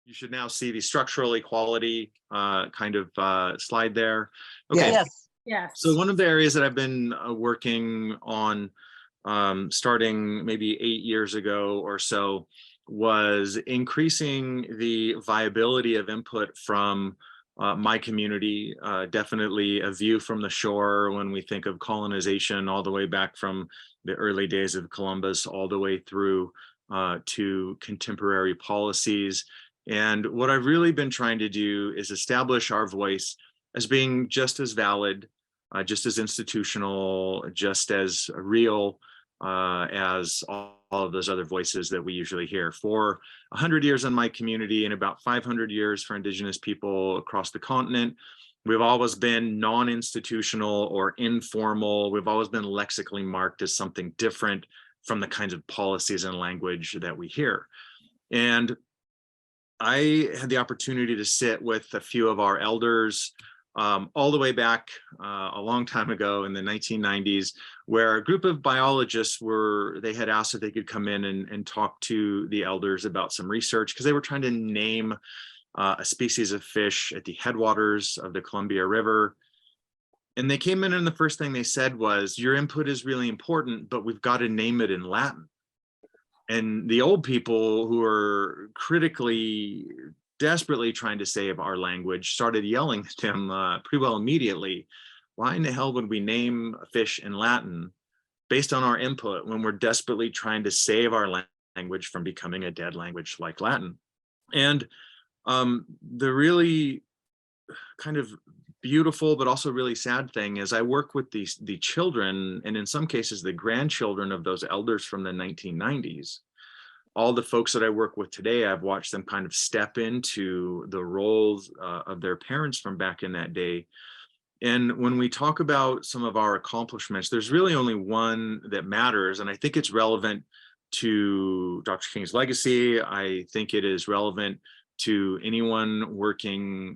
You should now see the structural equality slide there. Okay. Yes. Yes. So one of the areas that I've been working on starting maybe 8 years ago or so was increasing the viability of input from my community. Definitely a view from the shore when we think of colonization, all the way back from the early days of Columbus all the way through to contemporary policies. And what I've really been trying to do is establish our voice as being just as valid, just as institutional, just as real as all of those other voices that we usually hear. For 100 years in my community and about 500 years for Indigenous people across the continent, we've always been non-institutional or informal. We've always been lexically marked as something different from the kinds of policies and language that we hear. And I had the opportunity to sit with a few of our elders all the way back a long time ago in the 1990s, where a group of biologists they had asked if they could come in and talk to the elders about some research, because they were trying to name a species of fish at the headwaters of the Columbia River. And they came in and the first thing they said was, your input is really important, but we've got to name it in Latin. And the old people who are critically, desperately trying to save our language started yelling at them pretty well immediately. Why in the hell would we name a fish in Latin based on our input when we're desperately trying to save our language from becoming a dead language like Latin? And the really kind of beautiful but also really sad thing is I work with the children, and in some cases the grandchildren of those elders from the 1990s. All the folks that I work with today, I've watched them kind of step into the roles of their parents from back in that day. And when we talk about some of our accomplishments, there's really only one that matters, and I think it's relevant to Dr. King's legacy. I think it is relevant to anyone working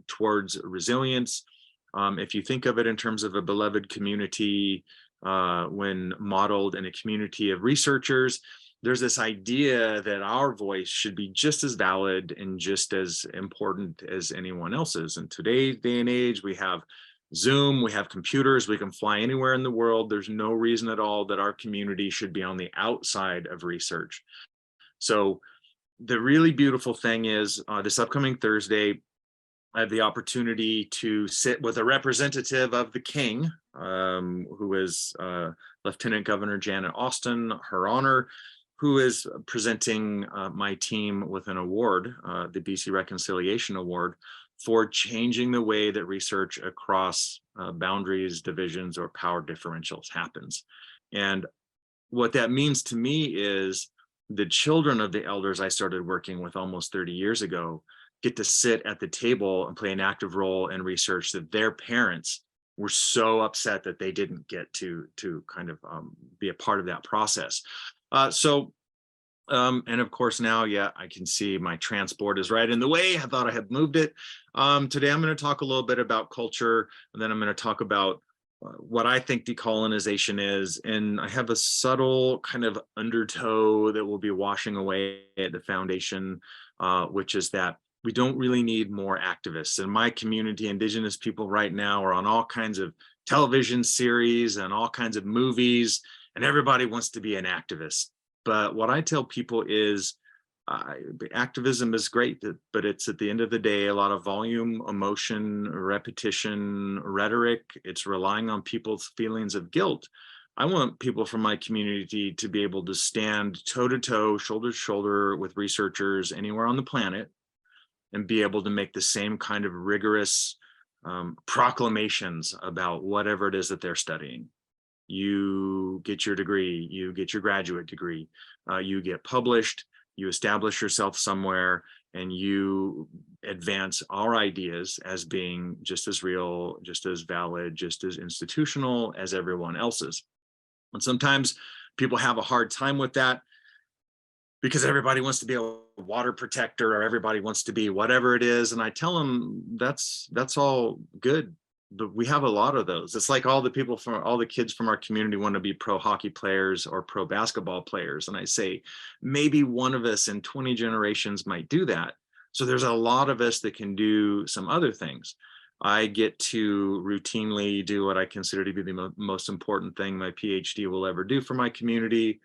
towards resilience. If you think of it in terms of a beloved community, when modeled in a community of researchers, there's this idea that our voice should be just as valid and just as important as anyone else's. In today's day and age, we have Zoom, we have computers, we can fly anywhere in the world. There's no reason at all that our community should be on the outside of research. So the really beautiful thing is this upcoming Thursday, I have the opportunity to sit with a representative of the King, who is Lieutenant Governor Janet Austin, Her Honor, who is presenting my team with an award, the BC Reconciliation Award, for changing the way that research across boundaries, divisions, or power differentials happens. And what that means to me is the children of the elders I started working with almost 30 years ago get to sit at the table and play an active role in research that their parents were so upset that they didn't get to kind of be a part of that process. And of course now, yeah, I can see my transport is right in the way. I thought I had moved it. Today, I'm going to talk a little bit about culture, and then I'm going to talk about what I think decolonization is. And I have a subtle kind of undertow that will be washing away at the foundation, which is that we don't really need more activists. In my community, Indigenous people right now are on all kinds of television series and all kinds of movies, and everybody wants to be an activist. But what I tell people is activism is great, but it's at the end of the day, a lot of volume, emotion, repetition, rhetoric. It's relying on people's feelings of guilt. I want people from my community to be able to stand toe to toe, shoulder to shoulder with researchers anywhere on the planet and be able to make the same kind of rigorous proclamations about whatever it is that they're studying. You get your degree, you get your graduate degree, you get published, you establish yourself somewhere, and you advance our ideas as being just as real, just as valid, just as institutional as everyone else's. And sometimes people have a hard time with that because everybody wants to be a water protector, or everybody wants to be whatever it is. And I tell them that's all good, but we have a lot of those. It's like all the kids from our community want to be pro hockey players or pro basketball players. And I say, maybe one of us in 20 generations might do that, So there's a lot of us that can do some other things. I get to routinely do what I consider to be the most important thing my PhD will ever do for my community,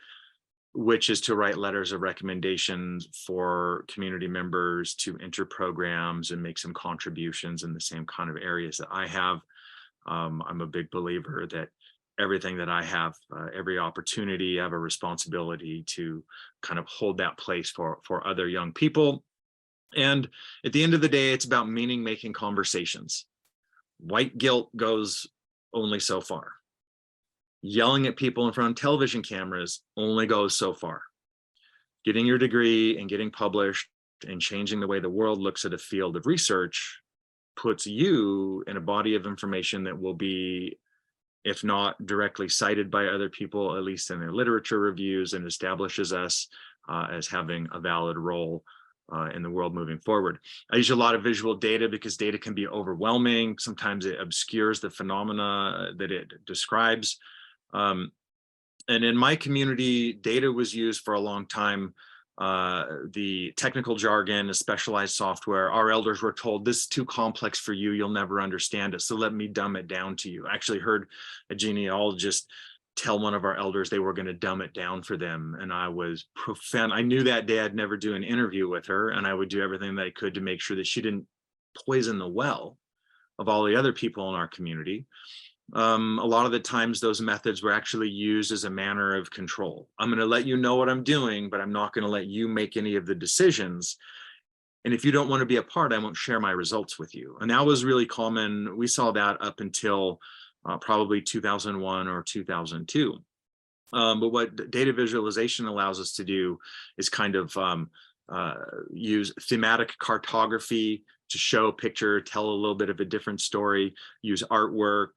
which is to write letters of recommendations for community members to enter programs and make some contributions in the same kind of areas that I have. I'm a big believer that everything that I have, every opportunity, I have a responsibility to kind of hold that place for other young people. And at the end of the day, it's about meaning-making conversations. White guilt goes only so far. Yelling at people in front of television cameras only goes so far. Getting your degree and getting published and changing the way the world looks at a field of research puts you in a body of information that will be, if not directly cited by other people, at least in their literature reviews, and establishes us as having a valid role in the world moving forward. I use a lot of visual data because data can be overwhelming. Sometimes it obscures the phenomena that it describes. And in my community, data was used for a long time. The technical jargon, a specialized software, our elders were told, this is too complex for you, you'll never understand it, so let me dumb it down to you. I actually heard a genealogist tell one of our elders they were going to dumb it down for them, and I was profound. I knew that day I'd never do an interview with her, and I would do everything that I could to make sure that she didn't poison the well of all the other people in our community. A lot of the times those methods were actually used as a manner of control. I'm going to let you know what I'm doing, but I'm not going to let you make any of the decisions. And if you don't want to be a part, I won't share my results with you. And that was really common. We saw that up until probably 2001 or 2002. But what data visualization allows us to do is kind of use thematic cartography to show a picture, tell a little bit of a different story, use artwork,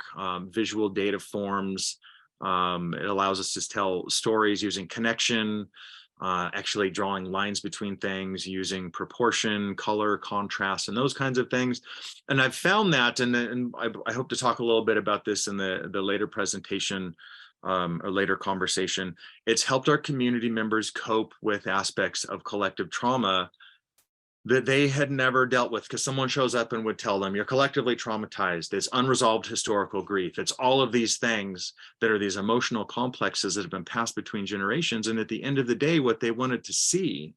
visual data forms. It allows us to tell stories using connection, actually drawing lines between things, using proportion, color, contrast, and those kinds of things. And I've found that, and I hope to talk a little bit about this in the later presentation or later conversation. It's helped our community members cope with aspects of collective trauma that they had never dealt with, because someone shows up and would tell them, you're collectively traumatized, it's unresolved historical grief, it's all of these things that are these emotional complexes that have been passed between generations. And at the end of the day, what they wanted to see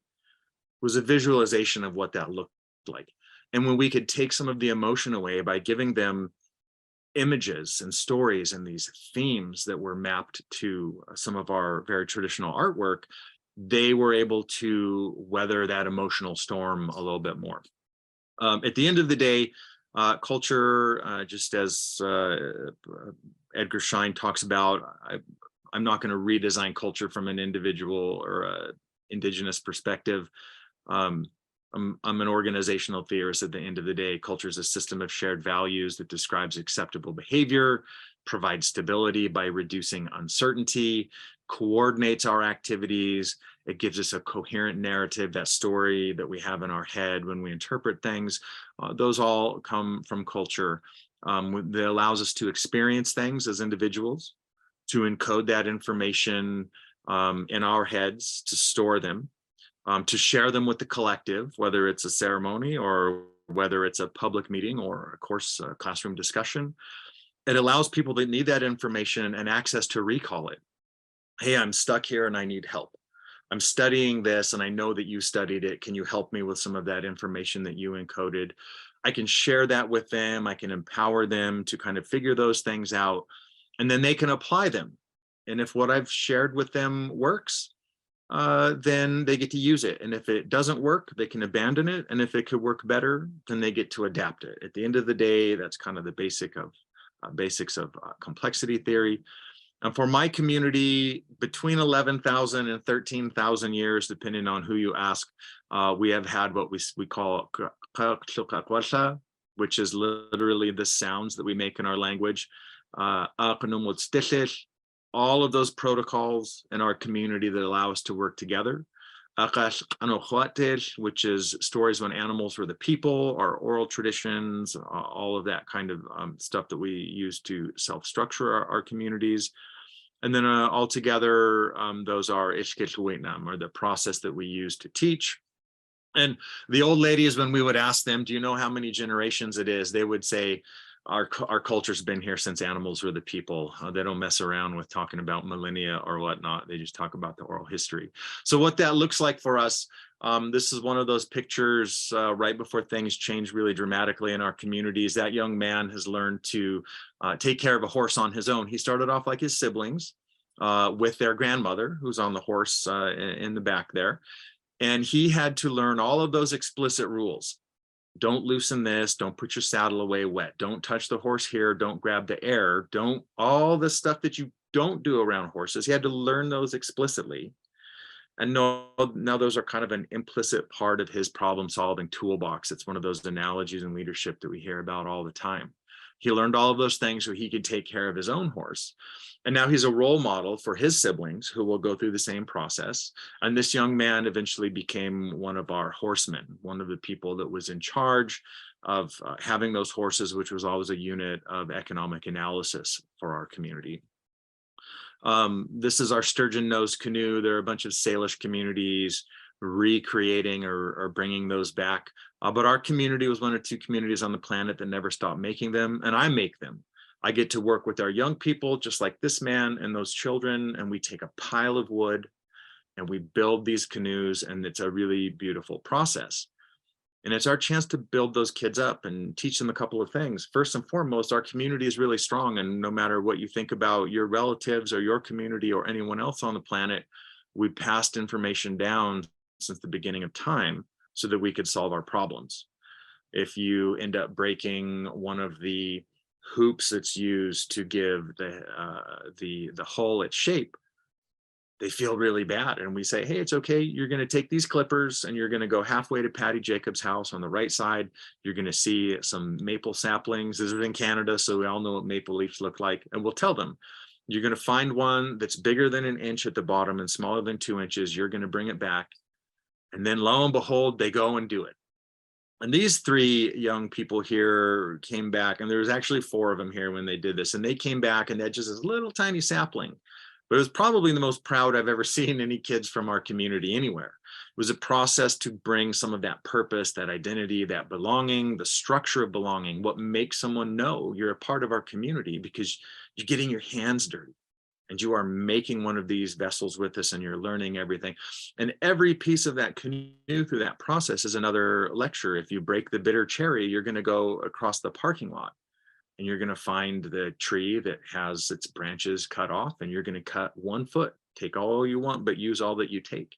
was a visualization of what that looked like. And when we could take some of the emotion away by giving them images and stories and these themes that were mapped to some of our very traditional artwork, they were able to weather that emotional storm a little bit more. At the end of the day, culture, just as Edgar Schein talks about, I'm not going to redesign culture from an individual or a indigenous perspective. I'm an organizational theorist at the end of the day. Culture is a system of shared values that describes acceptable behavior, provides stability by reducing uncertainty, coordinates our activities. It gives us a coherent narrative, that story that we have in our head when we interpret things. Those all come from culture. That allows us to experience things as individuals, to encode that information in our heads, to store them, to share them with the collective, whether it's a ceremony or whether it's a public meeting or, of course, a classroom discussion. It allows people that need that information and access to recall it. Hey, I'm stuck here and I need help. I'm studying this and I know that you studied it. Can you help me with some of that information that you encoded? I can share that with them. I can empower them to kind of figure those things out, and then they can apply them. And if what I've shared with them works, then they get to use it. And if it doesn't work, they can abandon it. And if it could work better, then they get to adapt it. At the end of the day, that's kind of the basics of complexity theory. And for my community, between 11,000 and 13,000 years, depending on who you ask, we have had what we call Ktunaxa, which is literally the sounds that we make in our language. All of those protocols in our community that allow us to work together. Which is stories when animals were the people, our oral traditions, all of that kind of stuff that we use to self-structure our communities. And then altogether, those are Ishkitluitnam, or the process that we use to teach. And the old ladies, when we would ask them, do you know how many generations it is? They would say, our culture's been here since animals were the people. They don't mess around with talking about millennia or whatnot. They just talk about the oral history. So what that looks like for us, this is one of those pictures right before things change really dramatically in our communities. That young man has learned to take care of a horse on his own. He started off like his siblings with their grandmother, who's on the horse in the back there. And he had to learn all of those explicit rules. Don't loosen this, don't put your saddle away wet, don't touch the horse here, don't grab the air, don't, all the stuff that you don't do around horses. He had to learn those explicitly. And now those are kind of an implicit part of his problem solving toolbox. It's one of those analogies in leadership that we hear about all the time. He learned all of those things so he could take care of his own horse. And now he's a role model for his siblings who will go through the same process. And this young man eventually became one of our horsemen, one of the people that was in charge of having those horses, which was always a unit of economic analysis for our community. This is our sturgeon nose canoe. There are a bunch of Salish communities recreating or bringing those back. But our community was one of two communities on the planet that never stopped making them, and I make them. I get to work with our young people, just like this man and those children, and we take a pile of wood and we build these canoes, and it's a really beautiful process. And it's our chance to build those kids up and teach them a couple of things. First and foremost, our community is really strong, and no matter what you think about your relatives or your community or anyone else on the planet, we passed information down since the beginning of time so that we could solve our problems. If you end up breaking one of the hoops that's used to give the hull its shape, they feel really bad. And we say, hey, it's okay. You're going to take these clippers and you're going to go halfway to Patty Jacobs' house on the right side. You're going to see some maple saplings. This is in Canada, so we all know what maple leaves look like. And we'll tell them, you're going to find one that's bigger than an inch at the bottom and smaller than 2 inches. You're going to bring it back. And then lo and behold, they go and do it. And these three young people here came back, and there was actually 4 of them here when they did this. And they came back and they had just this little tiny sapling. But it was probably the most proud I've ever seen any kids from our community anywhere. It was a process to bring some of that purpose, that identity, that belonging, the structure of belonging, what makes someone know you're a part of our community, because you're getting your hands dirty and you are making one of these vessels with us and you're learning everything. And every piece of that canoe through that process is another lecture. If you break the bitter cherry, you're going to go across the parking lot and you're going to find the tree that has its branches cut off, and you're going to cut 1 foot. Take all you want, but use all that you take.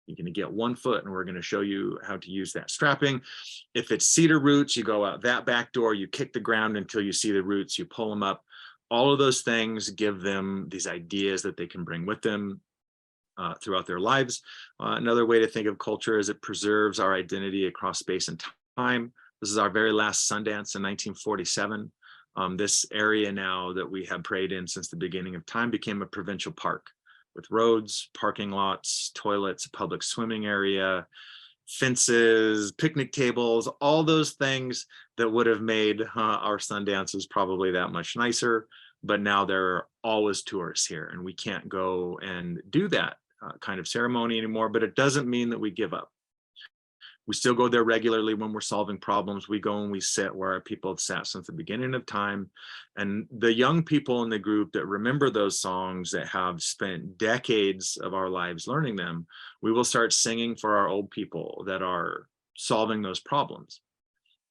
You're going to get 1 foot, and we're going to show you how to use that strapping. If it's cedar roots, you go out that back door, you kick the ground until you see the roots, you pull them up. All of those things give them these ideas that they can bring with them throughout their lives. Another way to think of culture is it preserves our identity across space and time. This is our very last Sundance in 1947. This area now that we have prayed in since the beginning of time became a provincial park with roads, parking lots, toilets, public swimming area, fences, picnic tables, all those things that would have made our Sundances probably that much nicer. But now there are always tourists here, and we can't go and do that kind of ceremony anymore, but it doesn't mean that we give up. We still go there regularly when we're solving problems. We go and we sit where our people have sat since the beginning of time. And the young people in the group that remember those songs, that have spent decades of our lives learning them, we will start singing for our old people that are solving those problems.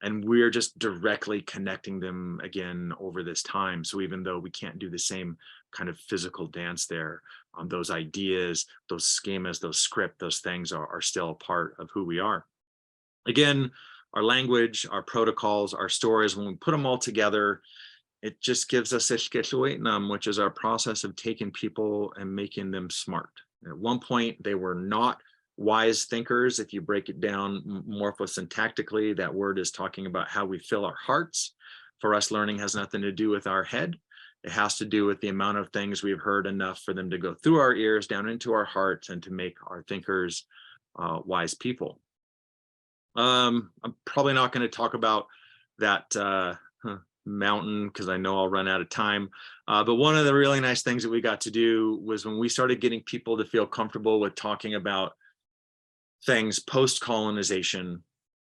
And we're just directly connecting them again over this time. So even though we can't do the same kind of physical dance there, those ideas, those schemas, those script, those things are still a part of who we are. Again, our language, our protocols, our stories, when we put them all together, it just gives us Ishkeshuetnam, which is our process of taking people and making them smart. At one point, they were not wise thinkers. If you break it down morphosyntactically, that word is talking about how we fill our hearts. For us, learning has nothing to do with our head. It has to do with the amount of things we've heard enough for them to go through our ears, down into our hearts, and to make our thinkers wise people. I'm probably not going to talk about that mountain because I know I'll run out of time. But one of the really nice things that we got to do was when we started getting people to feel comfortable with talking about things post-colonization.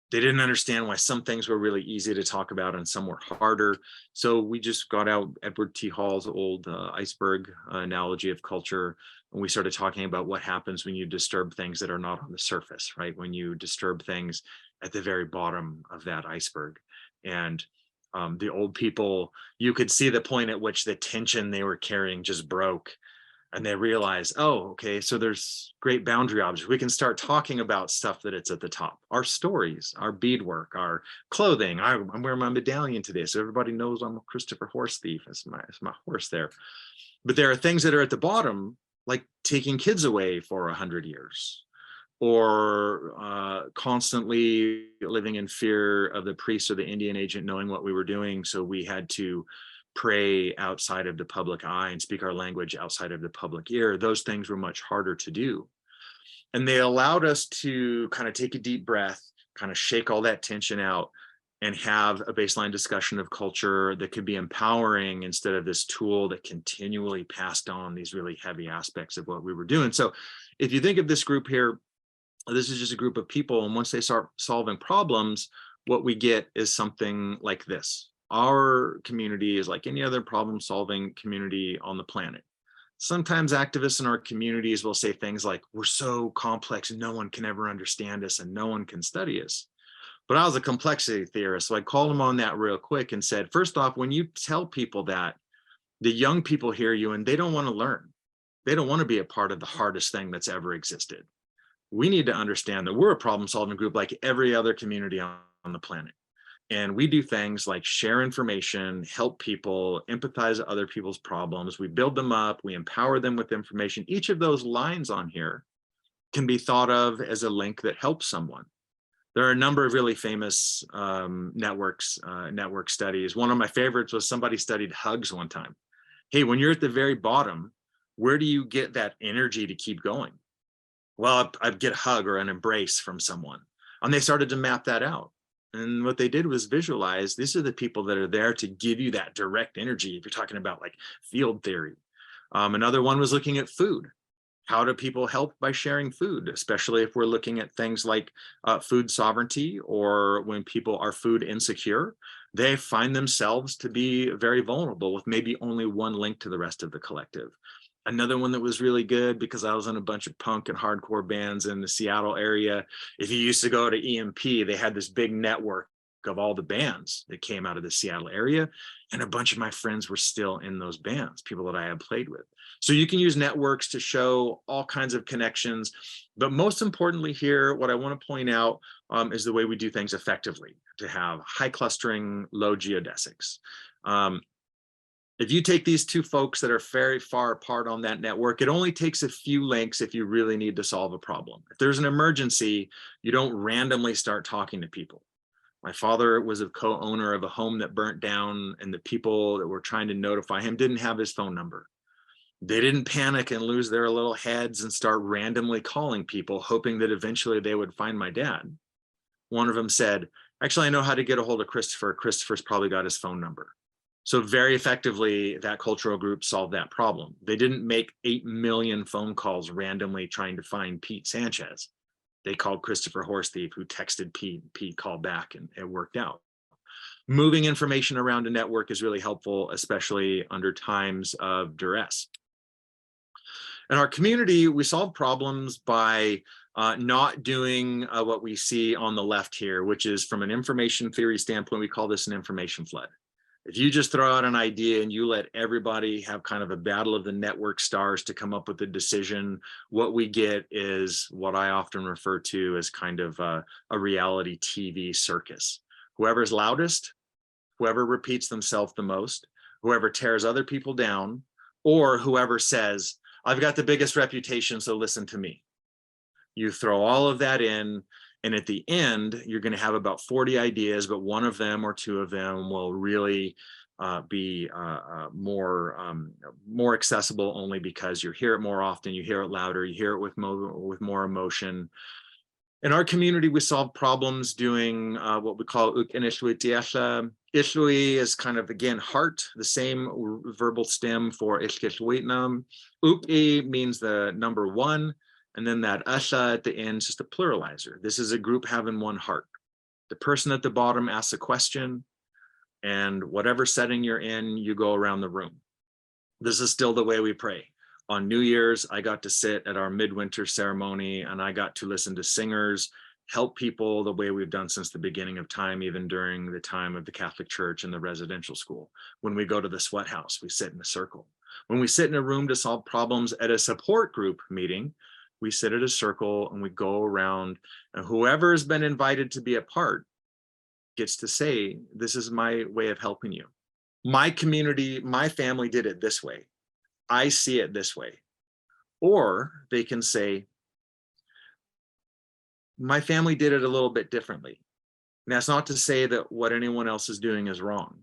They didn't understand why some things were really easy to talk about and some were harder. So we just got out Edward T. Hall's old iceberg analogy of culture, and we started talking about what happens when you disturb things that are not on the surface, right? When you disturb things at the very bottom of that iceberg. And the old people, you could see the point at which the tension they were carrying just broke. And they realize, oh, okay, so there's great boundary objects. We can start talking about stuff that it's at the top. Our stories, our beadwork, our clothing. I'm wearing my medallion today, so everybody knows I'm a Christopher Horsethief. It's my horse there. But there are things that are at the bottom, like taking kids away for 100 years, or constantly living in fear of the priest or the Indian agent knowing what we were doing. So we had to pray outside of the public eye and speak our language outside of the public ear. Those things were much harder to do. And they allowed us to kind of take a deep breath, kind of shake all that tension out, and have a baseline discussion of culture that could be empowering instead of this tool that continually passed on these really heavy aspects of what we were doing. So if you think of this group here, this is just a group of people, and once they start solving problems, what we get is something like this. Our community is like any other problem-solving community on the planet. Sometimes activists in our communities will say things like, we're so complex, no one can ever understand us and no one can study us. But I was a complexity theorist, so I called them on that real quick and said, first off, when you tell people that, the young people hear you and they don't want to learn. They don't want to be a part of the hardest thing that's ever existed. We need to understand that we're a problem-solving group like every other community on the planet. And we do things like share information, help people, empathize with other people's problems. We build them up, we empower them with information. Each of those lines on here can be thought of as a link that helps someone. There are a number of really famous network studies. One of my favorites was somebody studied hugs one time. Hey, when you're at the very bottom, where do you get that energy to keep going? Well, I'd get a hug or an embrace from someone. And they started to map that out. And what they did was visualize, these are the people that are there to give you that direct energy. If you're talking about like field theory. Another one was looking at food. How do people help by sharing food, especially if we're looking at things like food sovereignty, or when people are food insecure, they find themselves to be very vulnerable with maybe only one link to the rest of the collective. Another one that was really good, because I was in a bunch of punk and hardcore bands in the Seattle area. If you used to go to EMP, they had this big network of all the bands that came out of the Seattle area. And a bunch of my friends were still in those bands, people that I had played with. So you can use networks to show all kinds of connections. But most importantly here, what I want to point out is the way we do things effectively, to have high clustering, low geodesics. If you take these two folks that are very far apart on that network, it only takes a few links if you really need to solve a problem. If there's an emergency, you don't randomly start talking to people. My father was a co-owner of a home that burnt down, and the people that were trying to notify him didn't have his phone number. They didn't panic and lose their little heads and start randomly calling people, hoping that eventually they would find my dad. One of them said, actually, I know how to get a hold of Christopher. Christopher's probably got his phone number. So very effectively, that cultural group solved that problem. They didn't make 8 million phone calls randomly trying to find Pete Sanchez. They called Christopher Horsethief, who texted Pete. Pete called back, and it worked out. Moving information around a network is really helpful, especially under times of duress. In our community, we solve problems by not doing what we see on the left here, which is, from an information theory standpoint, we call this an information flood. If you just throw out an idea and you let everybody have kind of a battle of the network stars to come up with a decision, what we get is what I often refer to as kind of a reality TV circus. Whoever's loudest, whoever repeats themselves the most, whoever tears other people down, or whoever says, I've got the biggest reputation, so listen to me. You throw all of that in, and at the end, you're going to have about 40 ideas, but one of them or two of them will really be more accessible, only because you hear it more often, you hear it louder, you hear it with more emotion. In our community, we solve problems doing what we call Uk-Inishwitiasha. Ishlui is kind of, again, heart, the same verbal stem for Ishkishwitnam. Uk means the number one, And then that asha at the end is just a pluralizer. This is a group having one heart. The person at the bottom asks a question, and whatever setting you're in, you go around the room. This is still the way we pray. On New Year's, I got to sit at our midwinter ceremony, and I got to listen to singers help people the way we've done since the beginning of time, even during the time of the Catholic Church and the residential school. When we go to the sweat house, we sit in a circle. When we sit in a room to solve problems at a support group meeting, we sit at a circle and we go around, and whoever has been invited to be a part gets to say, this is my way of helping you. My community, my family did it this way. I see it this way. Or they can say, my family did it a little bit differently. And that's not to say that what anyone else is doing is wrong,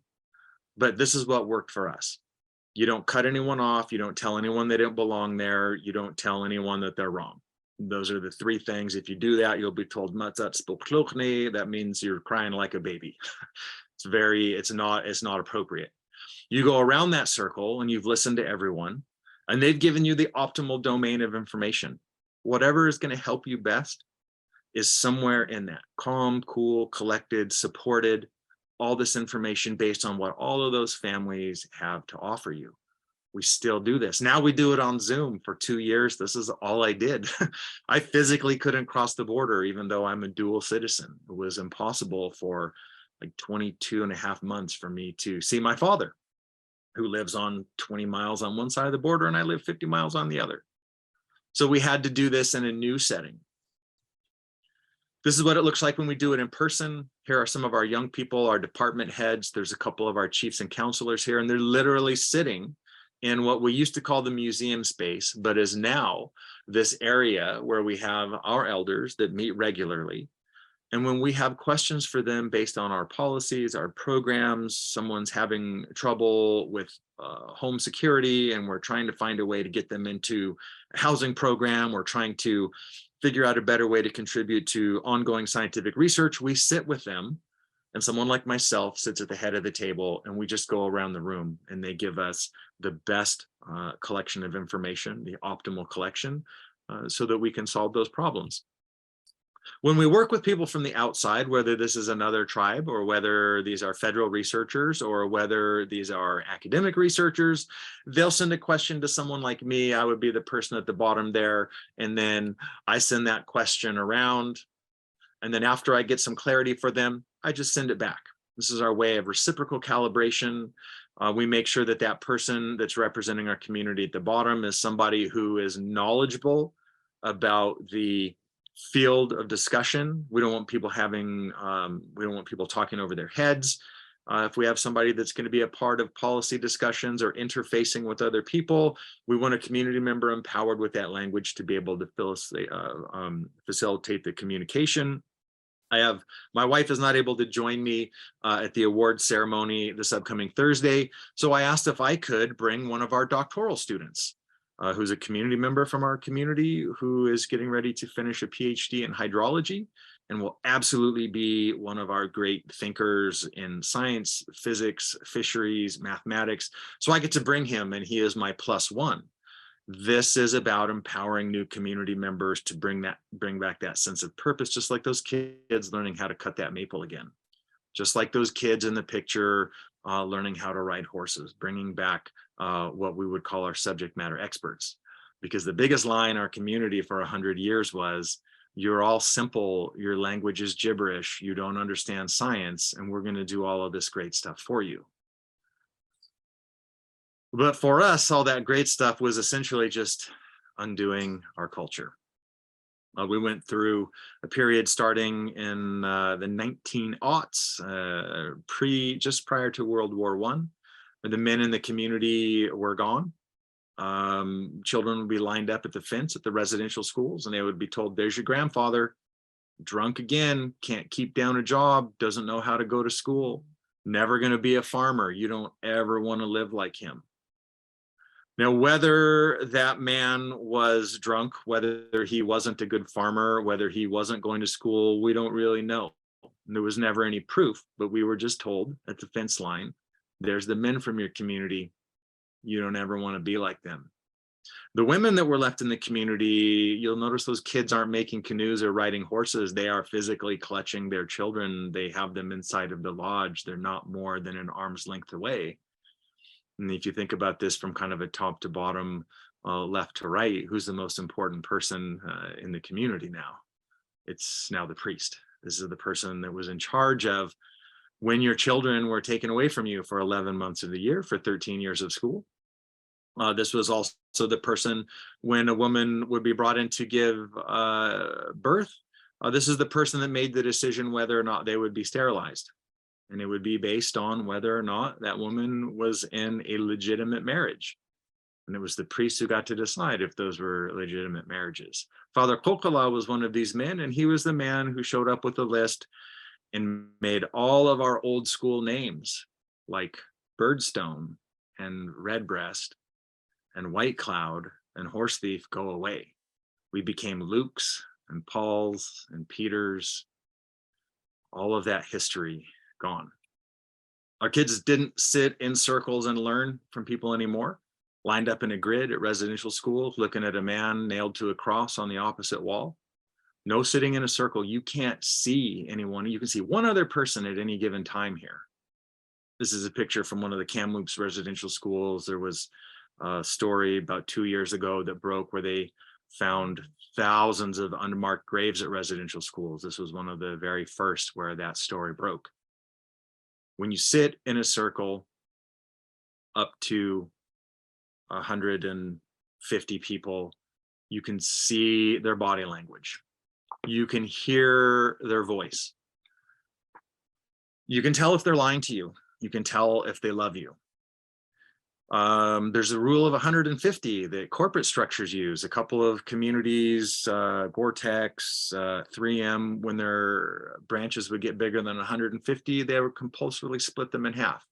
but this is what worked for us. You don't cut anyone off. You don't tell anyone they don't belong there. You don't tell anyone that they're wrong. Those are the three things. If you do that, you'll be told matzat spoklochne. That means you're crying like a baby. It's not appropriate. You go around that circle and you've listened to everyone, and they've given you the optimal domain of information. Whatever is going to help you best is somewhere in that. Calm, cool, collected, supported, all this information based on what all of those families have to offer you. We still do this. Now we do it on Zoom for 2 years. This is all I did. I physically couldn't cross the border, even though I'm a dual citizen. It was impossible for like 22 and a half months for me to see my father, who lives on 20 miles on one side of the border, and I live 50 miles on the other. So we had to do this in a new setting. This is what it looks like when we do it in person. Here are some of our young people, our department heads. There's a couple of our chiefs and counselors here, and they're literally sitting in what we used to call the museum space, but is now this area where we have our elders that meet regularly. And when we have questions for them based on our policies, our programs, someone's having trouble with home security, and we're trying to find a way to get them into a housing program, we're trying to figure out a better way to contribute to ongoing scientific research, we sit with them, and someone like myself sits at the head of the table, and we just go around the room, and they give us the best collection of information, the optimal collection, so that we can solve those problems. When we work with people from the outside, whether this is another tribe or whether these are federal researchers or whether these are academic researchers, they'll send a question to someone like me. I would be the person at the bottom there. And then I send that question around. And then after I get some clarity for them, I just send it back. This is our way of reciprocal calibration. We make sure that that person that's representing our community at the bottom is somebody who is knowledgeable about the field of discussion. We don't want people talking over their heads. If we have somebody that's going to be a part of policy discussions or interfacing with other people, we want a community member empowered with that language to be able to facilitate the communication. My wife is not able to join me at the award ceremony this upcoming Thursday, so I asked if I could bring one of our doctoral students, who's a community member from our community, who is getting ready to finish a Ph.D. in hydrology and will absolutely be one of our great thinkers in science, physics, fisheries, mathematics. So I get to bring him, and he is my +1. This is about empowering new community members to bring back that sense of purpose, just like those kids learning how to cut that maple again, just like those kids in the picture learning how to ride horses, bringing back what we would call our subject matter experts. Because the biggest lie in our community for 100 years was, you're all simple, your language is gibberish, you don't understand science, and we're going to do all of this great stuff for you. But for us, all that great stuff was essentially just undoing our culture. We went through a period starting in the 1900s, just prior to World War I, when the men in the community were gone. Children would be lined up at the fence at the residential schools, and they would be told, there's your grandfather, drunk again, can't keep down a job, doesn't know how to go to school, never going to be a farmer. You don't ever want to live like him. Now, whether that man was drunk, whether he wasn't a good farmer, whether he wasn't going to school, we don't really know. There was never any proof, but we were just told at the fence line, there's the men from your community, you don't ever want to be like them. The women that were left in the community, you'll notice those kids aren't making canoes or riding horses. They are physically clutching their children. They have them inside of the lodge. They're not more than an arm's length away. And if you think about this from kind of a top to bottom, left to right, who's the most important person in the community now? It's now the priest. This is the person that was in charge of when your children were taken away from you for 11 months of the year, for 13 years of school. This was also the person when a woman would be brought in to give birth. This is the person that made the decision whether or not they would be sterilized. And it would be based on whether or not that woman was in a legitimate marriage. And it was the priest who got to decide if those were legitimate marriages. Father Kokala was one of these men, and he was the man who showed up with a list and made all of our old school names like Birdstone and Redbreast and White Cloud and Horsethief go away. We became Luke's and Paul's and Peter's, all of that history gone. Our kids didn't sit in circles and learn from people anymore, lined up in a grid at residential school, looking at a man nailed to a cross on the opposite wall. No sitting in a circle. You can't see anyone. You can see one other person at any given time here. This is a picture from one of the Kamloops residential schools. There was a story about 2 years ago that broke where they found thousands of unmarked graves at residential schools. This was one of the very first where that story broke. When you sit in a circle up to 150 people, you can see their body language. You can hear their voice. You can tell if they're lying to you. You can tell if they love you. There's a rule of 150 that corporate structures use. A couple of communities, Gore-Tex, 3M, when their branches would get bigger than 150, they would compulsorily split them in half,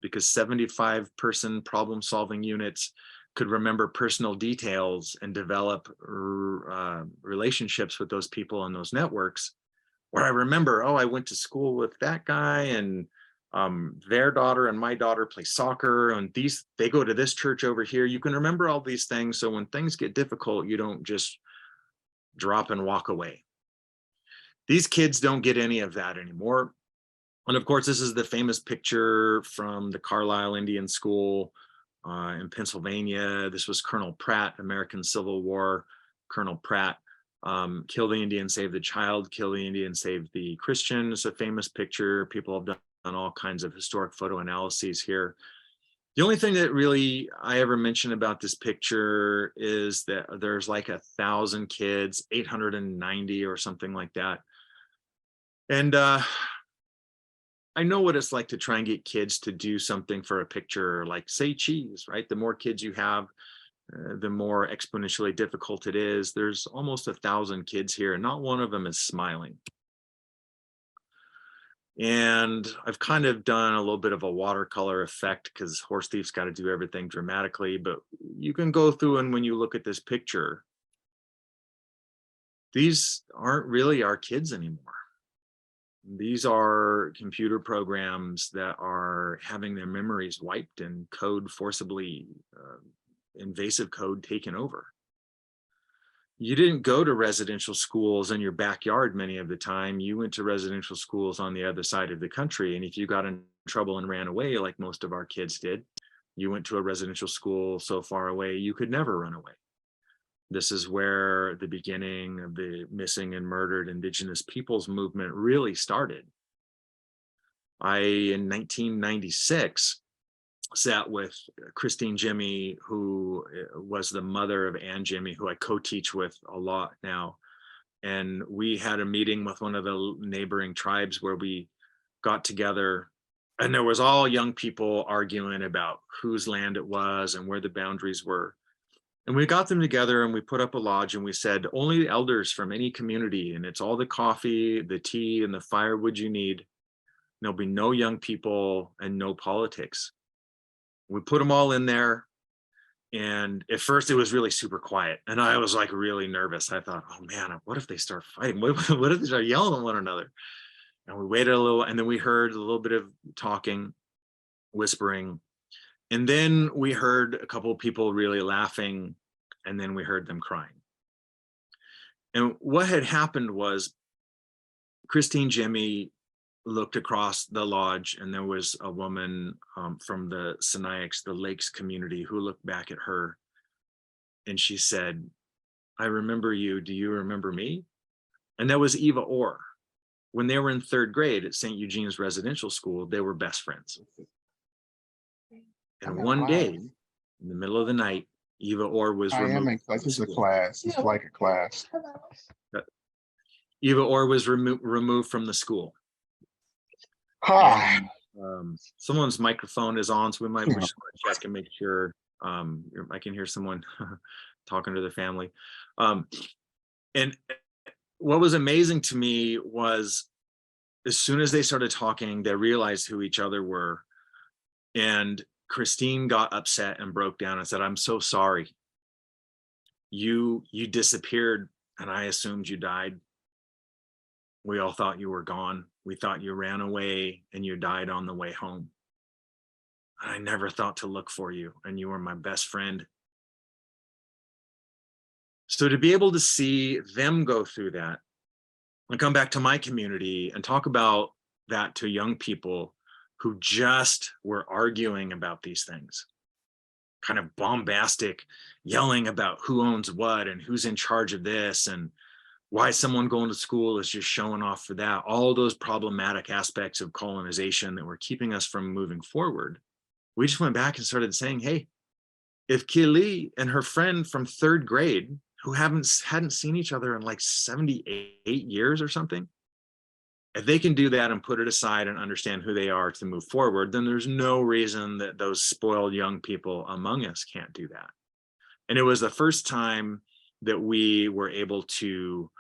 because 75-person problem-solving units could remember personal details and develop relationships with those people and those networks, where I remember, oh, I went to school with that guy, and their daughter and my daughter play soccer, and they go to this church over here. You can remember all these things, so when things get difficult, you don't just drop and walk away. These kids don't get any of that anymore. And of course, this is the famous picture from the Carlisle Indian School in Pennsylvania. This was Colonel Pratt, American Civil War. Colonel Pratt, kill the Indian, save the child, kill the Indian, save the Christian. It's a famous picture. People have done all kinds of historic photo analyses here. The only thing that really I ever mention about this picture is that there's like 1,000 kids, 890 or something like that. And I know what it's like to try and get kids to do something for a picture, like say cheese, right? The more kids you have, the more exponentially difficult it is. There's almost 1,000 kids here, and not one of them is smiling. And I've kind of done a little bit of a watercolor effect because Horsethief's got to do everything dramatically, but you can go through, and when you look at this picture, these aren't really our kids anymore. These are computer programs that are having their memories wiped and code forcibly, invasive code taken over. You didn't go to residential schools in your backyard many of the time. You went to residential schools on the other side of the country. And if you got in trouble and ran away, like most of our kids did, you went to a residential school so far away, you could never run away. This is where the beginning of the missing and murdered Indigenous peoples movement really started. In 1996, sat with Christine Jimmy, who was the mother of Ann Jimmy, who I co-teach with a lot now. And we had a meeting with one of the neighboring tribes where we got together, and there was all young people arguing about whose land it was and where the boundaries were. And we got them together and we put up a lodge, and we said, only elders from any community, and it's all the coffee, the tea, and the firewood you need. There'll be no young people and no politics. We put them all in there, and at first it was really super quiet, and I was like really nervous. I thought, oh man, what if they start fighting? What if they start yelling at one another? And we waited a little, and then we heard a little bit of talking, whispering, And then we heard a couple of people really laughing, and then we heard them crying. And what had happened was Christine Jimmy looked across the lodge, and there was a woman from the Sinaiaks, the Lakes community, who looked back at her, and she said, "I remember you. Do you remember me?" And that was Eva Orr. When they were in 3rd grade at St. Eugene's residential school, they were best friends. And one day, in the middle of the night, Eva Orr was removed. This is a class. It's like a class. Eva Orr was removed from the school. Hi. And, someone's microphone is on, so we should check and make sure. I can hear someone talking to their family. And what was amazing to me was, as soon as they started talking, they realized who each other were. And Christine got upset and broke down and said, "I'm so sorry. You disappeared, and I assumed you died. We all thought you were gone. We thought you ran away and you died on the way home. I never thought to look for you, and you were my best friend." So to be able to see them go through that and come back to my community and talk about that to young people who just were arguing about these things, kind of bombastic, yelling about who owns what and who's in charge of this and why someone going to school is just showing off for that, all those problematic aspects of colonization that were keeping us from moving forward. We just went back and started saying, hey, if Kili and her friend from 3rd grade, who hadn't seen each other in like 78 years or something, if they can do that and put it aside and understand who they are to move forward, then there's no reason that those spoiled young people among us can't do that. And it was the first time that we were able to,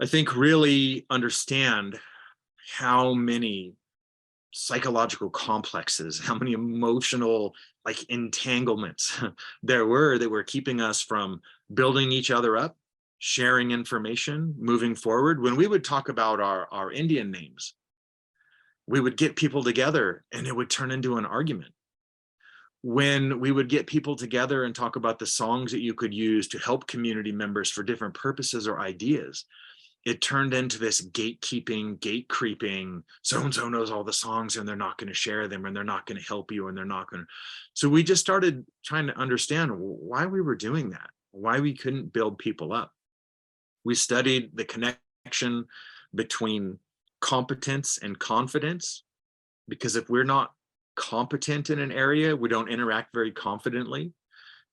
I think, really understand how many psychological complexes, how many emotional entanglements there were that were keeping us from building each other up, sharing information, moving forward. When we would talk about our Indian names, we would get people together and it would turn into an argument. When we would get people together and talk about the songs that you could use to help community members for different purposes or ideas, it turned into this gatekeeping, gate creeping, so-and-so knows all the songs and they're not going to share them and they're not going to help you and they're not going to. So we just started trying to understand why we were doing that, why we couldn't build people up. We studied the connection between competence and confidence, because if we're not competent in an area, we don't interact very confidently.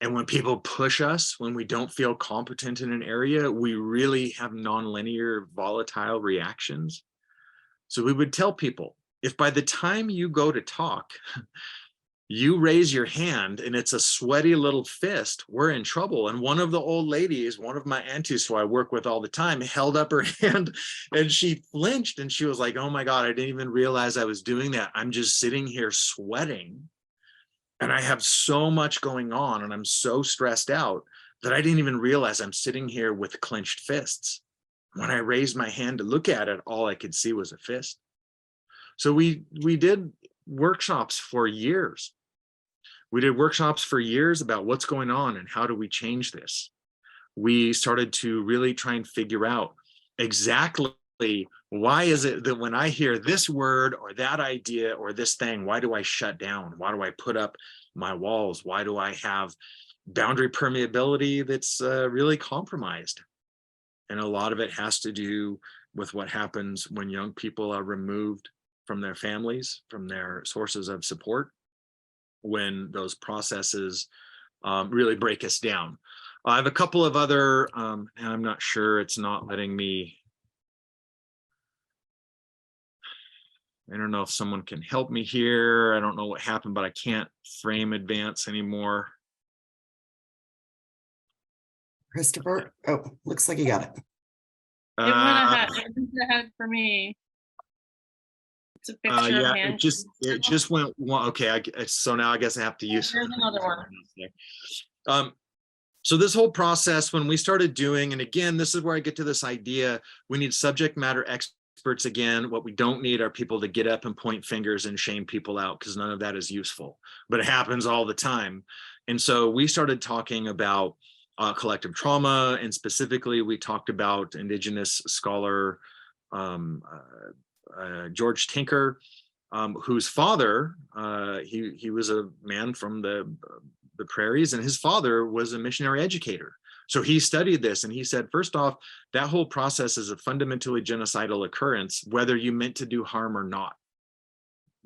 And when people push us, when we don't feel competent in an area, we really have nonlinear, volatile reactions. So we would tell people, if by the time you go to talk, you raise your hand and it's a sweaty little fist, we're in trouble. And one of the old ladies, one of my aunties who I work with all the time, held up her hand and she flinched and she was like, "Oh my God, I didn't even realize I was doing that. I'm just sitting here sweating. And I have so much going on and I'm so stressed out that I didn't even realize I'm sitting here with clenched fists. When I raised my hand to look at it, all I could see was a fist." So we did workshops for years. We did workshops for years about what's going on and how do we change this. We started to really try and figure out exactly why is it that when I hear this word or that idea or this thing, why do I shut down? Why do I put up my walls? Why do I have boundary permeability that's really compromised? And a lot of it has to do with what happens when young people are removed from their families, from their sources of support, when those processes really break us down. I have a couple of other, and I'm not sure, it's not letting me. I don't know if someone can help me here. I don't know what happened, but I can't frame advance anymore. Christopher, oh, looks like you got it. It went ahead. It went ahead for me. It's a picture yeah, of hand. it just went one. Okay, so now I guess I have to use. There's another one. So this whole process, when we started doing, and again, this is where I get to this idea, we need subject matter experts experts again. What we don't need are people to get up and point fingers and shame people out, because none of that is useful, but it happens all the time. And so we started talking about collective trauma, and specifically we talked about Indigenous scholar George Tinker, whose father, he was a man from the prairies, and his father was a missionary educator. So he studied this, and he said, first off, that whole process is a fundamentally genocidal occurrence, whether you meant to do harm or not.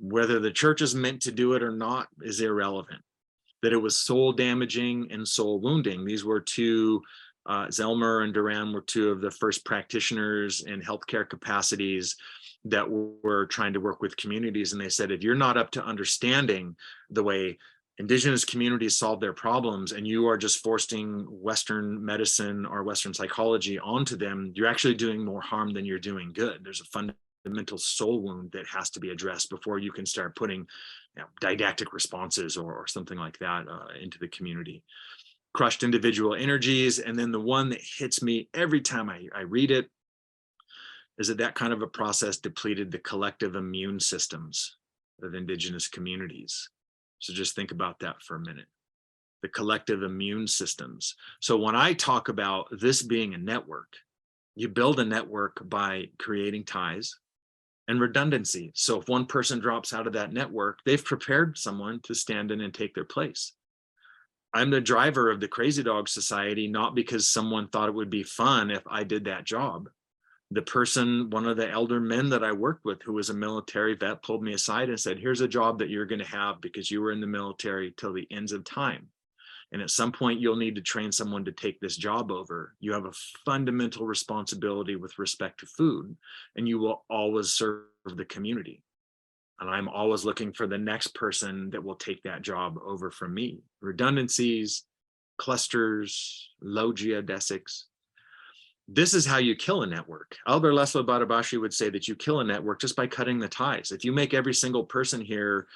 Whether the church is meant to do it or not is irrelevant. That it was soul damaging and soul wounding. These were two, Zelmer and Duran were two of the first practitioners in healthcare capacities that were trying to work with communities. And they said, if you're not up to understanding the way Indigenous communities solve their problems, and you are just forcing Western medicine or Western psychology onto them, you're actually doing more harm than you're doing good. There's a fundamental soul wound that has to be addressed before you can start putting didactic responses or something like that into the community. Crushed individual energies. And then the one that hits me every time I read it is that kind of a process depleted the collective immune systems of Indigenous communities. So just think about that for a minute. The collective immune systems. So when I talk about this being a network, you build a network by creating ties and redundancy. So if one person drops out of that network, they've prepared someone to stand in and take their place. I'm the driver of the Crazy Dog Society, not because someone thought it would be fun if I did that job. The person, one of the elder men that I worked with, who was a military vet, pulled me aside and said, here's a job that you're going to have because you were in the military till the ends of time. And at some point, you'll need to train someone to take this job over. You have a fundamental responsibility with respect to food, and you will always serve the community. And I'm always looking for the next person that will take that job over from me. Redundancies, clusters, logia desics. This is how you kill a network. Albert Laszlo Badabashi would say that you kill a network just by cutting the ties. If you make every single person here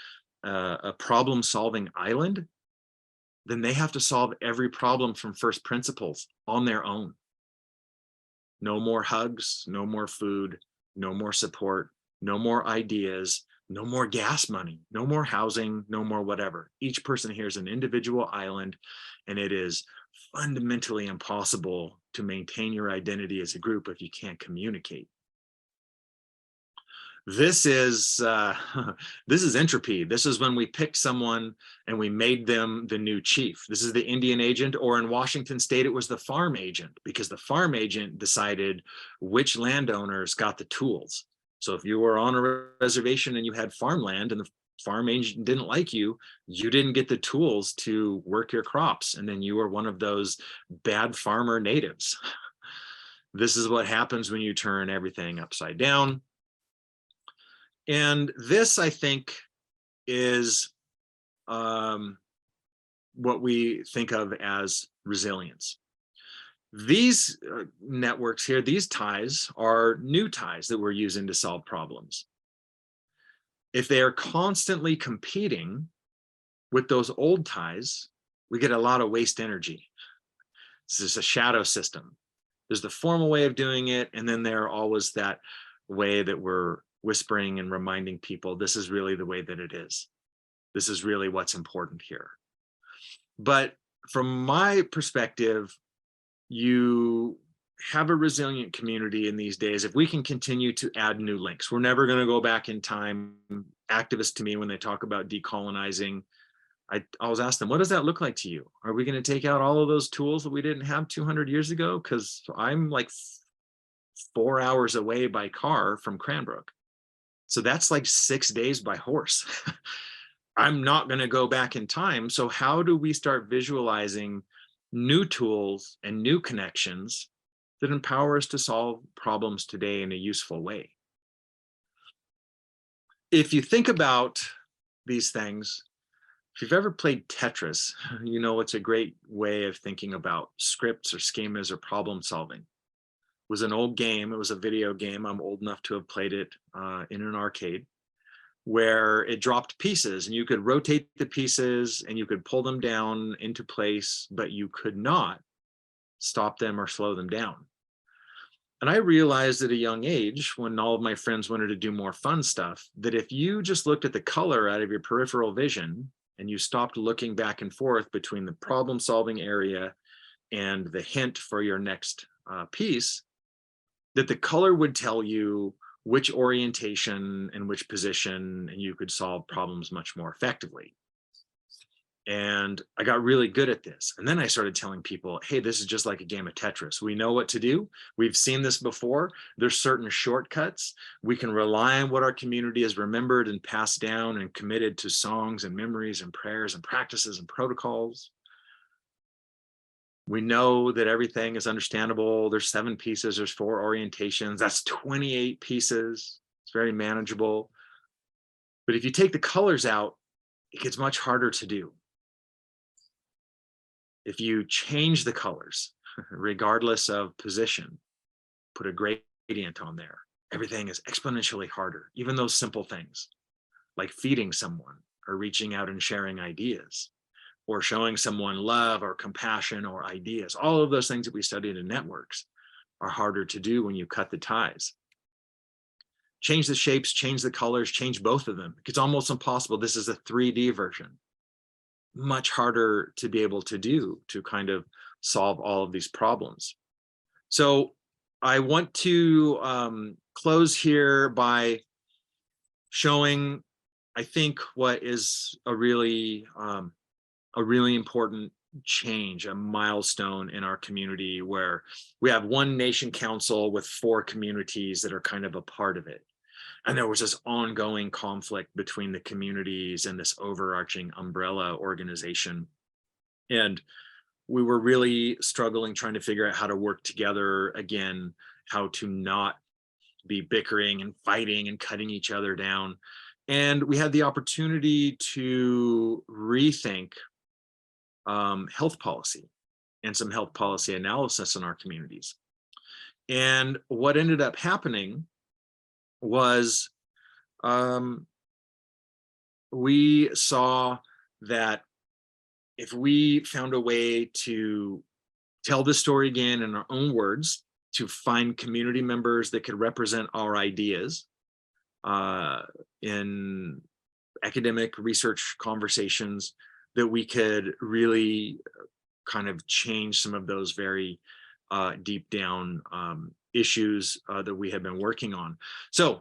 a problem-solving island, then they have to solve every problem from first principles on their own. No more hugs, no more food, no more support, no more ideas, no more gas money, no more housing, no more whatever. Each person here is an individual island, and it is fundamentally impossible to maintain your identity as a group if you can't communicate. This is entropy. This is when we picked someone and we made them the new chief. This is the Indian agent, or in Washington state, it was the farm agent, because the farm agent decided which landowners got the tools. So if you were on a reservation and you had farmland and the farm agent didn't like you, you didn't get the tools to work your crops. And then you were one of those bad farmer natives. This is what happens when you turn everything upside down. And this, I think, is what we think of as resilience. These networks here, these ties are new ties that we're using to solve problems. If they are constantly competing with those old ties, we get a lot of waste energy. This is a shadow system. There's the formal way of doing it, and then there are always that way that we're whispering and reminding people this is really the way that it is. This is really what's important here. But from my perspective, you have a resilient community in these days if we can continue to add new links. We're never going to go back in time. Activists, to me, when they talk about decolonizing, I always ask them, what does that look like to you? Are we going to take out all of those tools that we didn't have 200 years ago? Because I'm like 4 hours away by car from Cranbrook. So that's like 6 days by horse. I'm not going to go back in time. So how do we start visualizing new tools and new connections that empower us to solve problems today in a useful way? If you think about these things, if you've ever played Tetris, you know it's a great way of thinking about scripts or schemas or problem solving. It was an old game. It was a video game. I'm old enough to have played it in an arcade, where it dropped pieces and you could rotate the pieces and you could pull them down into place, but you could not stop them or slow them down. And I realized at a young age, when all of my friends wanted to do more fun stuff, that if you just looked at the color out of your peripheral vision and you stopped looking back and forth between the problem solving area and the hint for your next piece, that the color would tell you which orientation and which position, and you could solve problems much more effectively. And I got really good at this. And then I started telling people, hey, this is just like a game of Tetris. We know what to do. We've seen this before. There's certain shortcuts. We can rely on what our community has remembered and passed down and committed to songs and memories and prayers and practices and protocols. We know that everything is understandable. There's 7 pieces, there's 4 orientations. That's 28 pieces. It's very manageable. But if you take the colors out, it gets much harder to do. If you change the colors, regardless of position, put a gradient on there, everything is exponentially harder. Even those simple things like feeding someone or reaching out and sharing ideas or showing someone love or compassion or ideas, all of those things that we studied in networks are harder to do when you cut the ties. Change the shapes, change the colors, change both of them. It's almost impossible. This is a 3D version. Much harder to be able to do to kind of solve all of these problems. So I want to close here by showing, I think, what is a really important change, a milestone in our community, where we have one nation council with 4 communities that are kind of a part of it. And there was this ongoing conflict between the communities and this overarching umbrella organization. And we were really struggling trying to figure out how to work together again, how to not be bickering and fighting and cutting each other down. And we had the opportunity to rethink health policy and some health policy analysis in our communities. And what ended up happening was we saw that if we found a way to tell the story again in our own words, to find community members that could represent our ideas in academic research conversations, that we could really kind of change some of those very deep down issues that we have been working on. So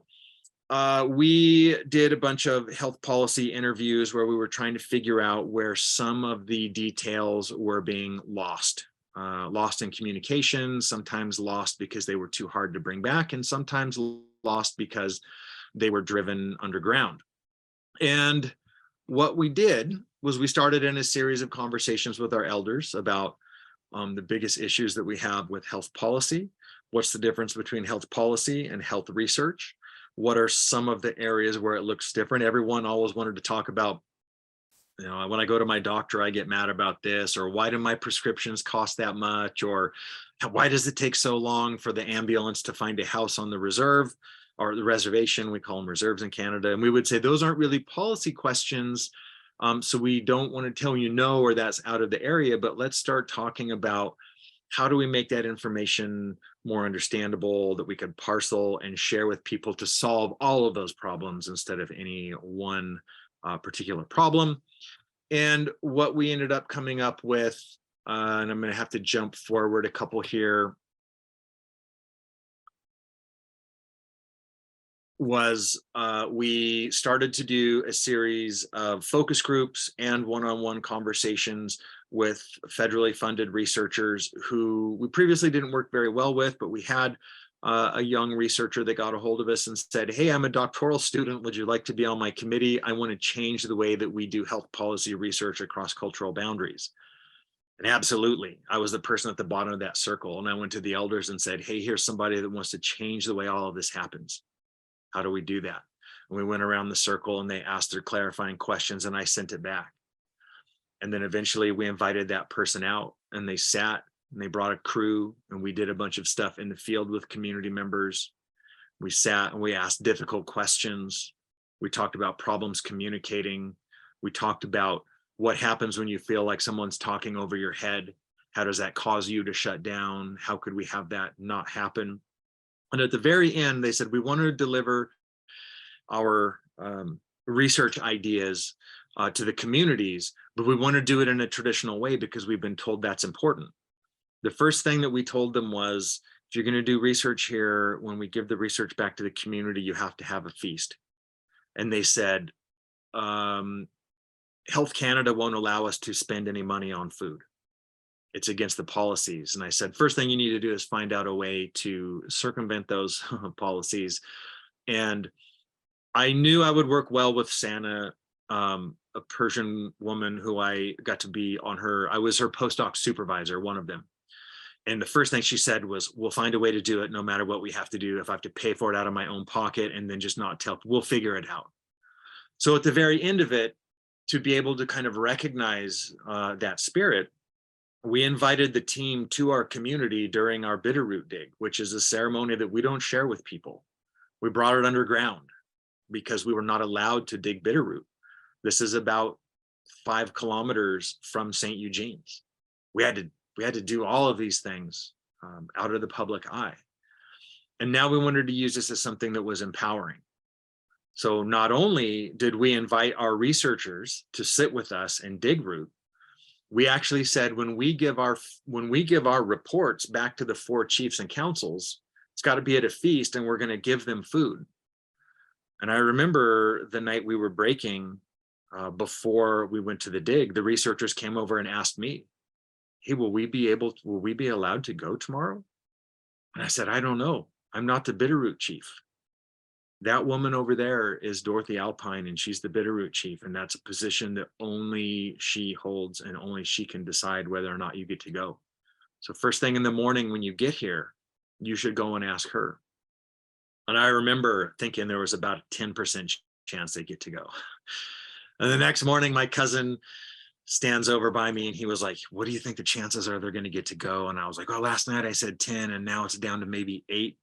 we did a bunch of health policy interviews where we were trying to figure out where some of the details were being lost in communication, sometimes lost because they were too hard to bring back, and sometimes lost because they were driven underground. And what we did was we started in a series of conversations with our elders about the biggest issues that we have with health policy. What's the difference between health policy and health research? What are some of the areas where it looks different? Everyone always wanted to talk about, you know, when I go to my doctor, I get mad about this, or why do my prescriptions cost that much? Or why does it take so long for the ambulance to find a house on the reserve or the reservation? We call them reserves in Canada. And we would say those aren't really policy questions. So we don't want to tell you no, or that's out of the area, but let's start talking about how do we make that information more understandable, that we could parcel and share with people to solve all of those problems instead of any one particular problem. And what we ended up coming up with, and I'm going to have to jump forward a couple here, was we started to do a series of focus groups and one-on-one conversations with federally funded researchers who we previously didn't work very well with, but we had a young researcher that got a hold of us and said, hey, I'm a doctoral student. Would you like to be on my committee? I want to change the way that we do health policy research across cultural boundaries. And absolutely, I was the person at the bottom of that circle. And I went to the elders and said, hey, here's somebody that wants to change the way all of this happens. How do we do that? And we went around the circle and they asked their clarifying questions and I sent it back. And then eventually we invited that person out and they sat and they brought a crew and we did a bunch of stuff in the field with community members. We sat and we asked difficult questions. We talked about problems communicating. We talked about what happens when you feel like someone's talking over your head. How does that cause you to shut down? How could we have that not happen? And at the very end, they said, we want to deliver our research ideas to the communities, but we want to do it in a traditional way because we've been told that's important. The first thing that we told them was, if you're going to do research here, when we give the research back to the community, you have to have a feast. And they said, Health Canada won't allow us to spend any money on food. It's against the policies. And I said, first thing you need to do is find out a way to circumvent those policies. And I knew I would work well with Sana, a Persian woman who I got to be on her, I was her postdoc supervisor, one of them. And the first thing she said was, we'll find a way to do it no matter what we have to do. If I have to pay for it out of my own pocket and then just not tell, we'll figure it out. So at the very end of it, to be able to kind of recognize that spirit, we invited the team to our community during our Bitterroot dig, which is a ceremony that we don't share with people. We brought it underground because we were not allowed to dig Bitterroot. This is about 5 kilometers from St. Eugene's. We had to do all of these things out of the public eye. And now we wanted to use this as something that was empowering. So not only did we invite our researchers to sit with us and dig root, we actually said, when we give our reports back to the 4 chiefs and councils, it's got to be at a feast, and we're going to give them food. And I remember the night we were breaking, before we went to the dig, the researchers came over and asked me, hey, will we be allowed to go tomorrow? And I said, I don't know. I'm not the Bitterroot chief. That woman over there is Dorothy Alpine, and she's the Bitterroot chief. And that's a position that only she holds, and only she can decide whether or not you get to go. So first thing in the morning when you get here, you should go and ask her. And I remember thinking there was about a 10% chance they get to go. And the next morning, my cousin stands over by me and he was like, what do you think the chances are they're going to get to go? And I was like, oh, last night I said 10 and now it's down to maybe 8.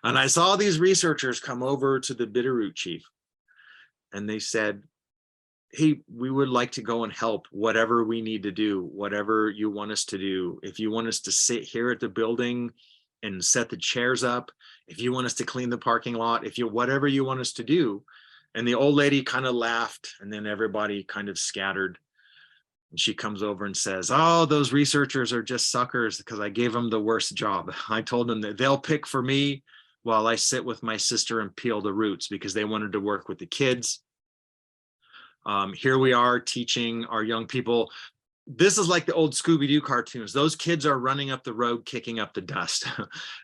And I saw these researchers come over to the Bitterroot chief and they said, hey, we would like to go and help whatever we need to do, whatever you want us to do. If you want us to sit here at the building and set the chairs up, if you want us to clean the parking lot, whatever you want us to do. And the old lady kind of laughed, and then everybody kind of scattered. And she comes over and says, oh, those researchers are just suckers because I gave them the worst job. I told them that they'll pick for me while I sit with my sister and peel the roots, because they wanted to work with the kids. Here we are teaching our young people. This is like the old Scooby-Doo cartoons. Those kids are running up the road, kicking up the dust.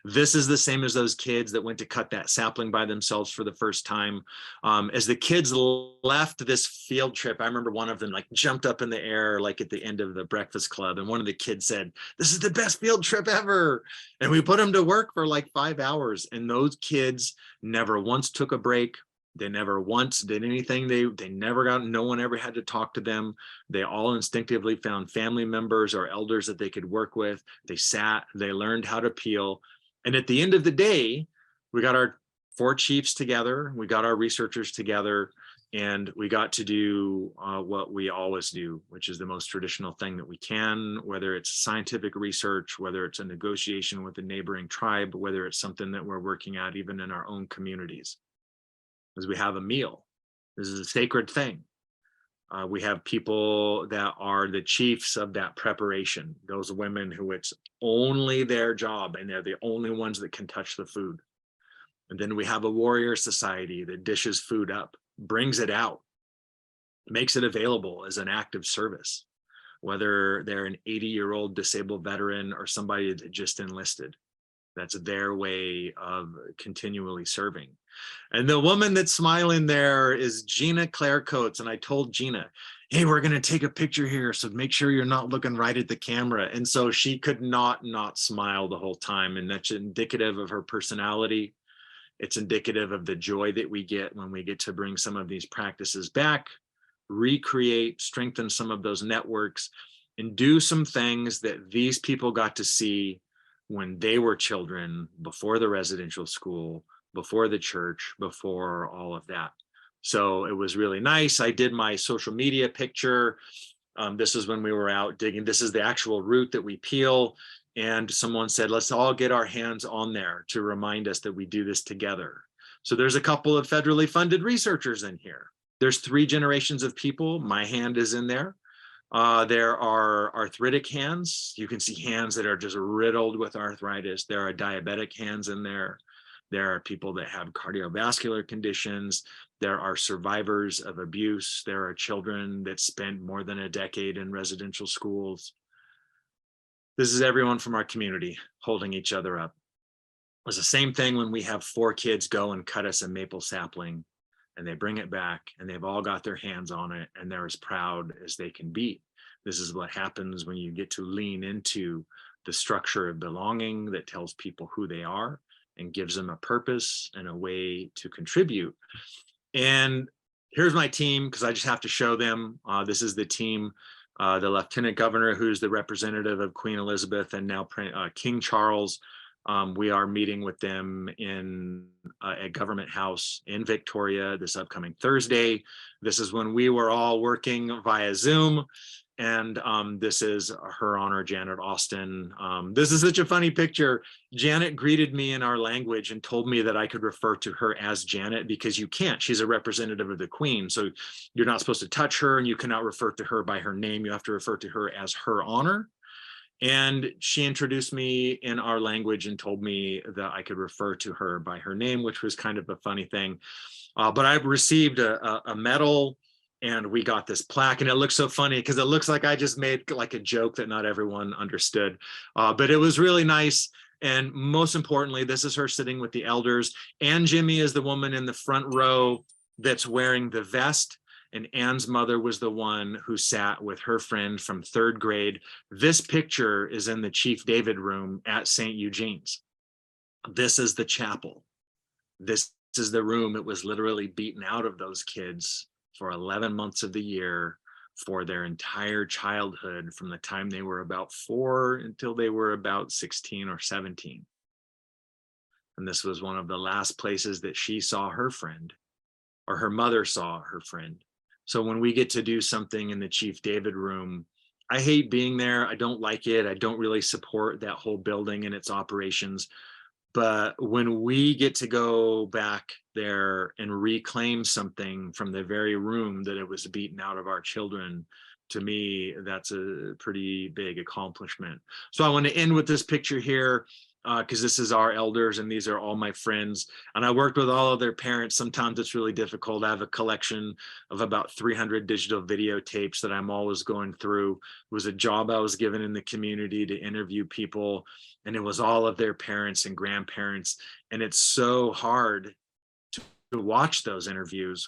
This is the same as those kids that went to cut that sapling by themselves for the first time. As the kids left this field trip, I remember one of them like jumped up in the air, like at the end of the Breakfast Club. And one of the kids said, this is the best field trip ever. And we put them to work for like 5 hours. And those kids never once took a break. They never once did anything. They never got, no one ever had to talk to them. They all instinctively found family members or elders that they could work with. They sat, they learned how to peel. And at the end of the day, we got our 4 chiefs together, we got our researchers together, and we got to do what we always do, which is the most traditional thing that we can, whether it's scientific research, whether it's a negotiation with a neighboring tribe, whether it's something that we're working at even in our own communities. As we have a meal. This is a sacred thing. We have people that are the chiefs of that preparation, those women who it's only their job and they're the only ones that can touch the food. And then we have a warrior society that dishes food up, brings it out, makes it available as an act of service, whether they're an 80-year-old disabled veteran or somebody that just enlisted. That's their way of continually serving. And the woman that's smiling there is Gina Claire Coates. And I told Gina, hey, we're going to take a picture here, so make sure you're not looking right at the camera. And so she could not smile the whole time. And that's indicative of her personality. It's indicative of the joy that we get when we get to bring some of these practices back, recreate, strengthen some of those networks, and do some things that these people got to see when they were children, before the residential school, before the church, before all of that. So it was really nice. I did my social media picture. This is when we were out digging. This is the actual root that we peel. And someone said, let's all get our hands on there to remind us that we do this together. So there's a couple of federally funded researchers in here. There's 3 generations of people. My hand is in there. There are arthritic hands. You can see hands that are just riddled with arthritis. There are diabetic hands in there. There are people that have cardiovascular conditions. There are survivors of abuse. There are children that spent more than a decade in residential schools. This is everyone from our community holding each other up. It's the same thing when we have 4 kids go and cut us a maple sapling, and they bring it back, and they've all got their hands on it, and they're as proud as they can be. This is what happens when you get to lean into the structure of belonging that tells people who they are and gives them a purpose and a way to contribute. And here's my team, because I just have to show them. This is the team, the Lieutenant Governor, who's the representative of Queen Elizabeth and now King Charles. We are meeting with them in a government house in Victoria this upcoming Thursday. This is when we were all working via Zoom. And this is Her Honor Janet Austin. This is such a funny picture. Janet greeted me in our language and told me that I could refer to her as Janet, because you can't. She's a representative of the Queen. So you're not supposed to touch her, and you cannot refer to her by her name. You have to refer to her as Her Honor. And she introduced me in our language and told me that I could refer to her by her name, which was kind of a funny thing. But I've received a medal, and we got this plaque, and it looks so funny because it looks like I just made like a joke that not everyone understood. But it was really nice. And most importantly, this is her sitting with the elders. Ann Jimmy is the woman in the front row that's wearing the vest. And Ann's mother was the one who sat with her friend from 3rd grade. This picture is in the Chief David room at St. Eugene's. This is the chapel. This is the room that was literally beaten out of those kids for 11 months of the year for their entire childhood, from the time they were about 4 until they were about 16 or 17. And this was one of the last places that she saw her friend, or her mother saw her friend. So when we get to do something in the Chief David room, I hate being there. I don't like it. I don't really support that whole building and its operations. But when we get to go back there and reclaim something from the very room that it was beaten out of our children, to me, that's a pretty big accomplishment. So I want to end with this picture here, because this is our elders and these are all my friends. And I worked with all of their parents. Sometimes it's really difficult. I have a collection of about 300 digital videotapes that I'm always going through. It was a job I was given in the community to interview people, and it was all of their parents and grandparents. And it's so hard to watch those interviews,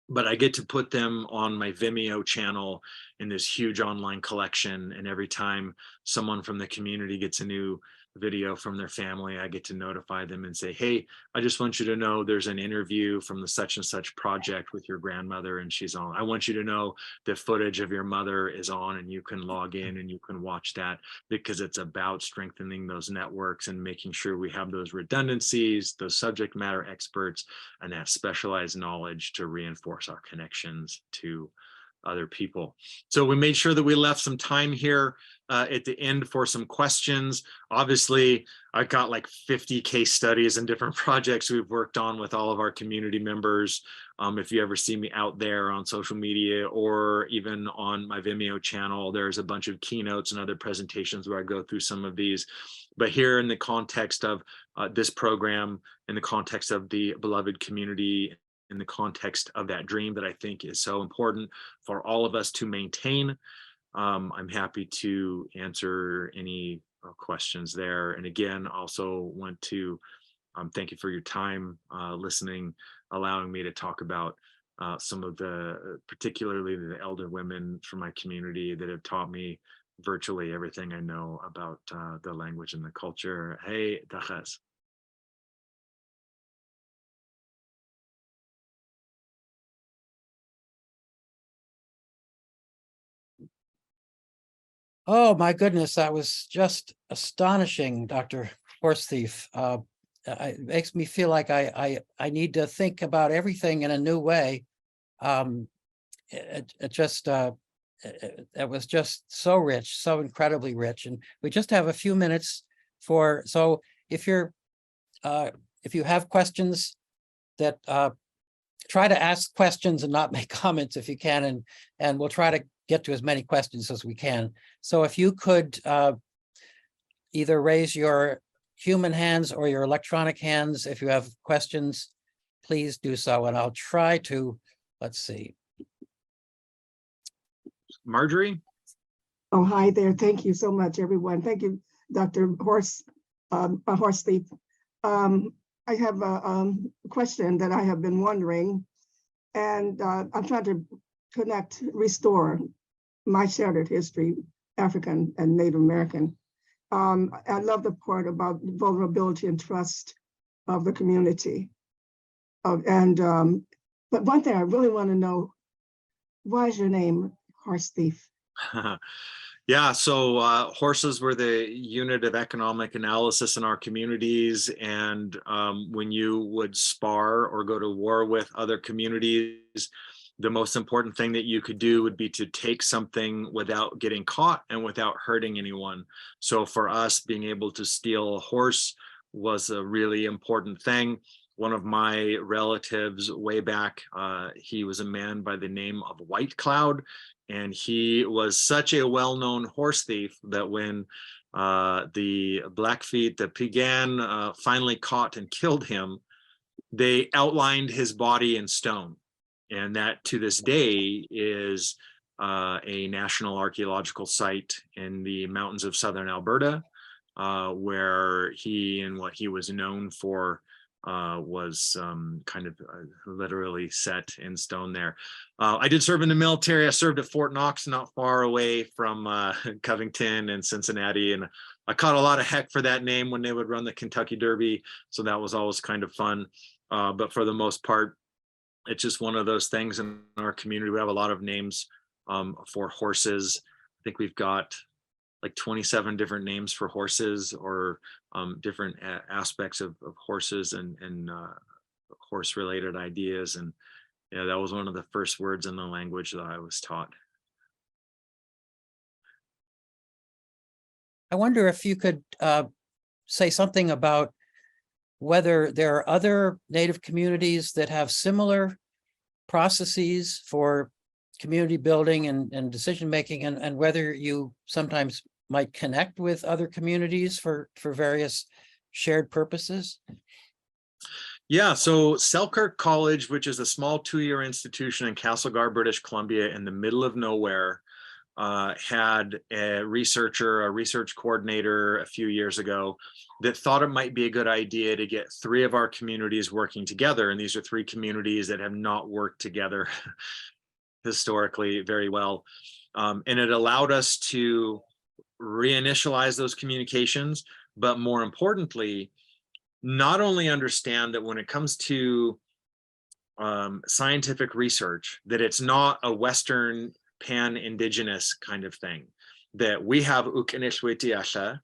but I get to put them on my Vimeo channel in this huge online collection. And every time someone from the community gets a new video from their family, I get to notify them and say, hey, I just want you to know there's an interview from the such and such project with your grandmother, and she's on. I want you to know the footage of your mother is on, and you can log in and you can watch that, because it's about strengthening those networks and making sure we have those redundancies, those subject matter experts, and that specialized knowledge to reinforce our connections to other people. So we made sure that we left some time here at the end for some questions. Obviously, I've got like 50 case studies and different projects we've worked on with all of our community members. If you ever see me out there on social media or even on my Vimeo channel, there's a bunch of keynotes and other presentations where I go through some of these. But here in the context of this program, in the context of the beloved community, in the context of that dream that I think is so important for all of us to maintain, I'm happy to answer any questions there. And again, also want to thank you for your time listening, allowing me to talk about some of the, particularly the elder women from my community that have taught me virtually everything I know about the language and the culture. Hey, Daches. Oh my goodness, that was just astonishing, Dr. Horsethief. It makes me feel like I need to think about everything in a new way. It just it was just so rich, so incredibly rich. And we just have a few minutes for, so if you have questions that try to ask questions and not make comments if you can, and we'll try to get to as many questions as we can. So if you could either raise your human hands or your electronic hands if you have questions, please do so, and I'll try to, let's see. Marjorie? Oh, hi there. Thank you so much, everyone. Thank you, Dr. Horsethief. I have a question that I have been wondering, and I'm trying to restore my shattered history, African and Native American. I love the part about vulnerability and trust of the community. But one thing I really want to know, why is your name Horsethief? Yeah, so horses were the unit of economic analysis in our communities, and when you would spar or go to war with other communities, the most important thing that you could do would be to take something without getting caught and without hurting anyone. So for us, being able to steal a horse was a really important thing. One of my relatives way back, he was a man by the name of White Cloud, and he was such a well-known horse thief that when the Blackfeet, the Piegan, finally caught and killed him, they outlined his body in stone. And that to this day is a national archaeological site in the mountains of southern Alberta, where he and what he was known for was kind of literally set in stone there. I did serve in the military. I served at Fort Knox, not far away from Covington and Cincinnati, and I caught a lot of heck for that name when they would run the Kentucky Derby, so that was always kind of fun. But for the most part, it's just one of those things in our community. We have a lot of names for horses. I think we've got like 27 different names for horses, or different aspects of horses and horse related ideas. And yeah, that was one of the first words in the language that I was taught. I wonder if you could say something about whether there are other Native communities that have similar processes for community building and decision making, and whether you sometimes might connect with other communities for various shared purposes. Yeah, so Selkirk College, which is a small 2-year institution in Castlegar, British Columbia, in the middle of nowhere, had a research coordinator a few years ago that thought it might be a good idea to get 3 of our communities working together. And these are 3 communities that have not worked together historically very well. And it allowed us to reinitialize those communications, but more importantly, not only understand that when it comes to scientific research, that it's not a Western pan-Indigenous kind of thing, that we have Ukinishwitiasha,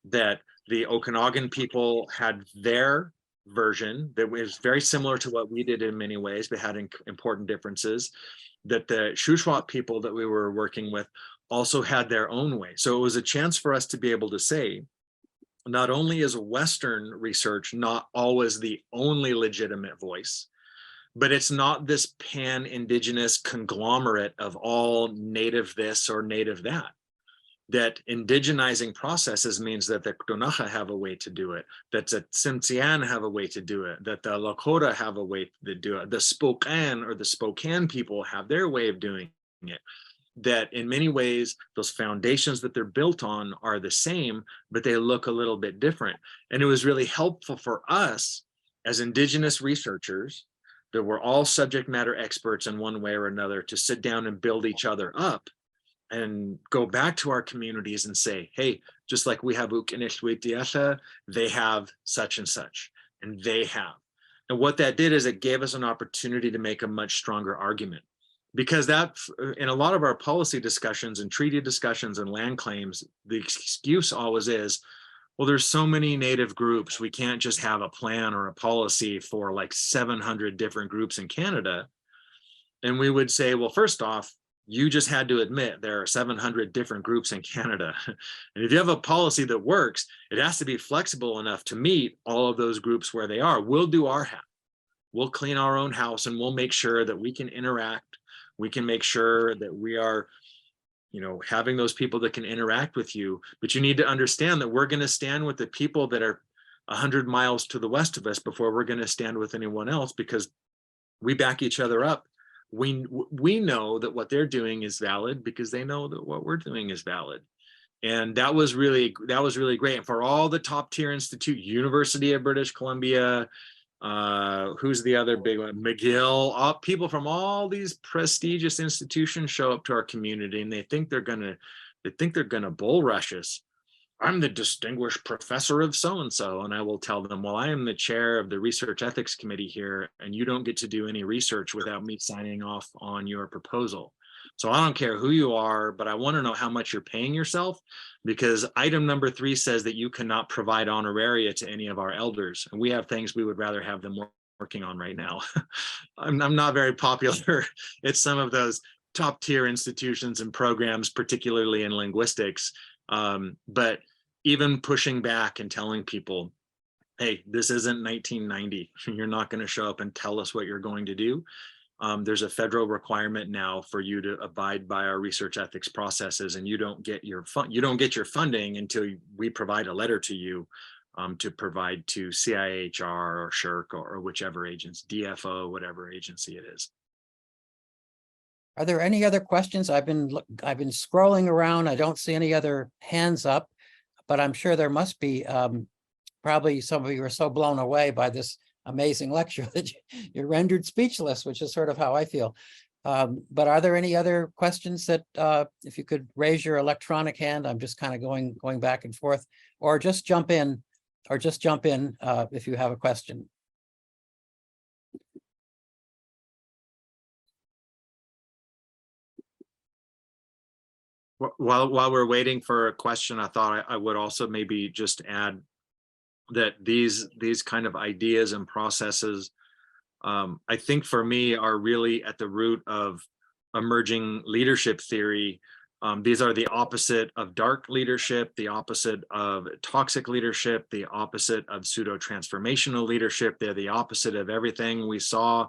that the Okanagan people had their version that was very similar to what we did in many ways, but had important differences, that the Shuswap people that we were working with also had their own way. So it was a chance for us to be able to say, not only is Western research not always the only legitimate voice, but it's not this pan-Indigenous conglomerate of all native this or native that. That indigenizing processes means that the Ktunaxa have a way to do it, that the Tsimshian have a way to do it, that the Lakota have a way to do it, the Spokane people have their way of doing it. That in many ways, those foundations that they're built on are the same, but they look a little bit different. And it was really helpful for us as Indigenous researchers that we're all subject matter experts in one way or another to sit down and build each other up and go back to our communities and say, hey, just like we have Ukinishwitiasha, they have such and such, and they have. And what that did is it gave us an opportunity to make a much stronger argument. Because that, in a lot of our policy discussions and treaty discussions and land claims, the excuse always is, well, there's so many native groups, we can't just have a plan or a policy for like 700 different groups in Canada. And we would say, well, first off, You just had to admit there are 700 different groups in Canada. And if you have a policy that works, it has to be flexible enough to meet all of those groups where they are. We'll do our half. We'll clean our own house, and we'll make sure that we can interact. We can make sure that we are, you know, having those people that can interact with you. But you need to understand that we're going to stand with the people that are 100 miles to the west of us before we're going to stand with anyone else, because we back each other up. We know that what they're doing is valid because they know that what we're doing is valid. And that was really great. And for all the top tier institute, University of British Columbia, who's the other big one, McGill, people from all these prestigious institutions show up to our community, and they think they're gonna bull rush us. I'm the distinguished professor of so-and-so, and I will tell them, well, I am the chair of the research ethics committee here, and you don't get to do any research without me signing off on your proposal. So I don't care who you are, but I want to know how much you're paying yourself, because item number 3 says that you cannot provide honoraria to any of our elders. And we have things we would rather have them working on right now. I'm not very popular at some of those top tier institutions and programs, particularly in linguistics. But even pushing back and telling people, hey, this isn't 1990. You're not going to show up and tell us what you're going to do. There's a federal requirement now for you to abide by our research ethics processes, and you don't get your funding until we provide a letter to you to provide to CIHR or SHRC or whichever agency, DFO, whatever agency it is. Are there any other questions? I've been scrolling around. I don't see any other hands up, but I'm sure there must be. Probably some of you are so blown away by this amazing lecture that you're rendered speechless, which is sort of how I feel. But are there any other questions that if you could raise your electronic hand? I'm just kind of going back and forth, or just jump in, if you have a question. While we're waiting for a question, I thought I would also maybe just add that these kind of ideas and processes, I think for me, are really at the root of emerging leadership theory. These are the opposite of dark leadership, the opposite of toxic leadership, the opposite of pseudo-transformational leadership. They're the opposite of everything we saw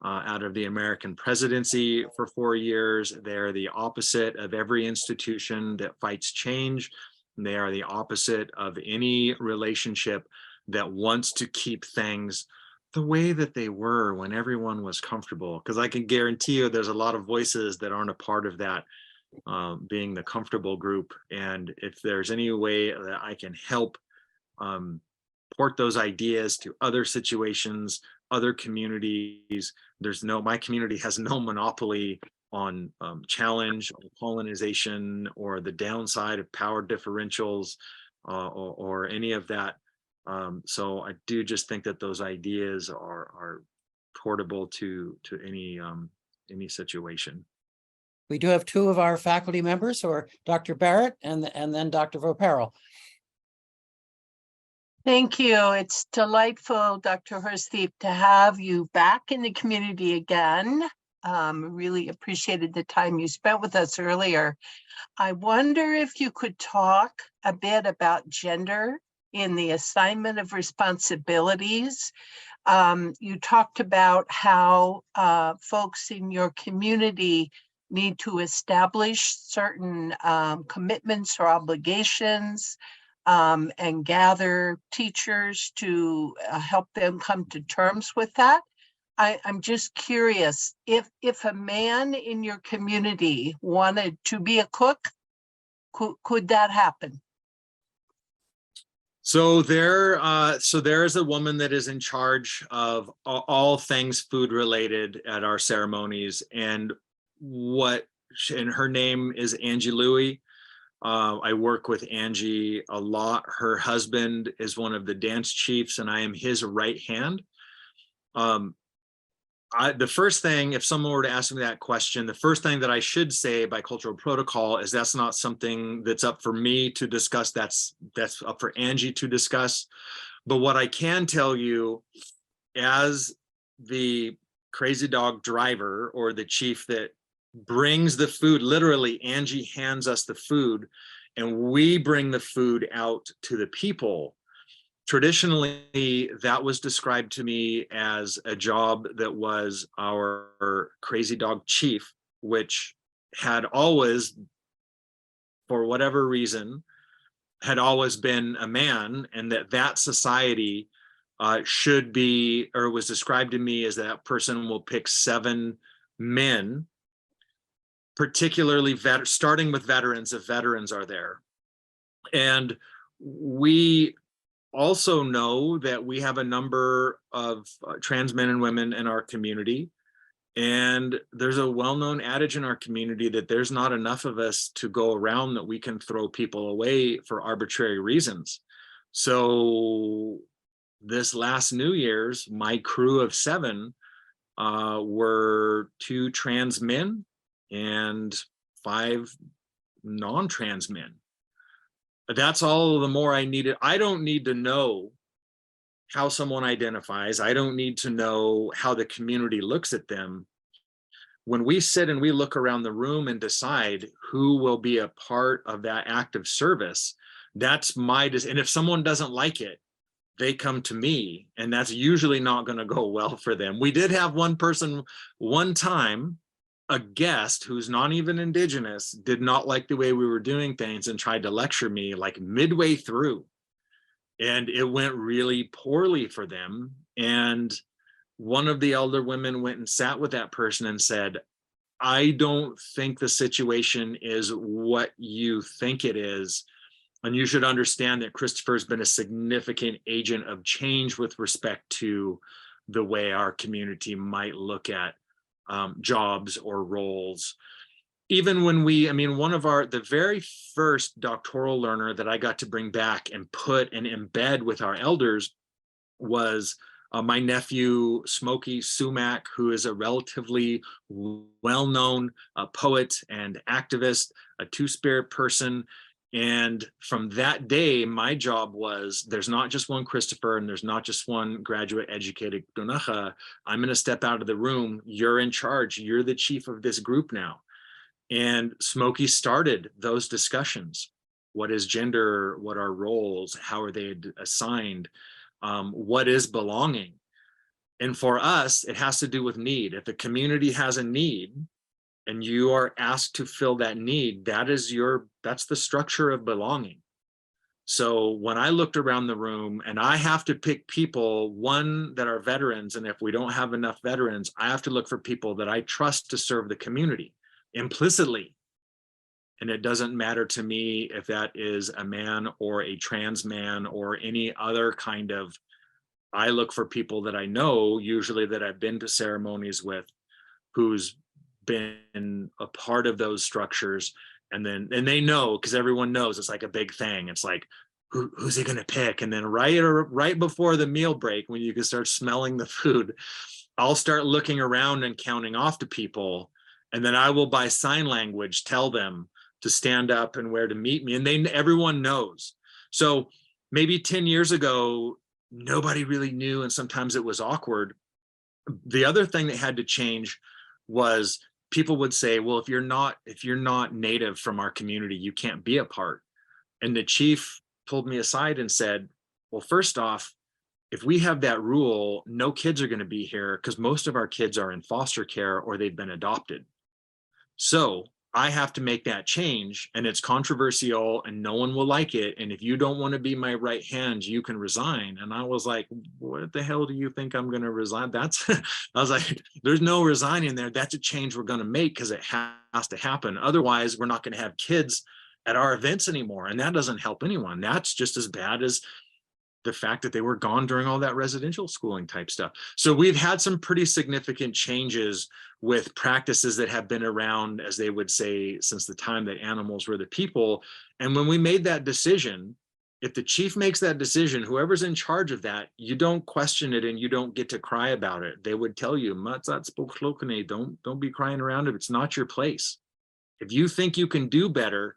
out of the American presidency for 4 years. They're the opposite of every institution that fights change. They are the opposite of any relationship that wants to keep things the way that they were when everyone was comfortable. Because I can guarantee you there's a lot of voices that aren't a part of that, being the comfortable group. And if there's any way that I can help port those ideas to other situations, other communities, my community has no monopoly on challenge, or colonization, or the downside of power differentials, or any of that. So I do just think that those ideas are portable to any situation. We do have 2 of our faculty members, or Dr. Barrett and then Dr. Voparel. Thank you. It's delightful, Dr. Horsethief, to have you back in the community again. Really appreciated the time you spent with us earlier. I wonder if you could talk a bit about gender in the assignment of responsibilities. You talked about how folks in your community need to establish certain commitments or obligations and gather teachers to help them come to terms with that. I'm just curious, if a man in your community wanted to be a cook, could that happen? So there is a woman that is in charge of all things food related at our ceremonies, and her name is Angie Louie. I work with Angie a lot. Her husband is one of the dance chiefs, and I am his right hand. The first thing, if someone were to ask me that question, the first thing that I should say by cultural protocol is that's not something that's up for me to discuss. That's up for Angie to discuss. But what I can tell you, as the crazy dog driver, or the chief that brings the food, literally Angie hands us the food and we bring the food out to the people. Traditionally, that was described to me as a job that was our crazy dog chief, which had always, for whatever reason, had always been a man, and that society should be, or was described to me as that person will pick 7 men, particularly starting with veterans if veterans are there. And we also know that we have a number of trans men and women in our community. And there's a well-known adage in our community that there's not enough of us to go around that we can throw people away for arbitrary reasons. So this last New Year's, my crew of 7 were 2 trans men and 5 non-trans men. That's all the more I needed. I don't need to know how someone identifies. I don't need to know how the community looks at them. When we sit and we look around the room and decide who will be a part of that act of service, that's my decision. And if someone doesn't like it, they come to me, and that's usually not going to go well for them. We did have one person one time, a guest who's not even Indigenous, did not like the way we were doing things and tried to lecture me like midway through. And it went really poorly for them. And one of the elder women went and sat with that person and said, I don't think the situation is what you think it is. And you should understand that Christopher's been a significant agent of change with respect to the way our community might look at jobs or roles. Even when one of the very first doctoral learner that I got to bring back and put and embed with our elders was my nephew, Smokey Sumac, who is a relatively well-known poet and activist, a two-spirit person. And from that day, my job was, there's not just one Christopher and there's not just one graduate educated Ktunaxa. I'm going to step out of the room. You're in charge. You're the chief of this group now. And Smokey started those discussions. What is gender? What are roles? How are they assigned? What is belonging? And for us, it has to do with need. If the community has a need, and you are asked to fill that need, that's the structure of belonging. So when I looked around the room, and I have to pick people, one, that are veterans, and if we don't have enough veterans, I have to look for people that I trust to serve the community implicitly. And it doesn't matter to me if that is a man or a trans man or any other kind of, I look for people that I know, usually that I've been to ceremonies with, who's been a part of those structures, and they know, because everyone knows it's like a big thing. It's like, who's he gonna pick? And then right before the meal break, when you can start smelling the food, I'll start looking around and counting off to people, and then I will, by sign language, tell them to stand up and where to meet me, and everyone knows. So maybe 10 years ago, nobody really knew, and sometimes it was awkward. The other thing that had to change was people would say, well, if you're not native from our community, you can't be a part. And the chief pulled me aside and said, well, first off, if we have that rule, no kids are going to be here, because most of our kids are in foster care or they've been adopted. So I have to make that change, and it's controversial and no one will like it. And if you don't want to be my right hand, you can resign. And I was like, what the hell do you think I'm going to resign? I was like, there's no resigning there. That's a change we're going to make, because it has to happen. Otherwise, we're not going to have kids at our events anymore. And that doesn't help anyone. That's just as bad as the fact that they were gone during all that residential schooling type stuff. So we've had some pretty significant changes with practices that have been around, as they would say, since the time that animals were the people. And when we made that decision, if the chief makes that decision, whoever's in charge of that, you don't question it and you don't get to cry about it. They would tell you, don't be crying around it. It's not your place. If you think you can do better,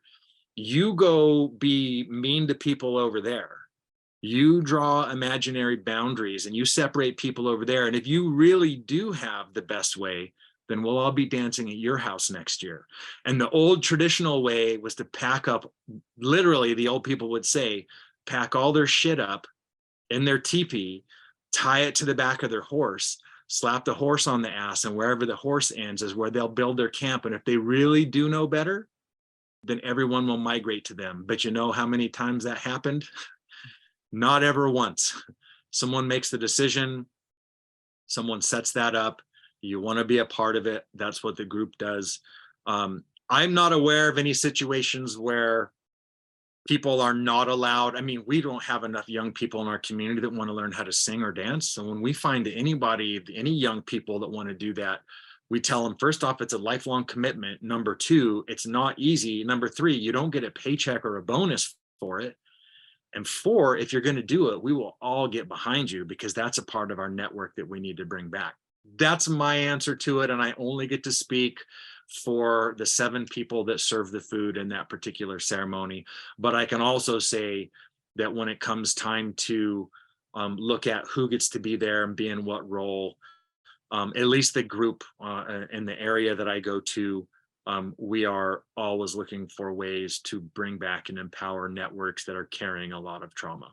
you go be mean to people over there. You draw imaginary boundaries and you separate people over there. And if you really do have the best way, then we'll all be dancing at your house next year. And the old traditional way was to pack up, literally the old people would say, pack all their shit up in their teepee, tie it to the back of their horse, slap the horse on the ass, and wherever the horse ends is where they'll build their camp. And if they really do know better, then everyone will migrate to them. But you know how many times that happened? Not ever once. Someone makes the decision, someone sets that up, you want to be a part of it. That's what the group does. I'm not aware of any situations where people are not allowed. I mean, we don't have enough young people in our community that want to learn how to sing or dance. So when we find anybody, any young people that want to do that, we tell them, first off, it's a lifelong commitment. Number two, it's not easy. Number three, you don't get a paycheck or a bonus for it. And four, if you're going to do it, we will all get behind you because that's a part of our network that we need to bring back. That's my answer to it. And I only get to speak for the 7 people that serve the food in that particular ceremony. But I can also say that when it comes time to look at who gets to be there and be in what role, at least the group in the area that I go to, we are always looking for ways to bring back and empower networks that are carrying a lot of trauma.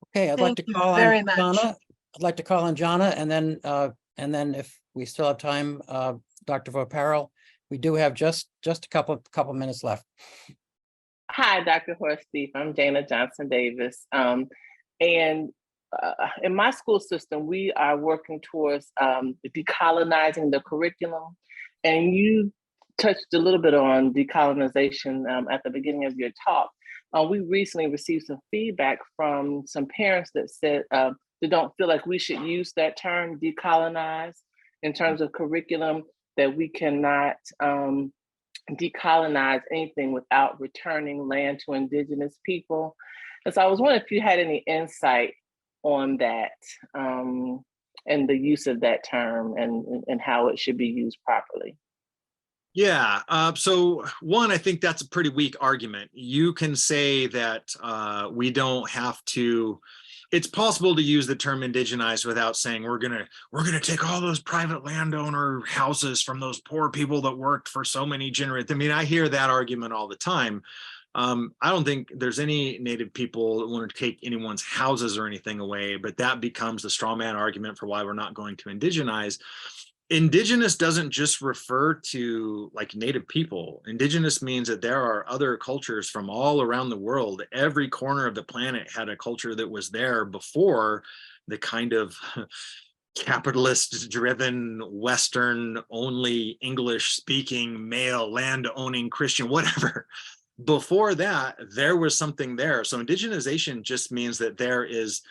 Okay, I'd like Thank to you call very on much. Jana. I'd like to call on Jana, and then if we still have time, Dr. Voparel, we do have just a couple minutes left. Hi, Dr. Horsethief. I'm Jana Johnson Davis. And in my school system, we are working towards decolonizing the curriculum. And you touched a little bit on decolonization at the beginning of your talk. We recently received some feedback from some parents that said they don't feel like we should use that term decolonize in terms of curriculum, that we cannot decolonize anything without returning land to Indigenous people. And so I was wondering if you had any insight on that and the use of that term and how it should be used properly. Yeah, so one, I think that's a pretty weak argument. You can say that we don't have to, it's possible to use the term indigenized without saying we're gonna take all those private landowner houses from those poor people that worked for so many generations. I mean, I hear that argument all the time. I don't think there's any Native people that want to take anyone's houses or anything away, but that becomes the straw man argument for why we're not going to indigenize. Indigenous doesn't just refer to like Native people. Indigenous means that there are other cultures from all around the world. Every corner of the planet had a culture that was there before the kind of capitalist-driven, Western-only, English-speaking, male, land-owning, Christian, whatever. Before that, there was something there. So indigenization just means that there is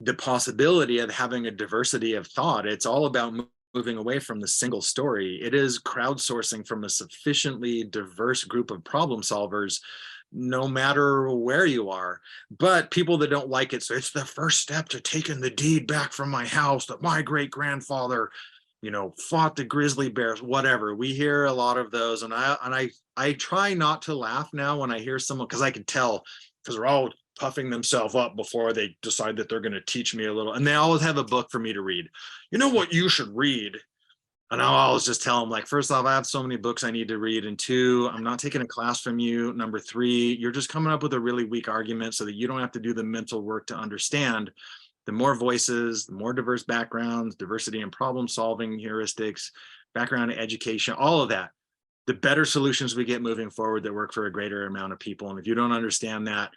the possibility of having a diversity of thought. It's all about moving away from the single story. It is crowdsourcing from a sufficiently diverse group of problem solvers, no matter where you are. But people that don't like it, so it's the first step to taking the deed back from my house that my great grandfather, you know, fought the grizzly bears, whatever. We hear a lot of those, and I try not to laugh now when I hear someone, because I can tell, because they're all puffing themselves up before they decide that they're going to teach me a little, and they always have a book for me to read. You know what you should read? And I'll always just tell them, like, first off, I have so many books I need to read, and 2, I'm not taking a class from you. Number 3, you're just coming up with a really weak argument so that you don't have to do the mental work to understand. The more voices, the more diverse backgrounds, diversity in problem solving heuristics, background in education, all of that, the better solutions we get moving forward that work for a greater amount of people. And if you don't understand that,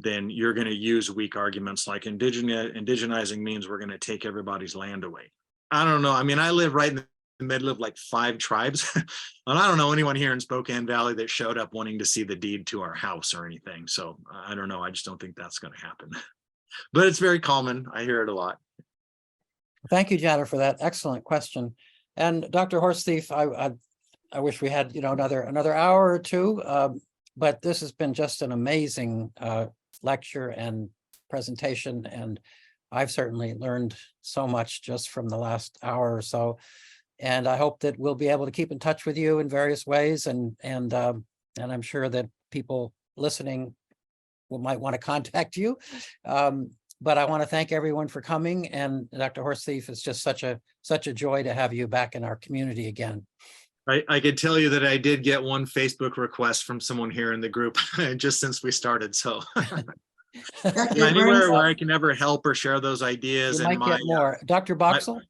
then you're going to use weak arguments like indigenizing means we're going to take everybody's land away. I don't know. I mean, I live right in the middle of like 5 tribes, and I don't know anyone here in Spokane Valley that showed up wanting to see the deed to our house or anything. So I don't know. I just don't think that's going to happen. But it's very common. I hear it a lot. Thank you, Jana, for that excellent question. And Dr. Horsethief, I wish we had, you know, another hour or 2, but this has been just an amazing lecture and presentation, and I've certainly learned so much just from the last hour or so. And I hope that we'll be able to keep in touch with you in various ways, and I'm sure that people listening might want to contact you. but I want to thank everyone for coming, and Dr. Horsethief, it's just such a joy to have you back in our community again. I could tell you that I did get one Facebook request from someone here in the group just since we started. So anywhere where I can ever help or share those ideas. You And might get more. Dr. Boxell?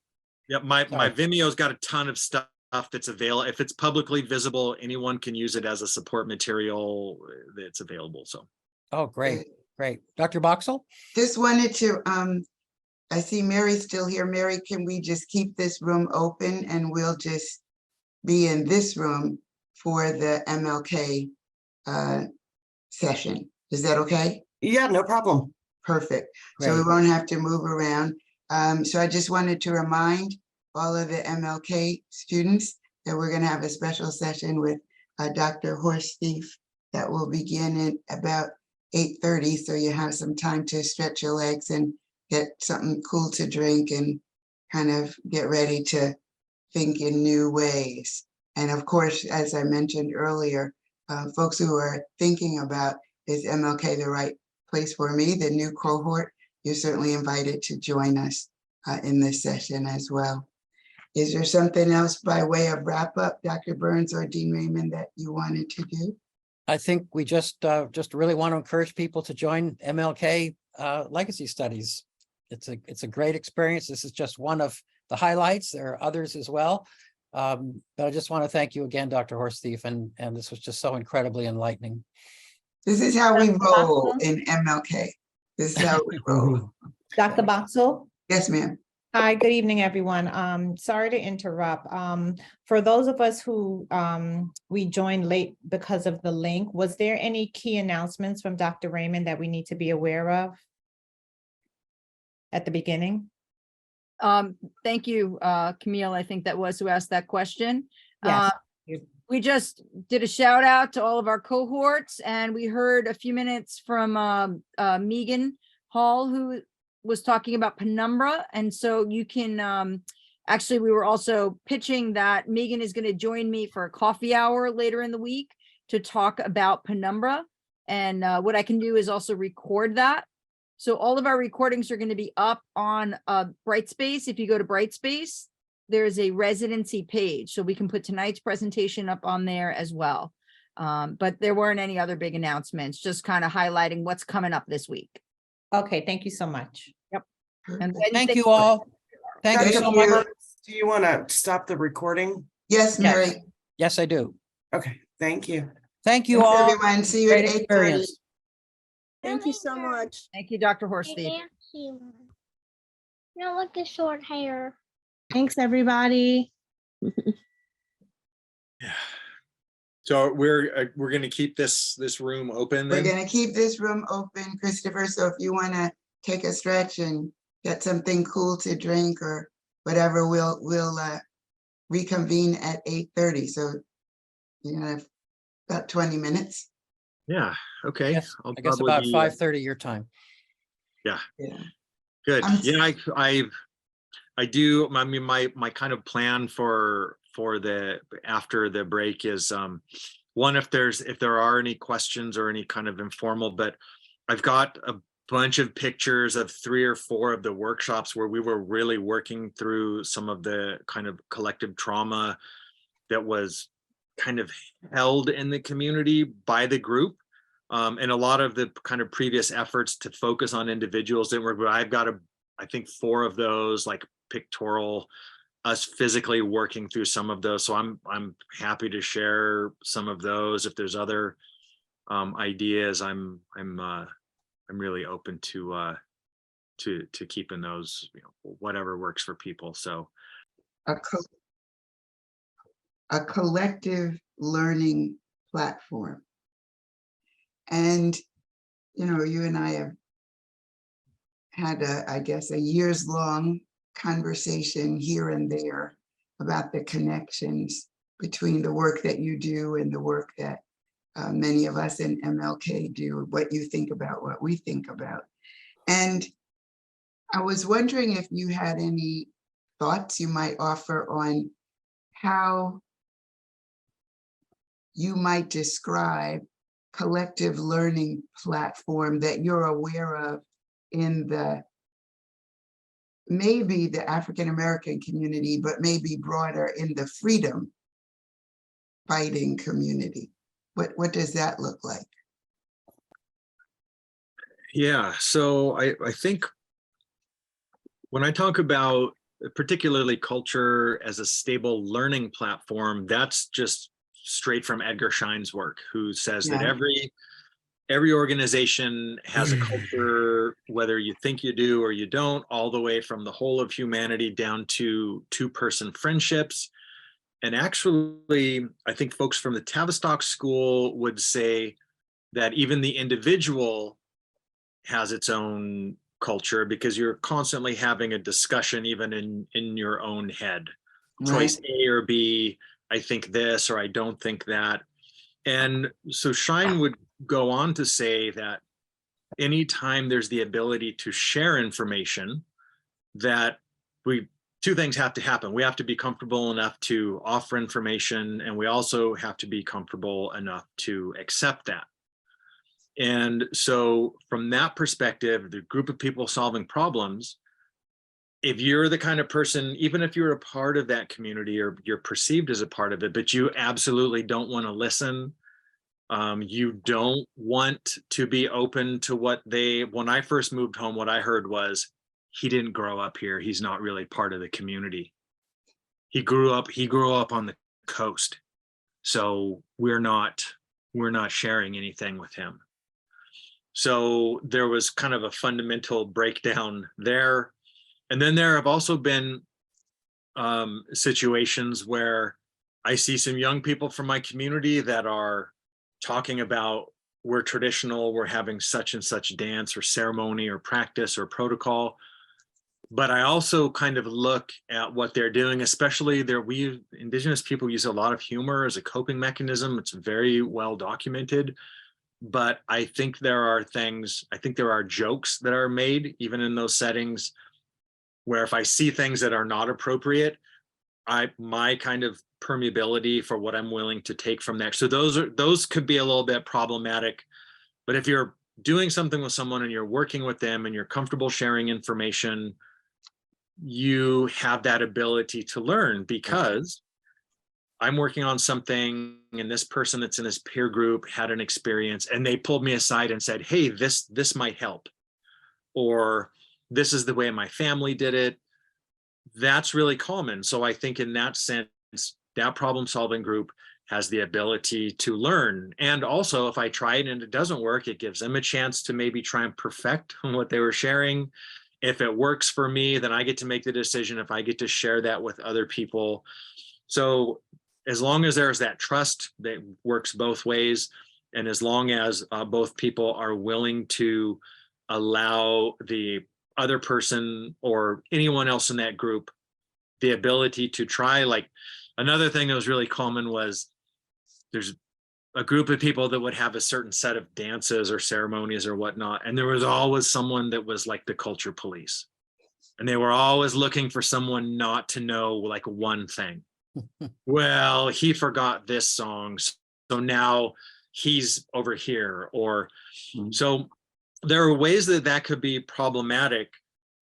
My Sorry. Vimeo's got a ton of stuff that's available. If it's publicly visible, anyone can use it as a support material that's available. So. Oh, great. Great. Dr. Boxell? Just wanted to, I see Mary's still here. Mary, can we just keep this room open and we'll just be in this room for the MLK session? Is that okay? Yeah, no problem. Perfect. So we Great. won't have to move around. So I just wanted to remind all of the MLK students that we're going to have a special session with Dr. Horsethief that will begin at about 8:30. So you have some time to stretch your legs and get something cool to drink and kind of get ready to think in new ways. And of course, as I mentioned earlier, folks who are thinking about, is MLK the right place for me, the new cohort, you're certainly invited to join us in this session as well. Is there something else by way of wrap up, Dr. Burns or Dean Raymond, that you wanted to do? I think we just really want to encourage people to join MLK Legacy Studies. It's a great experience. This is just one of the highlights. There are others as well. But I just want to thank you again, Dr. Horsethief, and this was just so incredibly enlightening. This is how we roll in MLK. This is how we roll. Dr. Boxell? Yes, ma'am. Hi, good evening, everyone. Sorry to interrupt. For those of us who we joined late because of the link, was there any key announcements from Dr. Raymond that we need to be aware of at the beginning? Thank you, Camille. I think that was who asked that question. Yes. We just did a shout out to all of our cohorts, and we heard a few minutes from Megan Hall, who was talking about penumbra. And so you can actually, we were also pitching that Megan is going to join me for a coffee hour later in the week to talk about penumbra. And what I can do is also record that. So all of our recordings are going to be up on Brightspace. If you go to Brightspace, there's a residency page, so we can put tonight's presentation up on there as well. But there weren't any other big announcements, just kind of highlighting what's coming up this week. Okay, thank you so much. Yep. And Thank you all. Thank you so much. Do you want to stop the recording? Yes, Mary. Yes, I do. Okay, thank you. Thank you Thanks, all. everyone. See you at Great 8:30. experience. Thank you so much. Thank you, Dr. Horsethief. You know, like the short hair. Thanks, everybody. Yeah. So we're going to keep this room open. We're Then? going to keep this room open, Christopher. So if you want to take a stretch and get something cool to drink or whatever, we'll reconvene at 8:30. So you have about 20 minutes. Yeah. Okay. Yes, I'll I guess probably about be, 5:30 your time. Yeah. Yeah. Good. I'm- Yeah. I do. I mean, my kind of plan for the after the break is one, if there are any questions or any kind of informal, but I've got a bunch of pictures of 3 or 4 of the workshops where we were really working through some of the kind of collective trauma that was kind of held in the community by the group. And a lot of the kind of previous efforts to focus on individuals didn't work, but I've got I think 4 of those, like pictorial, us physically working through some of those. So I'm happy to share some of those. If there's other ideas, I'm really open to keeping those, whatever works for people. So a collective learning platform. And, you and I have had I guess a years-long conversation here and there about the connections between the work that you do and the work that many of us in MLK do, what you think about, what we think about. And I was wondering if you had any thoughts you might offer on how you might describe collective learning platform that you're aware of in the maybe the African-American community, but maybe broader in the freedom fighting community? What does that look like? Yeah, so I think when I talk about particularly culture as a stable learning platform, that's just straight from Edgar Schein's work, who says that Yeah. every organization has a culture, whether you think you do or you don't, all the way from the whole of humanity down to two-person friendships. And actually, I think folks from the Tavistock School would say that even the individual has its own culture, because you're constantly having a discussion even in your own head. Choice A or B, I think this or I don't think that. And so Schein would go on to say that anytime there's the ability to share information, that two things have to happen. We have to be comfortable enough to offer information, and we also have to be comfortable enough to accept that. And so from that perspective, the group of people solving problems, if you're the kind of person, even if you're a part of that community or you're perceived as a part of it, but you absolutely don't want to listen, you don't want to be open to when I first moved home, what I heard was, he didn't grow up here. He's not really part of the community. He grew up on the coast. So we're not sharing anything with him. So there was kind of a fundamental breakdown there. And then there have also been situations where I see some young people from my community that are talking about, we're traditional, we're having such and such dance or ceremony or practice or protocol. But I also kind of look at what they're doing, especially we Indigenous people use a lot of humor as a coping mechanism. It's very well documented. But I think there are jokes that are made even in those settings where if I see things that are not appropriate, my kind of permeability for what I'm willing to take from there. So those could be a little bit problematic. But if you're doing something with someone and you're working with them and you're comfortable sharing information, you have that ability to learn, because I'm working on something and this person that's in this peer group had an experience and they pulled me aside and said, hey, this might help, or this is the way my family did it. That's really common. So I think in that sense, that problem solving group has the ability to learn. And also, if I try it and it doesn't work, it gives them a chance to maybe try and perfect what they were sharing. If it works for me, then I get to make the decision if I get to share that with other people. So as long as there's that trust that works both ways, and as long as both people are willing to allow the other person or anyone else in that group the ability to try. Like, another thing that was really common was there's a group of people that would have a certain set of dances or ceremonies or whatnot, and there was always someone that was like the culture police, and they were always looking for someone not to know like one thing. Well, he forgot this song, so now he's over here. Or so there are ways that could be problematic,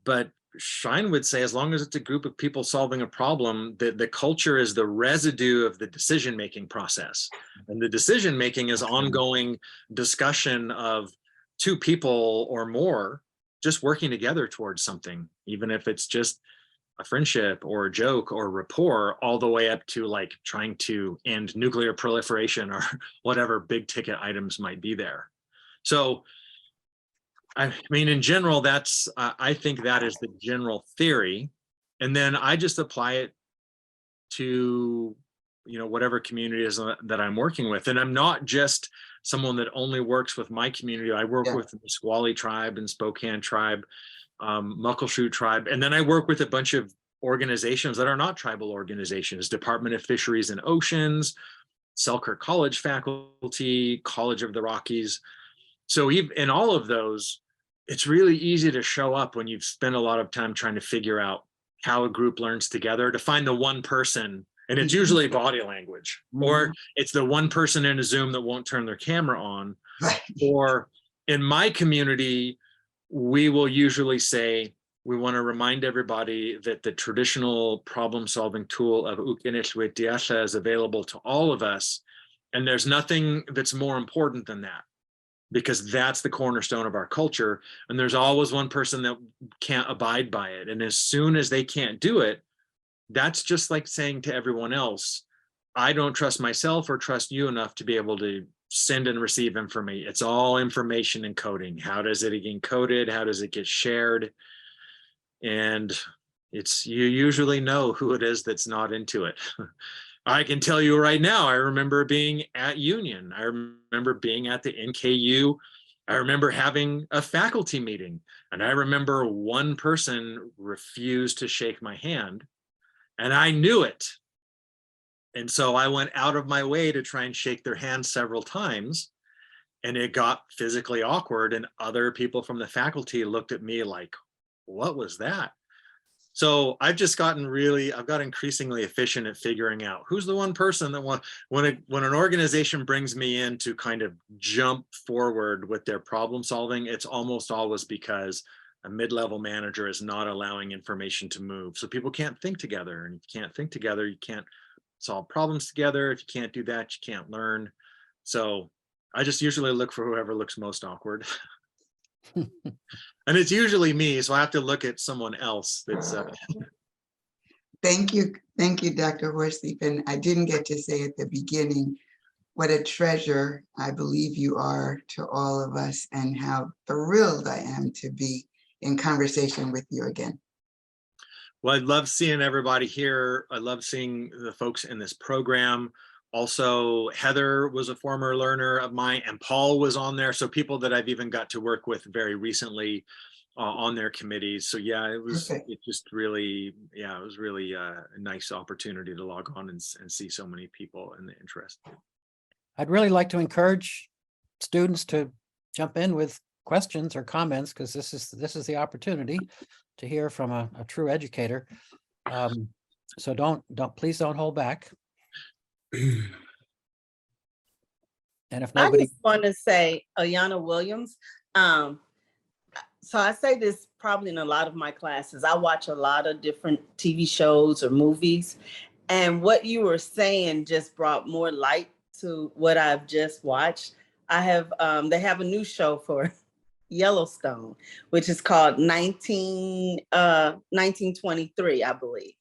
but Schein would say, as long as it's a group of people solving a problem, the culture is the residue of the decision-making process. And the decision-making is ongoing discussion of two people or more just working together towards something, even if it's just a friendship or a joke or rapport, all the way up to like trying to end nuclear proliferation or whatever big ticket items might be there. So I mean, in general, that's, I think that is the general theory. And then I just apply it to, whatever community is that I'm working with. And I'm not just someone that only works with my community. I work with the Nisqually tribe and Spokane tribe, Muckleshoot tribe. And then I work with a bunch of organizations that are not tribal organizations, Department of Fisheries and Oceans, Selkirk College faculty, College of the Rockies. So in all of those, it's really easy to show up when you've spent a lot of time trying to figure out how a group learns together, to find the one person, and it's usually body language, or it's the one person in a Zoom that won't turn their camera on. Or in my community, we will usually say, we want to remind everybody that the traditional problem-solving tool of Ukinishwitiasha is available to all of us. And there's nothing that's more important than that, because that's the cornerstone of our culture. And there's always one person that can't abide by it. And as soon as they can't do it, that's just like saying to everyone else, I don't trust myself or trust you enough to be able to send and receive information. It's all information encoding. How does it get encoded? How does it get shared? And you usually know who it is that's not into it. I can tell you right now, I remember being at Union. I remember being at the NKU. I remember having a faculty meeting, and I remember one person refused to shake my hand, and I knew it. And so I went out of my way to try and shake their hand several times, and it got physically awkward, and other people from the faculty looked at me like, what was that? So I've got increasingly efficient at figuring out who's the one person that when an organization brings me in to kind of jump forward with their problem solving, it's almost always because a mid-level manager is not allowing information to move. So people can't think together, and if you can't think together, you can't solve problems together. If you can't do that, you can't learn. So I just usually look for whoever looks most awkward. And it's usually me, so I have to look at someone else that's Thank you, Dr. Horsethief. And I didn't get to say at the beginning what a treasure I believe you are to all of us, and how thrilled I am to be in conversation with you again. Well, I love seeing everybody here. I love seeing the folks in this program. Also, Heather was a former learner of mine, and Paul was on there. So people that I've even got to work with very recently on their committees. So yeah, it was a nice opportunity to log on and see so many people in the interest. I'd really like to encourage students to jump in with questions or comments, because this is the opportunity to hear from a true educator. So please don't hold back. And if nobody, I just want to say, Ayana Williams. So I say this probably in a lot of my classes. I watch a lot of different TV shows or movies, and what you were saying just brought more light to what I've just watched. They have a new show for Yellowstone, which is called 1923, I believe.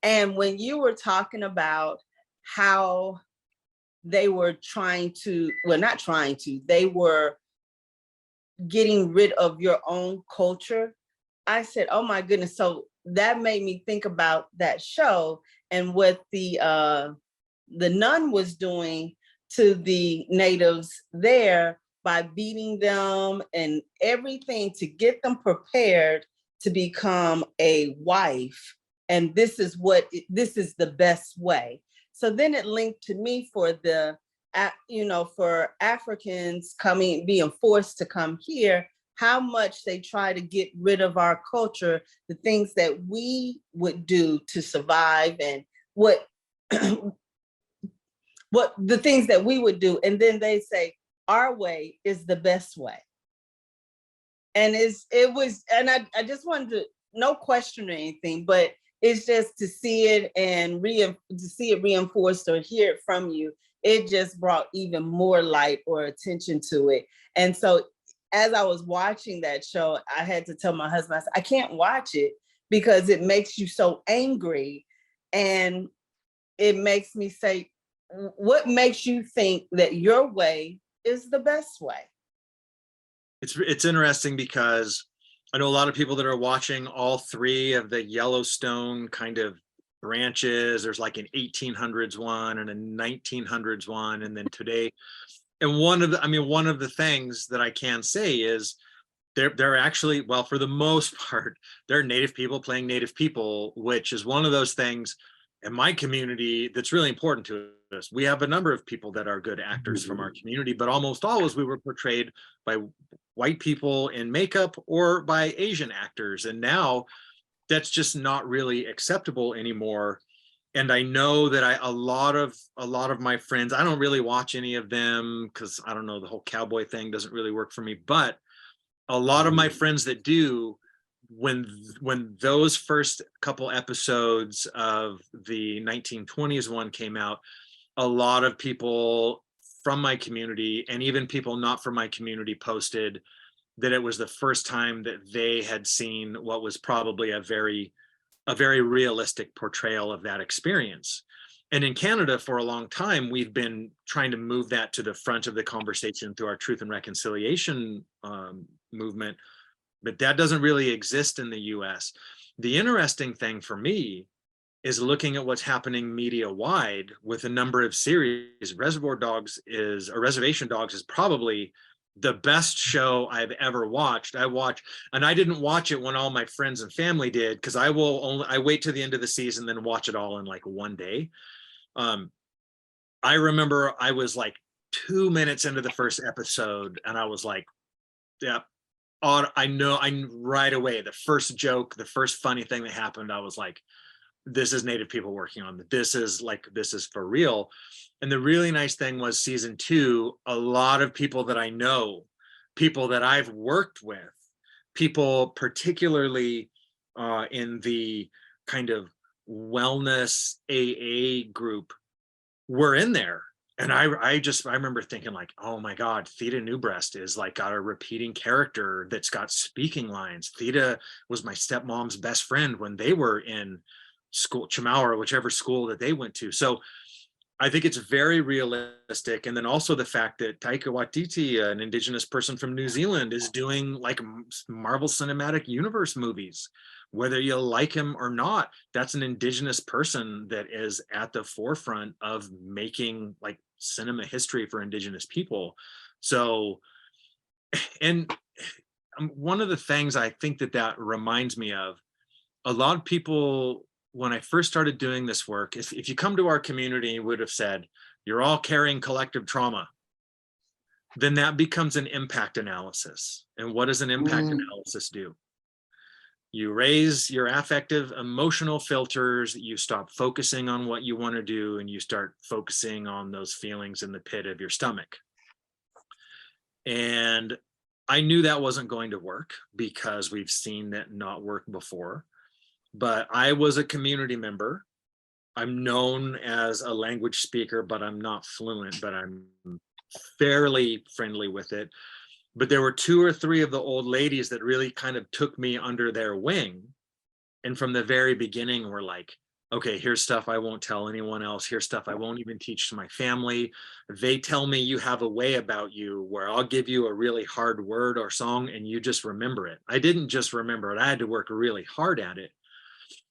And when you were talking about how they were they were getting rid of your own culture, I said, oh my goodness. So that made me think about that show and what the nun was doing to the natives there by beating them and everything to get them prepared to become a wife. And this is the best way. So then it linked to me for for Africans being forced to come here, how much they try to get rid of our culture, the things that we would do to survive, and what the things that we would do. And then they say, our way is the best way. And I just wanted to, no question or anything, but it's just to see it and see it reinforced or hear it from you. It just brought even more light or attention to it. And so as I was watching that show, I had to tell my husband, I said, I can't watch it because it makes you so angry. And it makes me say, what makes you think that your way is the best way? It's interesting because I know a lot of people that are watching all three of the Yellowstone kind of branches. There's like an 1800s one and a 1900s one, and then today. And one of the things that I can say is they're actually, well, for the most part, they're Native people playing Native people, which is one of those things in my community that's really important to us. We have a number of people that are good actors from our community, but almost always we were portrayed by white people in makeup or by Asian actors. And now that's just not really acceptable anymore. And I know that a lot of my friends, I don't really watch any of them because I don't know, the whole cowboy thing doesn't really work for me, but a lot of my friends that do, when those first couple episodes of the 1920s one came out, a lot of people from my community and even people not from my community posted that it was the first time that they had seen what was probably a very realistic portrayal of that experience. And in Canada, for a long time, we've been trying to move that to the front of the conversation through our Truth and Reconciliation movement, but that doesn't really exist in the US. The interesting thing for me is looking at what's happening media-wide with a number of series. Reservation Dogs is probably the best show I've ever watched. And I didn't watch it when all my friends and family did, because I wait to the end of the season, then watch it all in like one day. I remember I was like 2 minutes into the first episode and I was like, yeah, I know, right away, the first joke, the first funny thing that happened, I was like, this is Native people working on it. This is for real. And the really nice thing was season 2, a lot of people that I know, people that I've worked with, people particularly in the kind of wellness AA group were in there. And I remember thinking like, oh my God, Theta Newbreast is like got a repeating character that's got speaking lines. Theta was my stepmom's best friend when they were in school, Chamau, or whichever school that they went to. So I think it's very realistic. And then also the fact that Taika Waititi, an Indigenous person from New Zealand, is doing like Marvel Cinematic Universe movies. Whether you like him or not, that's an Indigenous person that is at the forefront of making like cinema history for Indigenous people. So, and one of the things I think that reminds me of, a lot of people, when I first started doing this work, if you come to our community, would have said, you're all carrying collective trauma, then that becomes an impact analysis. And what does an impact analysis do? You raise your affective, emotional filters, you stop focusing on what you want to do, and you start focusing on those feelings in the pit of your stomach. And I knew that wasn't going to work because we've seen that not work before. But I was a community member. I'm known as a language speaker, but I'm not fluent, but I'm fairly friendly with it. But there were 2 or 3 of the old ladies that really kind of took me under their wing. And from the very beginning, were like, okay, here's stuff I won't tell anyone else. Here's stuff I won't even teach to my family. They tell me you have a way about you where I'll give you a really hard word or song and you just remember it. I didn't just remember it. I had to work really hard at it.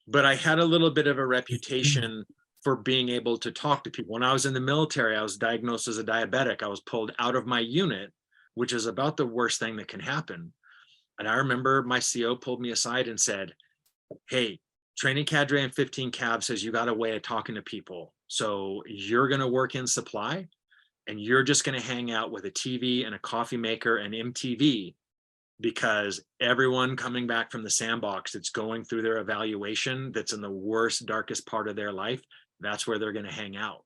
But I had a little bit of a reputation for being able to talk to people. When I was in the military, I was diagnosed as a diabetic. I was pulled out of my unit, which is about the worst thing that can happen. And I remember my CO pulled me aside and said, hey, training cadre and 15 Cav says you got a way of talking to people. So you're going to work in supply and you're just going to hang out with a TV and a coffee maker and MTV, because everyone coming back from the sandbox that's going through their evaluation, that's in the worst, darkest part of their life, that's where they're going to hang out.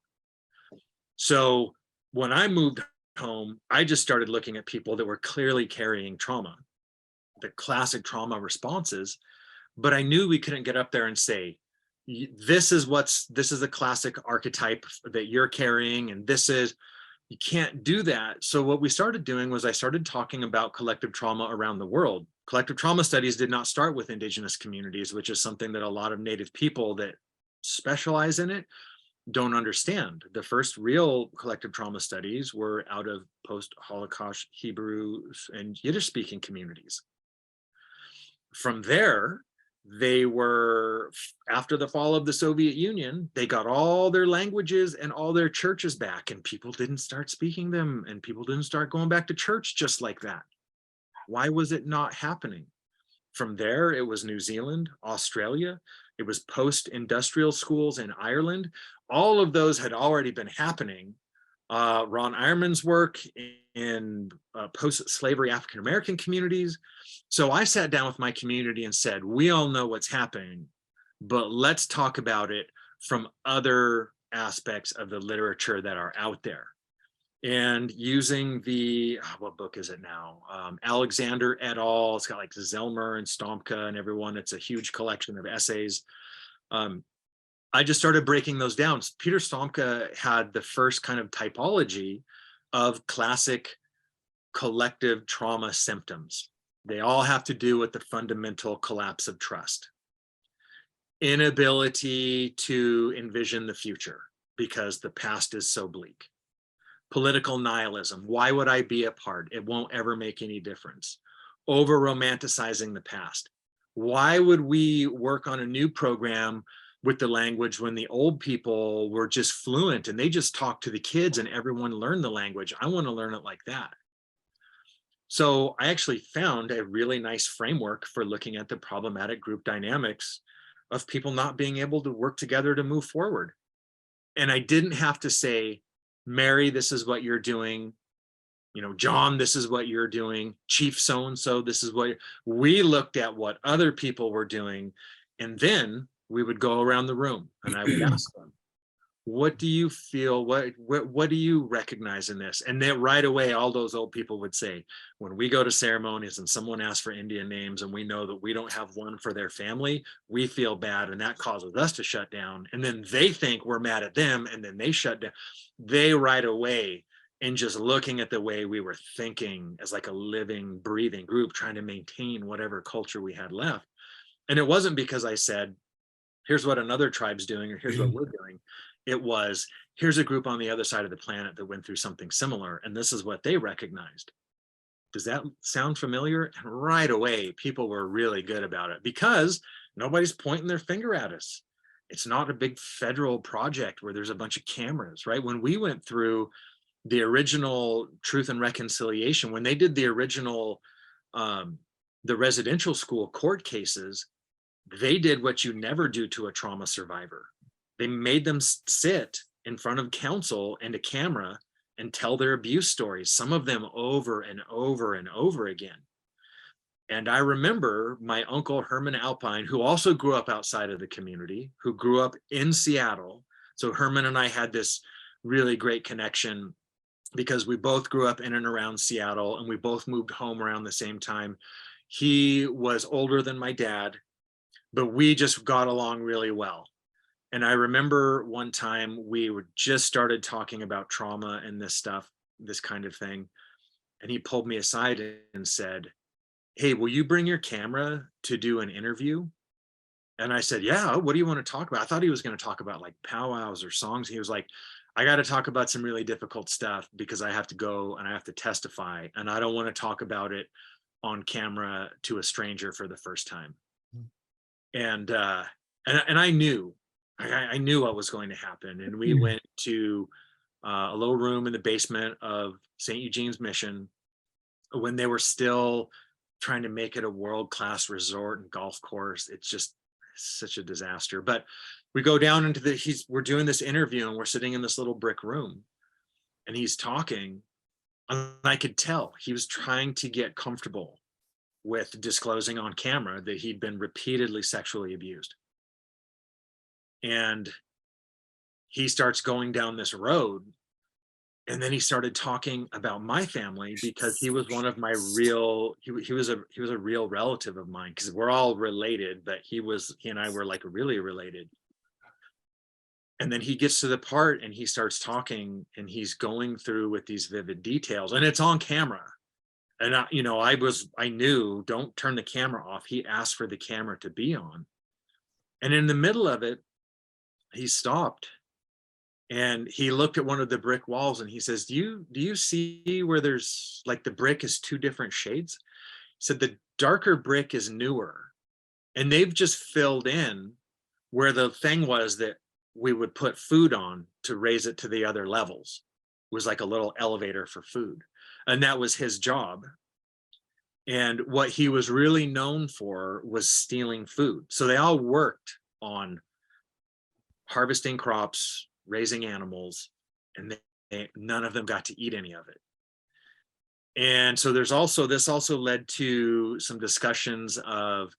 So when I moved home, I just started looking at people that were clearly carrying trauma, the classic trauma responses, but I knew we couldn't get up there and say, this is the classic archetype that you're carrying, and you can't do that. So what we started doing was I started talking about collective trauma around the world. Collective trauma studies did not start with Indigenous communities, which is something that a lot of Native people that specialize in it don't understand. The first real collective trauma studies were out of post-Holocaust Hebrew and Yiddish-speaking communities. From there, they were, after the fall of the Soviet Union, they got all their languages and all their churches back, and people didn't start speaking them, and people didn't start going back to church just like that. Why was it not happening? From there, it was New Zealand, Australia, it was post-industrial schools in Ireland. All of those had already been happening. Ron Ironman's work in post-slavery African-American communities. So I sat down with my community and said, we all know what's happening, but let's talk about it from other aspects of the literature that are out there. and using the, what book is it now? Alexander et al. It's got like Zelmer and Stomka and everyone. It's a huge collection of essays. I just started breaking those down. Peter Stomka had the first kind of typology of classic collective trauma symptoms. They all have to do with the fundamental collapse of trust. Inability to envision the future because the past is so bleak. Political nihilism. Why would I be a part? It won't ever make any difference. Over romanticizing the past. Why would we work on a new program with the language when the old people were just fluent and they just talked to the kids and everyone learned the language? I want to learn it like that. So I actually found a really nice framework for looking at the problematic group dynamics of people not being able to work together to move forward. And I didn't have to say, Mary, this is what you're doing. You know, John, this is what you're doing. Chief so-and-so, this is what we looked at what other people were doing. And then we would go around the room and I would ask them, what do you feel? What do you recognize in this? And then right away, all those old people would say, when we go to ceremonies and someone asks for Indian names and we know that we don't have one for their family, we feel bad and that causes us to shut down. And then they think we're mad at them and then they shut down. They right away, and just looking at the way we were thinking as like a living, breathing group, trying to maintain whatever culture we had left. And it wasn't because I said, here's what another tribe's doing or here's what we're doing. It was, here's a group on the other side of the planet that went through something similar, and this is what they recognized. Does that sound familiar? And right away, people were really good about it because nobody's pointing their finger at us. It's not a big federal project where there's a bunch of cameras, right? When we went through the original Truth and Reconciliation, when they did the original, the residential school court cases, they did what you never do to a trauma survivor. They made them sit in front of counsel and a camera and tell their abuse stories, some of them over and over and over again. And I remember my uncle Herman Alpine, who also grew up outside of the community, who grew up in Seattle. So Herman and I had this really great connection because we both grew up in and around Seattle and we both moved home around the same time. He was older than my dad, but we just got along really well. And I remember one time we were just started talking about trauma and this stuff, this kind of thing. And he pulled me aside and said, hey, will you bring your camera to do an interview? And I said, yeah, what do you want to talk about? I thought he was going to talk about like powwows or songs. He was like, I got to talk about some really difficult stuff because I have to go and I have to testify. And I don't want to talk about it on camera to a stranger for the first time. And I knew what was going to happen. And we went to a little room in the basement of St. Eugene's Mission when they were still trying to make it a world-class resort and golf course. It's just such a disaster. But we go down into we're doing this interview and we're sitting in this little brick room and he's talking. And I could tell he was trying to get comfortable with disclosing on camera that he'd been repeatedly sexually abused. And he starts going down this road. And then he started talking about my family because he was one of my real, he was a real relative of mine because we're all related, but he and I were like really related. And then he gets to the part and he starts talking and he's going through with these vivid details and it's on camera. And I knew, don't turn the camera off. He asked for the camera to be on. And in the middle of it, he stopped and he looked at one of the brick walls and he says, do you see where there's like the brick is two different shades? He said the darker brick is newer and they've just filled in where the thing was that we would put food on to raise it to the other levels. It was like a little elevator for food. And that was his job. And what he was really known for was stealing food. So they all worked on harvesting crops, raising animals, and none of them got to eat any of it. And so this also led to some discussions of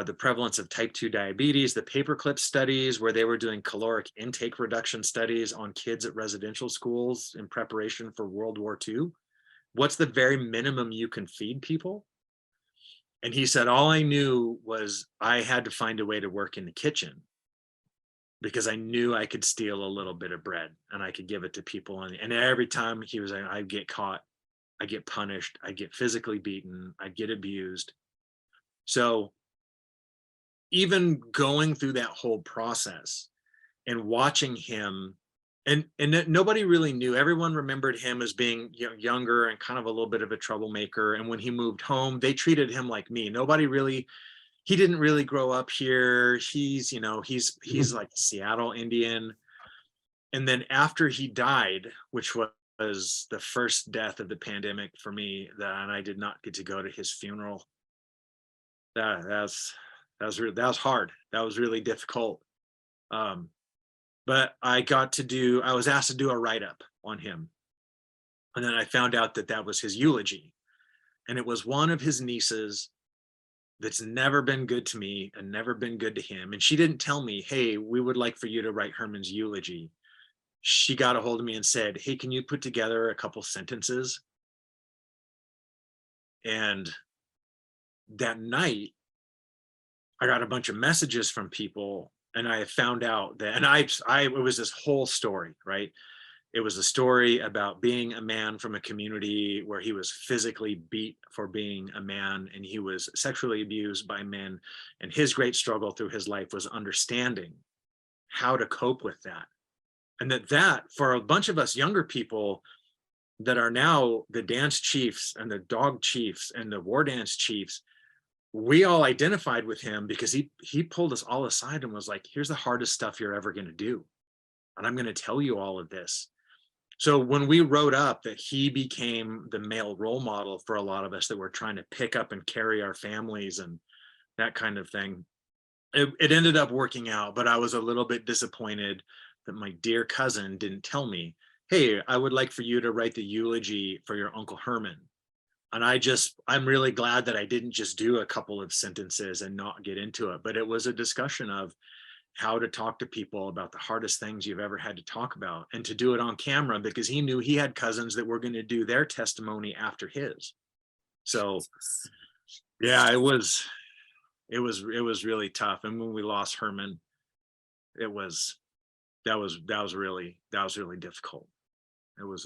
the prevalence of type 2 diabetes, the paperclip studies where they were doing caloric intake reduction studies on kids at residential schools in preparation for World War II. What's the very minimum you can feed people? And he said, all I knew was I had to find a way to work in the kitchen because I knew I could steal a little bit of bread and I could give it to people. And every time he was like, I'd get caught, I get punished, I get physically beaten, I get abused. So even going through that whole process and watching him, and nobody really knew, everyone remembered him as being younger and kind of a little bit of a troublemaker. And when he moved home, they treated him like me. Nobody really, he didn't really grow up here. He's, he's like a Seattle Indian. And then after he died, which was the first death of the pandemic for me, and I did not get to go to his funeral. That was hard. That was really difficult. But I was asked to do a write-up on him. And then I found out that that was his eulogy. And it was one of his nieces that's never been good to me and never been good to him. And she didn't tell me, hey, we would like for you to write Herman's eulogy. She got a hold of me and said, hey, can you put together a couple sentences? And that night, I got a bunch of messages from people, and I found out that, and it was this whole story, right? It was a story about being a man from a community where he was physically beat for being a man, and he was sexually abused by men. And his great struggle through his life was understanding how to cope with that. And that for a bunch of us younger people that are now the dance chiefs and the dog chiefs and the war dance chiefs, we all identified with him because he pulled us all aside and was like, here's the hardest stuff you're ever going to do. And I'm going to tell you all of this. So when we wrote up that he became the male role model for a lot of us that were trying to pick up and carry our families and that kind of thing, it ended up working out, but I was a little bit disappointed that my dear cousin didn't tell me, hey, I would like for you to write the eulogy for your Uncle Herman. And I'm really glad that I didn't just do a couple of sentences and not get into it, but it was a discussion of how to talk to people about the hardest things you've ever had to talk about, and to do it on camera because he knew he had cousins that were going to do their testimony after his. So yeah, it was really tough. And when we lost Herman, that was really difficult. It was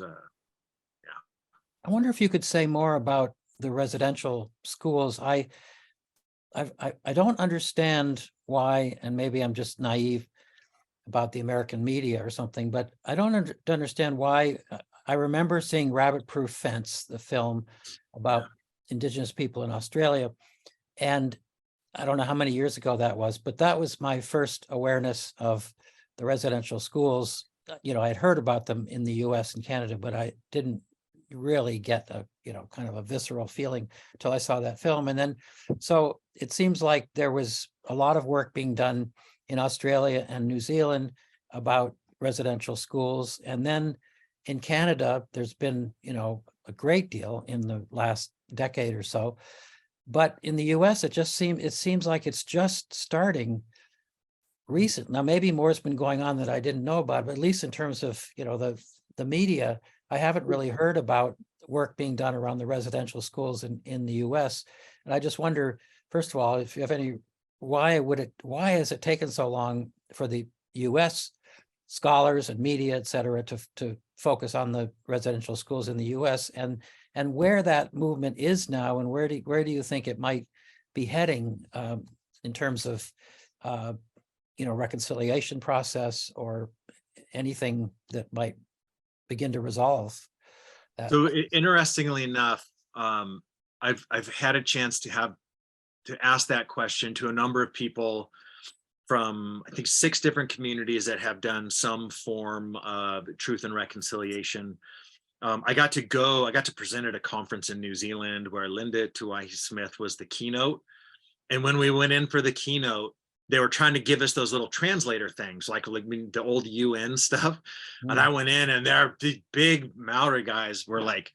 I wonder if you could say more about the residential schools. I don't understand why, and maybe I'm just naive about the American media or something, but I don't understand why. I remember seeing Rabbit Proof Fence, the film about Indigenous people in Australia, and I don't know how many years ago that was, but that was my first awareness of the residential schools. I had heard about them in the US and Canada, but I didn't really get a kind of a visceral feeling until I saw that film. And then so it seems like there was a lot of work being done in Australia and New Zealand about residential schools, and then in Canada there's been a great deal in the last decade or so, but in the US it seems like it's just starting recent. Now maybe more has been going on that I didn't know about, but at least in terms of the media, I haven't really heard about work being done around the residential schools in the US. And I just wonder, first of all, if you have any, why has it taken so long for the US scholars and media, et cetera, to focus on the residential schools in the US, and where that movement is now, and where do you think it might be heading in terms of reconciliation process or anything that might begin to resolve that? So interestingly enough, I've had a chance to ask that question to a number of people from, I think, 6 different communities that have done some form of truth and reconciliation. I got to present at a conference in New Zealand where Linda Tuahi-Smith was the keynote. And when we went in for the keynote, they were trying to give us those little translator things, like the old UN stuff. And I went in, and the big Maori guys were like,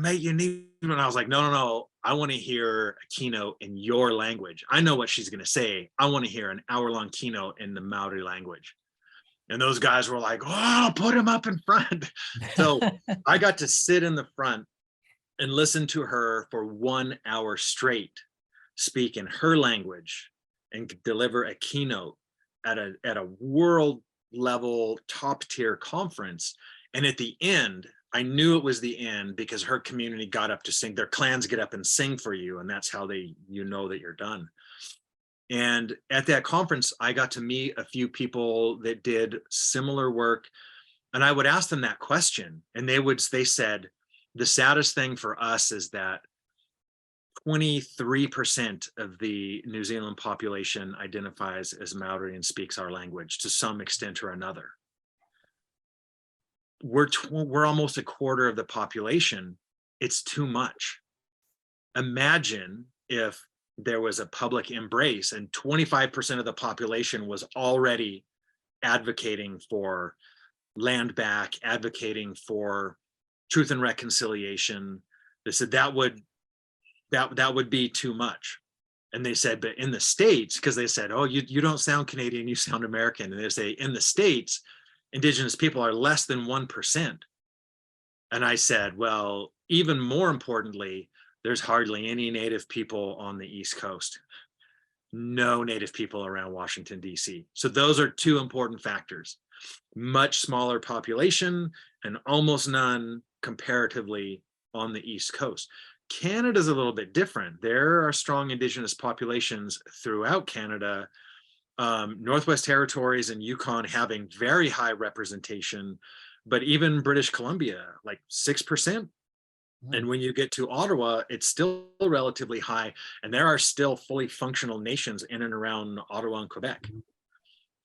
mate, you need, and I was like, no, I want to hear a keynote in your language. I know what she's going to say. I want to hear an hour-long keynote in the Maori language. And those guys were like, oh, put him up in front. So I got to sit in the front and listen to her for 1 hour straight, speak in her language and deliver a keynote at a world level top tier conference. And at the end, I knew it was the end because her community got up to sing. Their clans get up and sing for you. And that's how you know that you're done. And at that conference, I got to meet a few people that did similar work. And I would ask them that question. And they said, the saddest thing for us is that 23% of the New Zealand population identifies as Maori and speaks our language to some extent or another. We're almost a quarter of the population. It's too much. Imagine if there was a public embrace and 25% of the population was already advocating for land back, advocating for truth and reconciliation. They said that would be too much. And they said, but in the States, because they said, oh, you don't sound Canadian, you sound American. And they say, in the States, Indigenous people are less than 1%. And I said, well, even more importantly, there's hardly any Native people on the East Coast. No Native people around Washington, D.C. So those are two important factors. Much smaller population and almost none comparatively on the East Coast. Canada's a little bit different. There are strong Indigenous populations throughout Canada. Northwest Territories and Yukon having very high representation, but even British Columbia, like 6%. And when you get to Ottawa, it's still relatively high. And there are still fully functional nations in and around Ottawa and Quebec.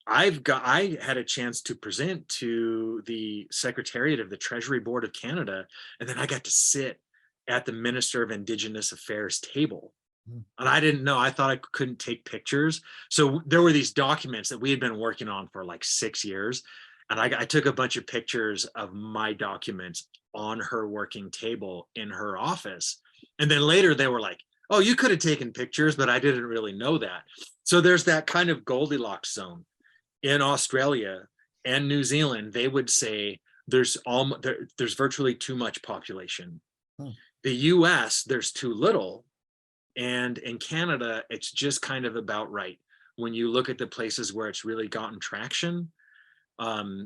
I had a chance to present to the Secretariat of the Treasury Board of Canada, and then I got to sit at the Minister of Indigenous Affairs table. And I didn't know, I thought I couldn't take pictures. So there were these documents that we had been working on for like 6 years. And I took a bunch of pictures of my documents on her working table in her office. And then later they were like, oh, you could have taken pictures, but I didn't really know that. So there's that kind of Goldilocks zone. In Australia and New Zealand, they would say there's virtually too much population. The US, there's too little. And in Canada, it's just kind of about right. When you look at the places where it's really gotten traction,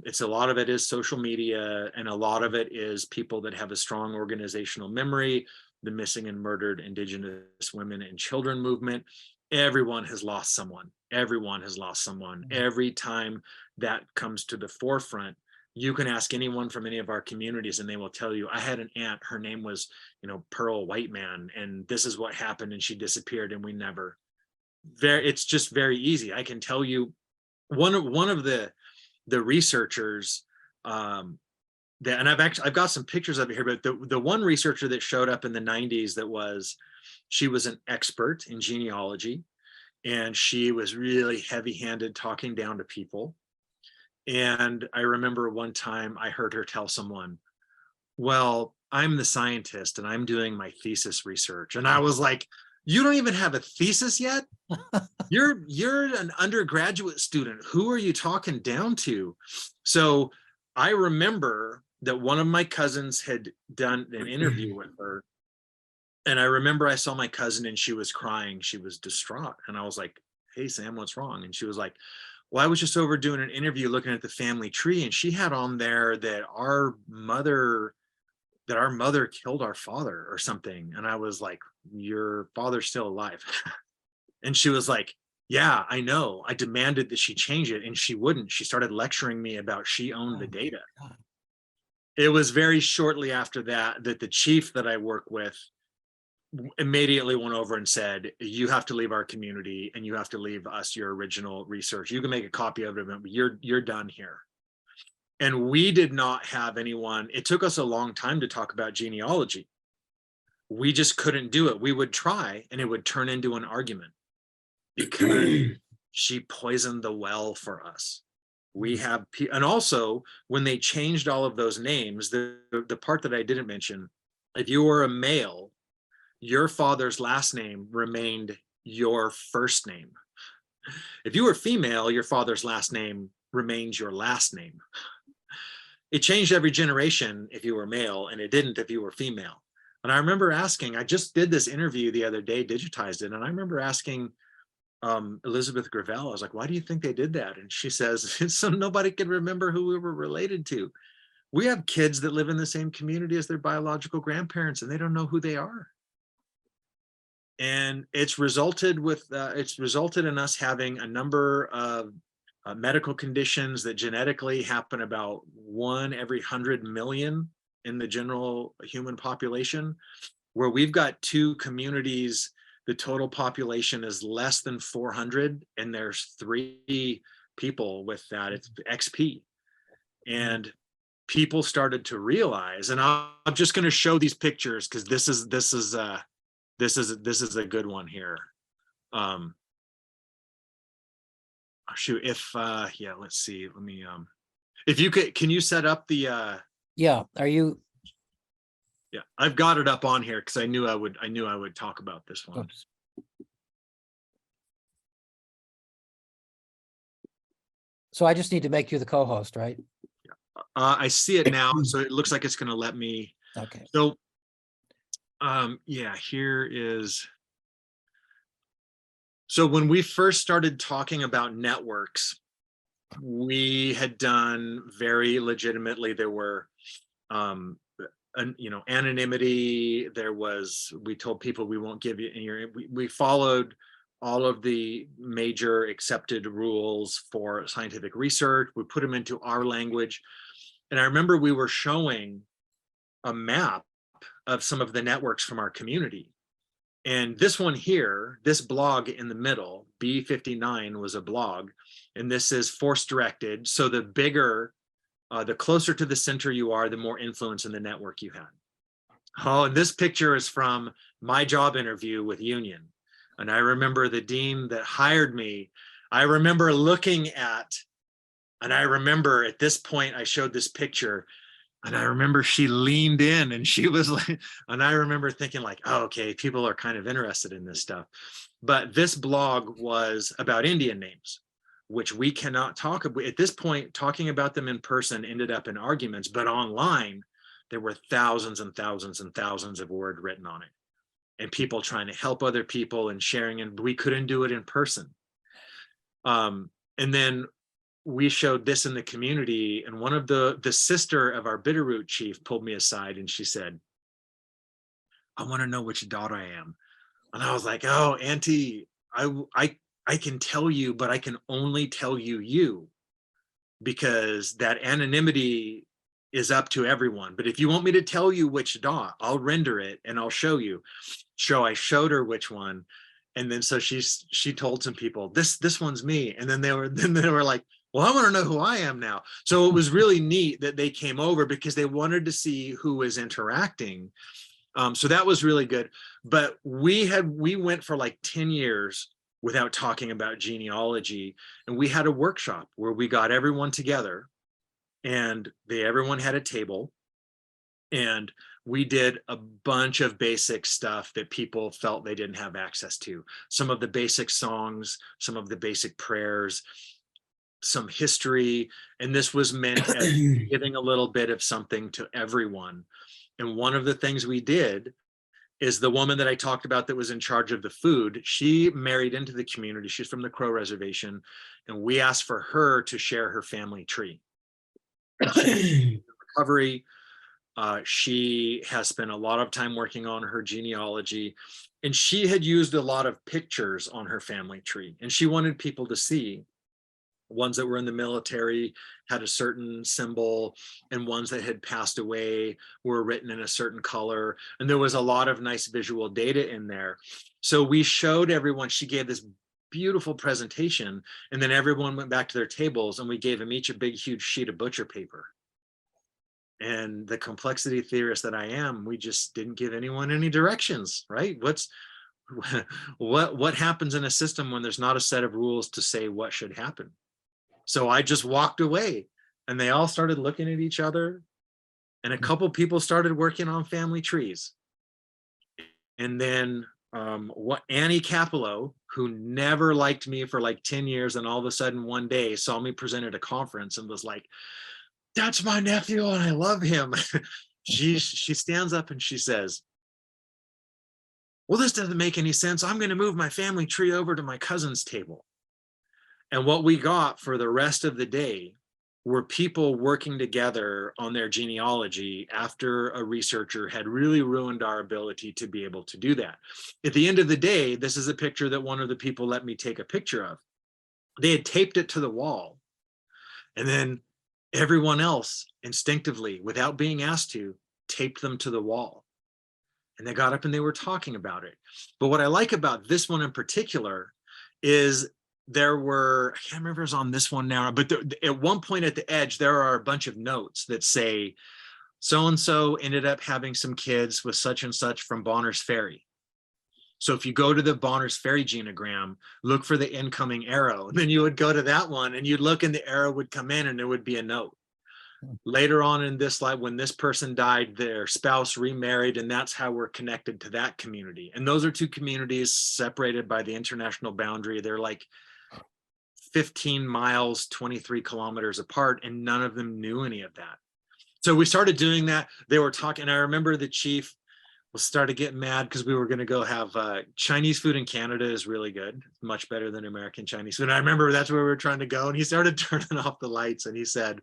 it's a lot of it is social media, and a lot of it is people that have a strong organizational memory, the missing and murdered Indigenous women and children movement. Everyone has lost someone. Everyone has lost someone. Every time that comes to the forefront, you can ask anyone from any of our communities and they will tell you, I had an aunt, her name was, Pearl Whiteman, and this is what happened and she disappeared and we never. It's just very easy. I can tell you one of the researchers and I've got some pictures of it here, but the one researcher that showed up in the 90s she was an expert in genealogy, and she was really heavy-handed talking down to people. And I remember one time I heard her tell someone, well, I'm the scientist and I'm doing my thesis research. And I was like, you don't even have a thesis yet? You're an undergraduate student. Who are you talking down to? So I remember that one of my cousins had done an interview with her. And I remember I saw my cousin and she was crying. She was distraught. And I was like, hey, Sam, what's wrong? And she was like, well, I was just over doing an interview looking at the family tree, and she had on there that our mother killed our father or something. And I was like, your father's still alive. And she was like, yeah, I know. I demanded that she change it and she wouldn't. She started lecturing me about she owned the data. It was very shortly after that the chief that I work with immediately went over and said, you have to leave our community and you have to leave us your original research. You can make a copy of it, but you're done here. And we did not have anyone. It took us a long time to talk about genealogy. We just couldn't do it. We would try and it would turn into an argument because she poisoned the well for us. We have, and also when they changed all of those names, the part that I didn't mention, if you were a male, your father's last name remained your first name. If you were female, your father's last name remains your last name. It changed every generation if you were male, and it didn't if you were female. And I remember asking, I just did this interview the other day, digitized it, and I remember asking Elizabeth Gravel, I was like, why do you think they did that? And she says, so nobody could remember who we were related to. We have kids that live in the same community as their biological grandparents, and they don't know who they are. And it's resulted in us having a number of medical conditions that genetically happen about 1 every 100 million in the general human population, where we've got 2 communities, the total population is less than 400, and there's 3 people with that. It's XP. And people started to realize, and I'm just going to show these pictures because this is a good one here. Shoot, if yeah, let's see, let me if you can you set up the Yeah, are you? Yeah, I've got it up on here because I knew I would talk about this one. Oops. So I just need to make you the co-host, right? I see it now, so it looks like it's going to let me. Okay. So yeah, here is. So when we first started talking about networks, we had done very legitimately, there were anonymity, there was, we told people we won't give you, we followed all of the major accepted rules for scientific research. We put them into our language. And I remember we were showing a map of some of the networks from our community. And this one here, this blog in the middle, B59 was a blog, and this is force directed. So the bigger, the closer to the center you are, the more influence in the network you had. Oh, and this picture is from my job interview with Union. And I remember the dean that hired me, I remember looking at, and I remember at this point, I showed this picture, and I remember she leaned in and she was like, and I remember thinking like, oh, okay, people are kind of interested in this stuff. But this blog was about Indian names, which we cannot talk about. At this point, talking about them in person ended up in arguments, but online, there were thousands and thousands and thousands of words written on it. And people trying to help other people and sharing, and we couldn't do it in person. And then we showed this in the community, and one of the sister of our Bitterroot chief pulled me aside and she said, I want to know which daughter I am. And I was like, oh, Auntie, I can tell you, but I can only tell you because that anonymity is up to everyone. But if you want me to tell you which dot, I'll render it and I'll show you. So I showed her which one. And then so she told some people, this one's me. And then they were like, well, I want to know who I am now. So it was really neat that they came over because they wanted to see who was interacting. So that was really good. But we went for like 10 years without talking about genealogy. And we had a workshop where we got everyone together and everyone had a table. And we did a bunch of basic stuff that people felt they didn't have access to. Some of the basic songs, some of the basic prayers, some history, and this was meant as giving a little bit of something to everyone. And one of the things we did is the woman that I talked about that was in charge of the food, she married into the community. She's from the Crow Reservation, and we asked for her to share her family tree. Recovery. She has spent a lot of time working on her genealogy, and she had used a lot of pictures on her family tree, and she wanted people to see. Ones that were in the military had a certain symbol, and ones that had passed away were written in a certain color. And there was a lot of nice visual data in there. So we showed everyone, she gave this beautiful presentation, and then everyone went back to their tables and we gave them each a big, huge sheet of butcher paper. And the complexity theorist that I am, we just didn't give anyone any directions, right? What happens in a system when there's not a set of rules to say what should happen? So I just walked away, and they all started looking at each other, and a couple people started working on family trees. And then what Annie Capello, who never liked me for like 10 years, and all of a sudden one day saw me present at a conference and was like, that's my nephew and I love him. She stands up and she says, well, this doesn't make any sense. I'm going to move my family tree over to my cousin's table. And what we got for the rest of the day were people working together on their genealogy after a researcher had really ruined our ability to be able to do that. At the end of the day, this is a picture that one of the people let me take a picture of. They had taped it to the wall. And then everyone else instinctively, without being asked to, taped them to the wall. And they got up and they were talking about it. But what I like about this one in particular is there were, I can't remember if it was on this one now, but at one point at the edge, there are a bunch of notes that say, so-and-so ended up having some kids with such and such from Bonner's Ferry. So if you go to the Bonner's Ferry genogram, look for the incoming arrow. And then you would go to that one and you'd look and the arrow would come in and there would be a note. Later on in this life, when this person died, their spouse remarried, and that's how we're connected to that community. And those are two communities separated by the international boundary. They're like 15 miles, 23 kilometers apart, and none of them knew any of that. So we started doing that. They were talking. I remember the chief started getting mad because we were going to go have Chinese food in Canada is really good, much better than American Chinese food. And I remember that's where we were trying to go. And he started turning off the lights and he said,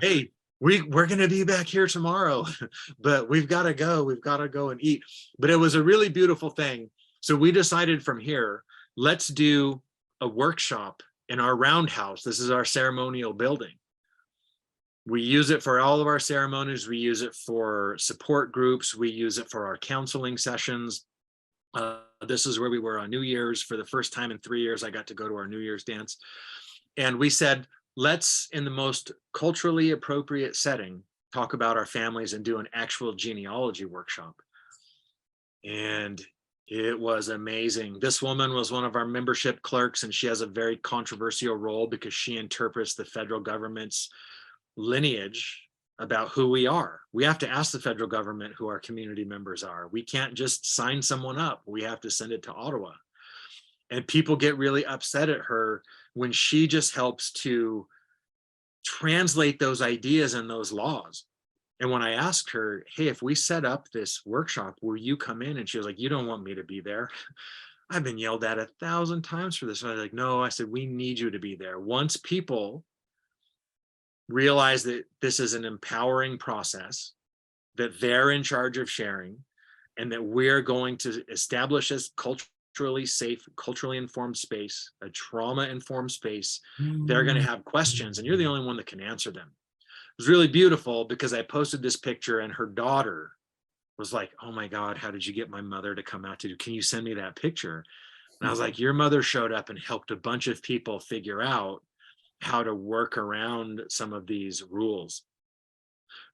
hey, we're going to be back here tomorrow, but we've got to go. We've got to go and eat. But it was a really beautiful thing. So we decided from here, let's do a workshop in our roundhouse. This is our ceremonial building. We use it for all of our ceremonies. We use it for support groups. We use it for our counseling sessions. This is where we were on New Year's. For the first time in 3 years, I got to go to our New Year's dance. And we said, let's, in the most culturally appropriate setting, talk about our families and do an actual genealogy workshop. And it was amazing. This woman was one of our membership clerks, and she has a very controversial role because she interprets the federal government's lineage about who we are. We have to ask the federal government who our community members are. We can't just sign someone up. We have to send it to Ottawa. And people get really upset at her when she just helps to translate those ideas and those laws. And when I asked her, hey, if we set up this workshop, will you come in? And she was like, you don't want me to be there. I've been yelled at 1,000 times for this. And I was like, no, I said, we need you to be there. Once people realize that this is an empowering process, that they're in charge of sharing, and that we're going to establish this culturally safe, culturally informed space, a trauma-informed space, they're going to have questions, and you're the only one that can answer them. It was really beautiful because I posted this picture and her daughter was like, oh my God, how did you get my mother to come out to you? Can you send me that picture? And I was like, your mother showed up and helped a bunch of people figure out how to work around some of these rules.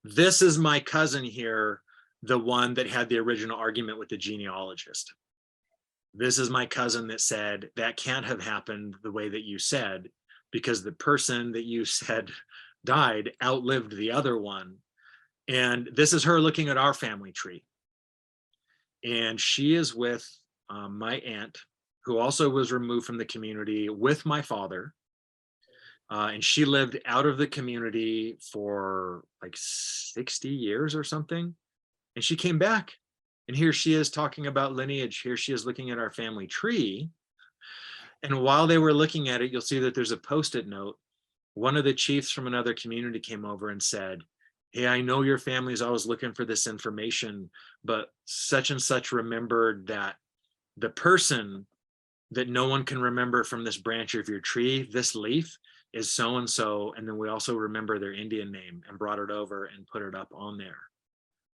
This is my cousin here, the one that had the original argument with the genealogist. This is my cousin that said that can't have happened the way that you said, because the person that you said died outlived the other one. And this is her looking at our family tree. And she is with my aunt, who also was removed from the community with my father. And she lived out of the community for like 60 years or something. And she came back. And here she is talking about lineage. Here she is looking at our family tree. And while they were looking at it, you'll see that there's a Post-it note. One of the chiefs from another community came over and said, hey, I know your family's always looking for this information, but such and such remembered that the person that no one can remember from this branch of your tree, this leaf, is so-and-so, and then we also remember their Indian name and brought it over and put it up on there.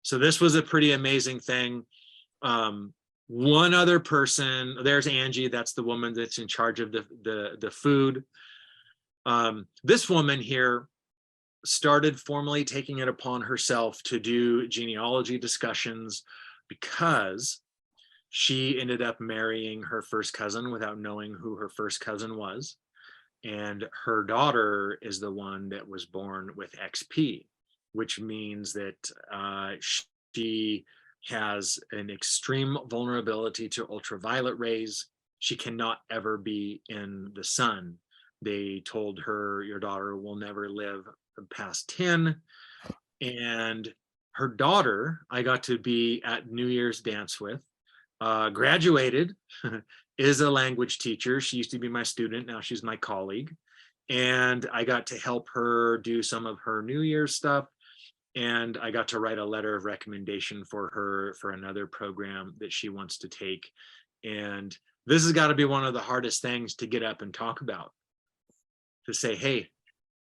So this was a pretty amazing thing. One other person, there's Angie, that's the woman that's in charge of the food. This woman here started formally taking it upon herself to do genealogy discussions because she ended up marrying her first cousin without knowing who her first cousin was. And her daughter is the one that was born with XP, which means that she has an extreme vulnerability to ultraviolet rays. She cannot ever be in the sun. They told her, your daughter will never live past 10. And her daughter, I got to be at New Year's dance with, graduated, is a language teacher. She used to be my student. Now she's my colleague. And I got to help her do some of her New Year's stuff. And I got to write a letter of recommendation for her for another program that she wants to take. And this has got to be one of the hardest things to get up and talk about. To say, hey,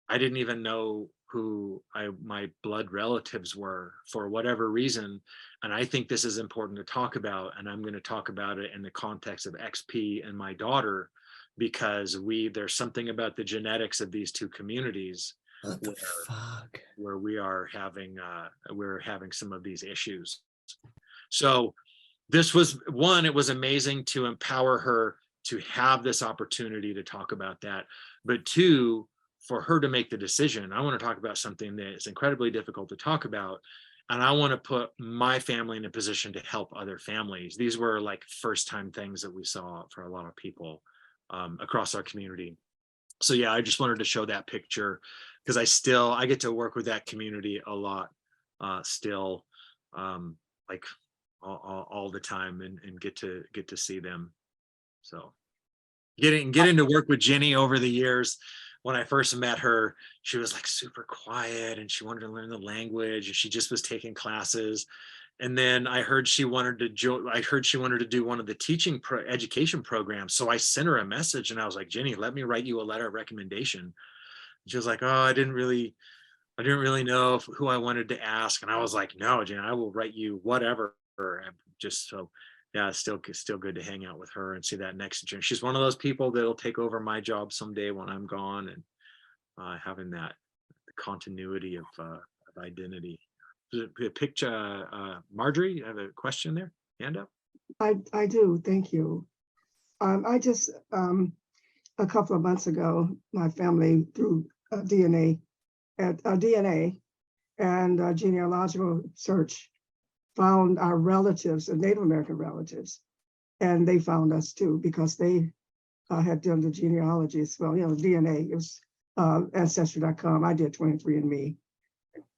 I didn't even know who my blood relatives were for whatever reason. And I think this is important to talk about. And I'm going to talk about it in the context of XP and my daughter, because there's something about the genetics of these two communities where we are having some of these issues. So this was one, it was amazing to empower her to have this opportunity to talk about that. But two, for her to make the decision. I want to talk about something that is incredibly difficult to talk about. And I want to put my family in a position to help other families. These were like first time things that we saw for a lot of people across our community. So yeah, I just wanted to show that picture because I get to work with that community a lot still, like all the time, and get to see them. So getting to work with Jenny over the years. When I first met her, she was like super quiet and she wanted to learn the language and she just was taking classes. And then I heard she wanted to do one of the teaching education programs. So I sent her a message and I was like, Jenny, let me write you a letter of recommendation. She was like, oh, I didn't really know who I wanted to ask. And I was like, no, Jenny, I will write you whatever. Just so, yeah, it's still good to hang out with her and see that next generation. She's one of those people that'll take over my job someday when I'm gone, and having that continuity of identity. Picture, Marjorie, you have a question there? Hand up. I do, thank you. I just, a couple of months ago, my family through DNA and genealogical search found our relatives, Native American relatives, and they found us too because they had done the genealogy as well. DNA. It was Ancestry.com. I did 23andMe.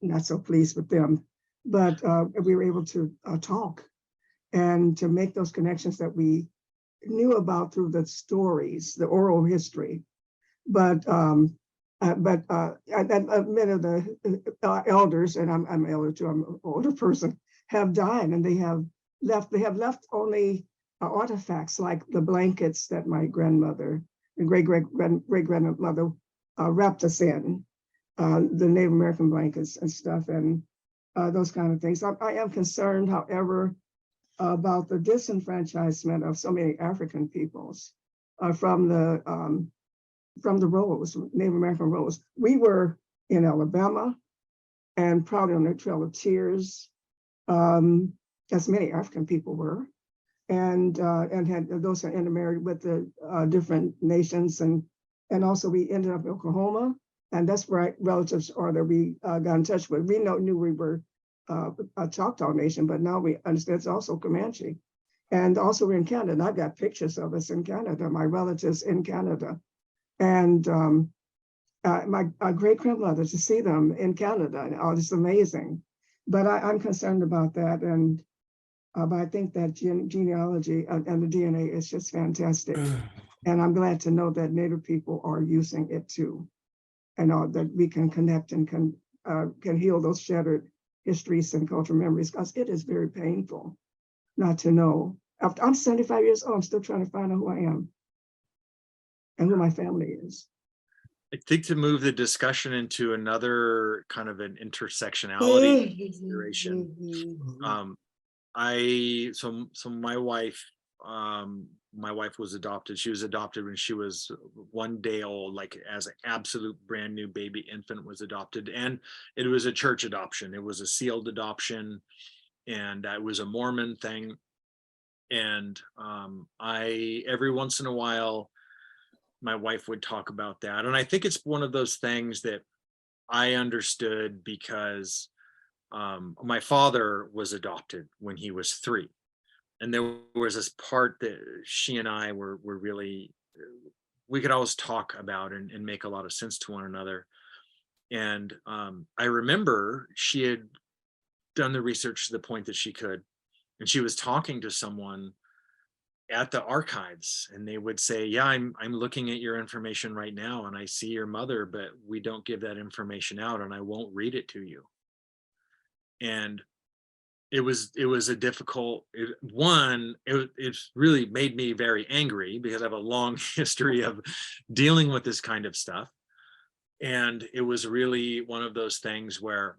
Not so pleased with them, but we were able to talk and to make those connections that we knew about through the stories, the oral history. But many of the elders, and I'm elder too, I'm an older person, have died, and they have left only artifacts like the blankets that my grandmother and great grandmother wrapped us in, the Native American blankets and stuff, and those kind of things. I am concerned, however, about the disenfranchisement of so many African peoples from the rolls, Native American rolls. We were in Alabama and probably on the Trail of Tears, as many African people were, and had those that intermarried with the different nations, and also we ended up in Oklahoma, and that's where relatives are that we got in touch with. We knew we were a Choctaw nation, but now we understand it's also Comanche, and also we're in Canada. And I've got pictures of us in Canada, my relatives in Canada, and my great grandmother, to see them in Canada, it's amazing. But I'm concerned about that, and but I think that genealogy and the DNA is just fantastic, and I'm glad to know that Native people are using it too, and that we can connect and can heal those shattered histories and cultural memories, because it is very painful not to know. After I'm 75 years old, I'm still trying to find out who I am and who my family is. I think to move the discussion into another kind of an intersectionality consideration. My wife was adopted. She was adopted when she was 1 day old, like as an absolute brand new baby infant was adopted. And it was a church adoption. It was a sealed adoption, and it was a Mormon thing. And every once in a while, my wife would talk about that. And I think it's one of those things that I understood because my father was adopted when he was 3. And there was this part that she and I were really, we could always talk about and make a lot of sense to one another. And I remember she had done the research to the point that she could, and she was talking to someone at the archives, and they would say, yeah, I'm looking at your information right now and I see your mother, but we don't give that information out and I won't read it to you. And it was a difficult it really made me very angry because I have a long history of dealing with this kind of stuff. And it was really one of those things where,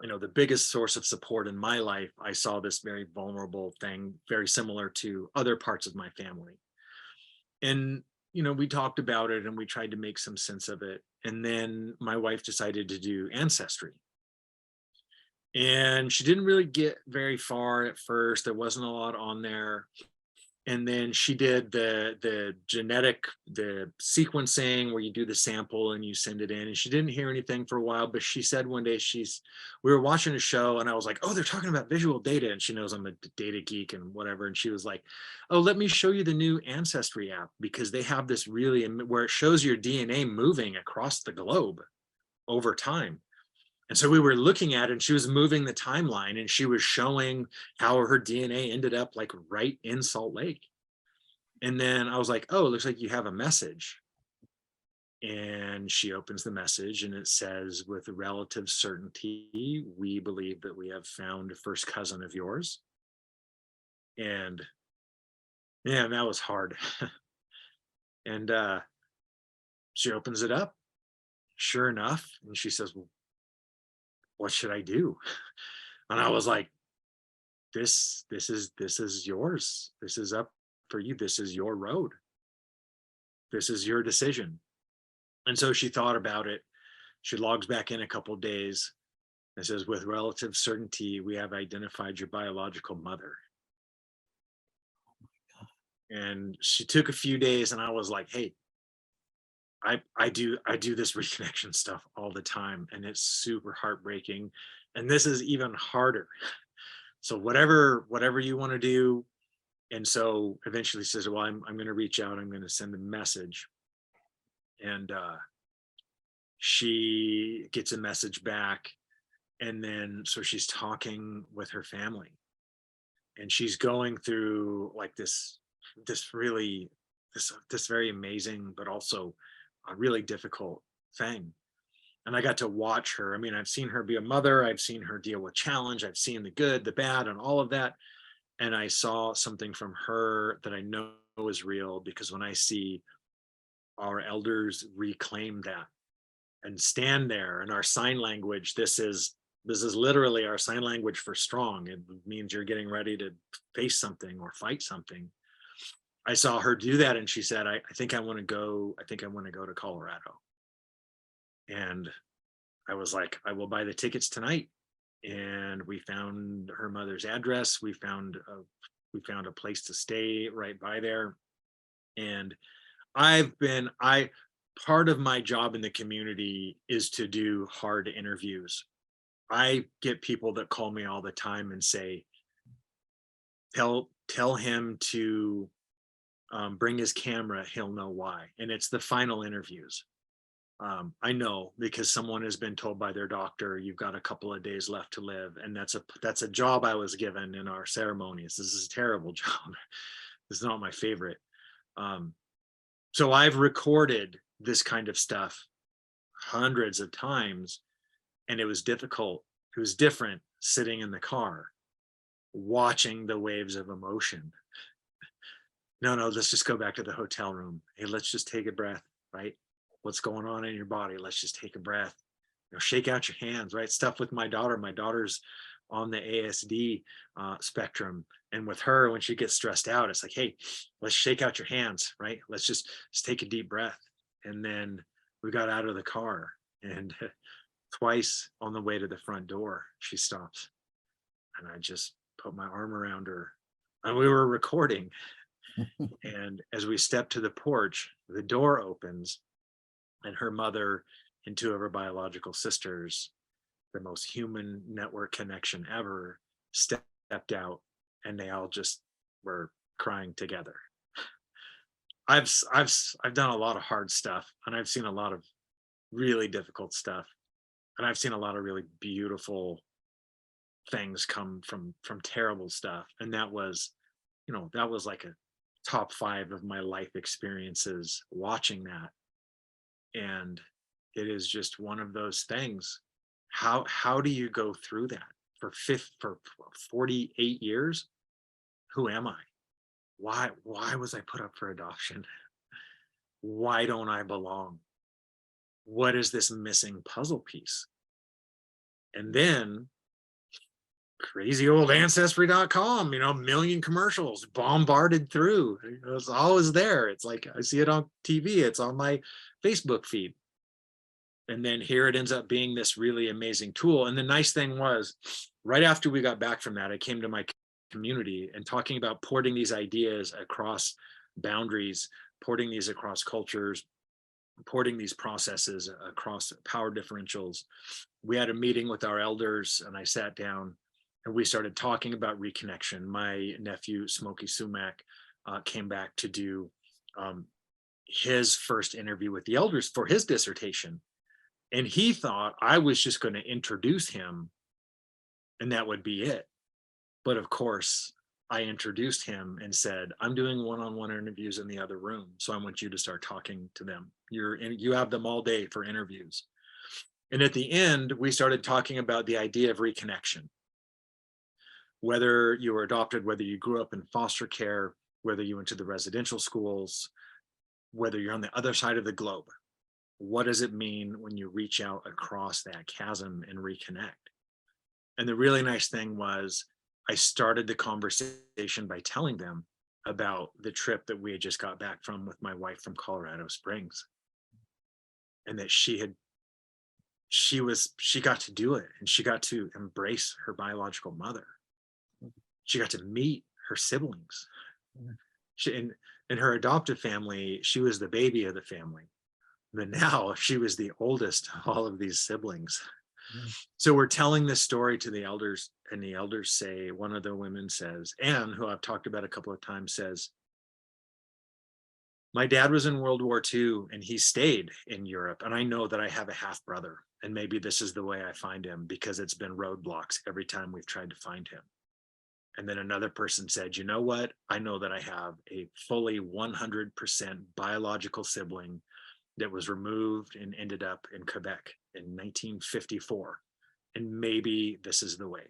you know, the biggest source of support in my life, I saw this very vulnerable thing, very similar to other parts of my family. And, you know, we talked about it and we tried to make some sense of it. And then my wife decided to do Ancestry. And she didn't really get very far at first. There wasn't a lot on there. And then she did the sequencing where you do the sample and you send it in. And she didn't hear anything for a while, but she said one day we were watching a show and I was like, oh, they're talking about visual data. And she knows I'm a data geek and whatever. And she was like, oh, let me show you the new Ancestry app, because they have this really where it shows your DNA moving across the globe over time. And so we were looking at it and she was moving the timeline and she was showing how her DNA ended up like right in Salt Lake. And then I was like, oh, it looks like you have a message. And she opens the message and it says, with relative certainty, we believe that we have found a first cousin of yours. And yeah, that was hard. And she opens it up, sure enough. And she says, well, what should I do? And I was like, this is yours. This is up for you. This is your road. This is your decision. And so she thought about it. She logs back in a couple of days and says, with relative certainty, we have identified your biological mother. And she took a few days and I was like, hey, I do this reconnection stuff all the time and it's super heartbreaking. And this is even harder. So whatever you want to do. And so eventually says, well, I'm going to reach out. I'm going to send a message. And she gets a message back. And then, so she's talking with her family and she's going through like this very amazing, but also a really difficult thing. And I got to watch her. I mean, I've seen her be a mother. I've seen her deal with challenge. I've seen the good, the bad, and all of that. And I saw something from her that I know is real, because when I see our elders reclaim that and stand there, and our sign language, this is literally our sign language for strong. It means you're getting ready to face something or fight something. I saw her do that and she said, I think I want to go to Colorado. And I was like, I will buy the tickets tonight. And we found her mother's address. We found a place to stay right by there. And part of my job in the community is to do hard interviews. I get people that call me all the time and say, tell him to bring his camera, he'll know why. And it's the final interviews. I know, because someone has been told by their doctor, you've got a couple of days left to live. And that's a job I was given in our ceremonies. This is a terrible job. This is not my favorite. So I've recorded this kind of stuff hundreds of times, and it was difficult. It was different sitting in the car, watching the waves of emotion. No, let's just go back to the hotel room. Hey, let's just take a breath, right? What's going on in your body? Let's just take a breath. You know, shake out your hands, right? Stuff with my daughter. My daughter's on the ASD spectrum. And with her, when she gets stressed out, it's like, hey, let's shake out your hands, right? Let's just take a deep breath. And then we got out of the car, and twice on the way to the front door, she stops. And I just put my arm around her, and we were recording. And as we step to the porch, the door opens, and her mother and two of her biological sisters the most human network connection ever, stepped out, and they all just were crying together. I've done a lot of hard stuff, and I've seen a lot of really difficult stuff, and I've seen a lot of really beautiful things come from terrible stuff. And that was, you know, that was like a top 5 of my life experiences watching that. And it is just one of those things. How do you go through that for 48 years? Who am I? Why was I put up for adoption? Why don't I belong? What is this missing puzzle piece? And then crazy old ancestry.com, you know, million commercials bombarded through. It's always there. It's like I see it on TV, it's on my Facebook feed. And then here it ends up being this really amazing tool. And the nice thing was, right after we got back from that, I came to my community and talking about porting these ideas across boundaries, porting these across cultures, porting these processes across power differentials. We had a meeting with our elders, and I sat down and we started talking about reconnection. My nephew, Smokey Sumac, came back to do his first interview with the elders for his dissertation. And he thought I was just going to introduce him and that would be it. But of course, I introduced him and said, I'm doing one-on-one interviews in the other room. So I want you to start talking to them. You have them all day for interviews. And at the end, we started talking about the idea of reconnection. Whether you were adopted, whether you grew up in foster care, whether you went to the residential schools, whether you're on the other side of the globe, what does it mean when you reach out across that chasm and reconnect? And the really nice thing was I started the conversation by telling them about the trip that we had just got back from with my wife from Colorado Springs. And that she got to do it, and she got to embrace her biological mother. She got to meet her siblings. In her adoptive family, she was the baby of the family. But now she was the oldest of all of these siblings. So we're telling this story to the elders, and the elders say, one of the women says, Anne, who I've talked about a couple of times, says, my dad was in World War II and he stayed in Europe. And I know that I have a half brother, and maybe this is the way I find him, because it's been roadblocks every time we've tried to find him. And then another person said, you know what? I know that I have a fully 100% biological sibling that was removed and ended up in Quebec in 1954. And maybe this is the way.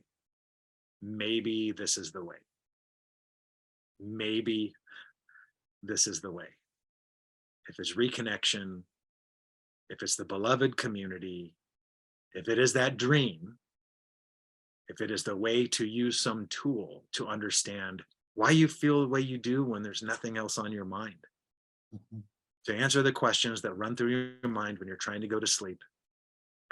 Maybe this is the way. Maybe this is the way. If it's reconnection, if it's the beloved community, if it is that dream, if it is the way to use some tool to understand why you feel the way you do when there's nothing else on your mind, to answer the questions that run through your mind when you're trying to go to sleep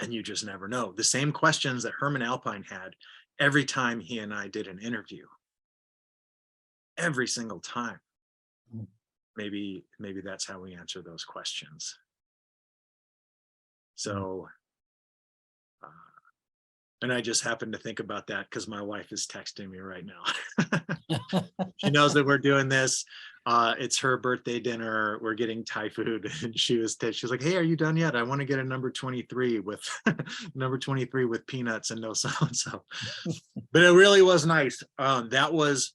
and you just never know. The same questions that Herman Alpine had every time he and I did an interview. Every single time. Maybe that's how we answer those questions. So, and I just happened to think about that because my wife is texting me right now. She knows that we're doing this. It's her birthday dinner. We're getting Thai food, and she's like, "Hey, are you done yet? I want to get a number 23 with number 23 with peanuts and no so and so." But it really was nice. That was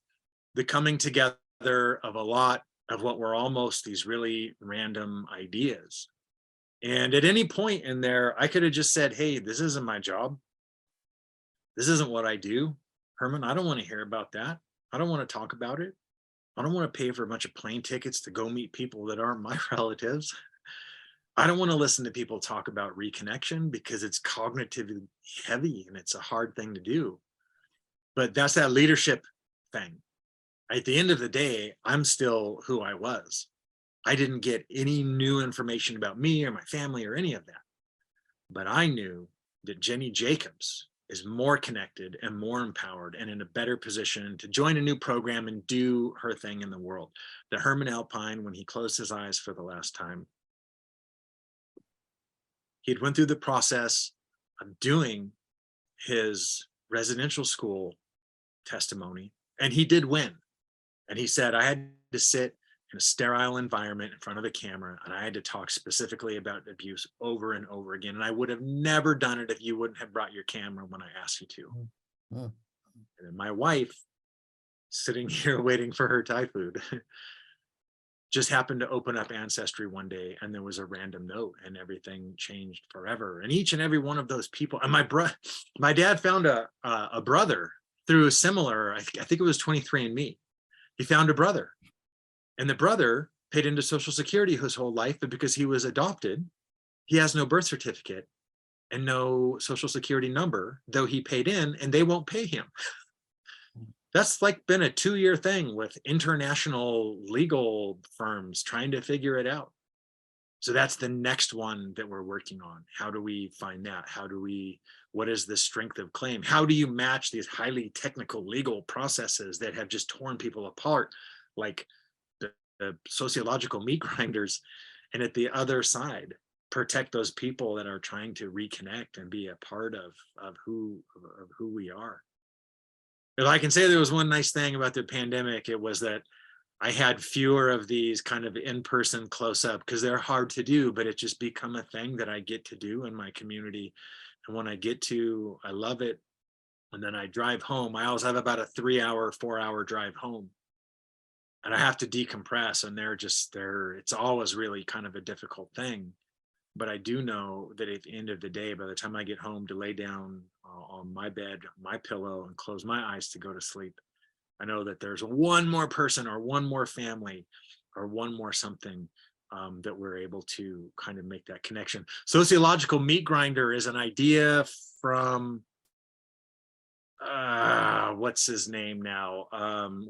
the coming together of a lot of what were almost these really random ideas. And at any point in there, I could have just said, hey, this isn't my job. This isn't what I do. Herman, I don't want to hear about that. I don't want to talk about it. I don't want to pay for a bunch of plane tickets to go meet people that aren't my relatives. I don't want to listen to people talk about reconnection because it's cognitively heavy and it's a hard thing to do. But that's that leadership thing. At the end of the day, I'm still who I was. I didn't get any new information about me or my family or any of that. But I knew that Jenny Jacobs is more connected and more empowered and in a better position to join a new program and do her thing in the world. The Herman Alpine, when he closed his eyes for the last time, he'd went through the process of doing his residential school testimony, and he did win. And he said, I had to sit in a sterile environment in front of the camera, and I had to talk specifically about abuse over and over again. And I would have never done it if you wouldn't have brought your camera when I asked you to. Mm. And then my wife, sitting here waiting for her Thai food, just happened to open up Ancestry one day, and there was a random note, and everything changed forever. And each and every one of those people, and my dad found a brother through a similar, I think it was 23andMe. He found a brother, and the brother paid into Social Security his whole life, but because he was adopted, he has no birth certificate and no Social Security number, though he paid in, and they won't pay him. That's like been a 2-year thing with international legal firms trying to figure it out. So that's the next one that we're working on. How do we find that? What is the strength of claim? How do you match these highly technical legal processes that have just torn people apart, like the sociological meat grinders, and at the other side, protect those people that are trying to reconnect and be a part of who we are. If I can say there was one nice thing about the pandemic, it was that I had fewer of these kind of in-person close-up, because they're hard to do, but it just become a thing that I get to do in my community. And when I get to, I love it. And then I drive home. I always have about a 3-hour, 4-hour drive home. And I have to decompress, and it's always really kind of a difficult thing. But I do know that at the end of the day, by the time I get home to lay down on my bed, my pillow, and close my eyes to go to sleep, I know that there's one more person or one more family or one more something that we're able to kind of make that connection. Sociological meat grinder is an idea from, what's his name now?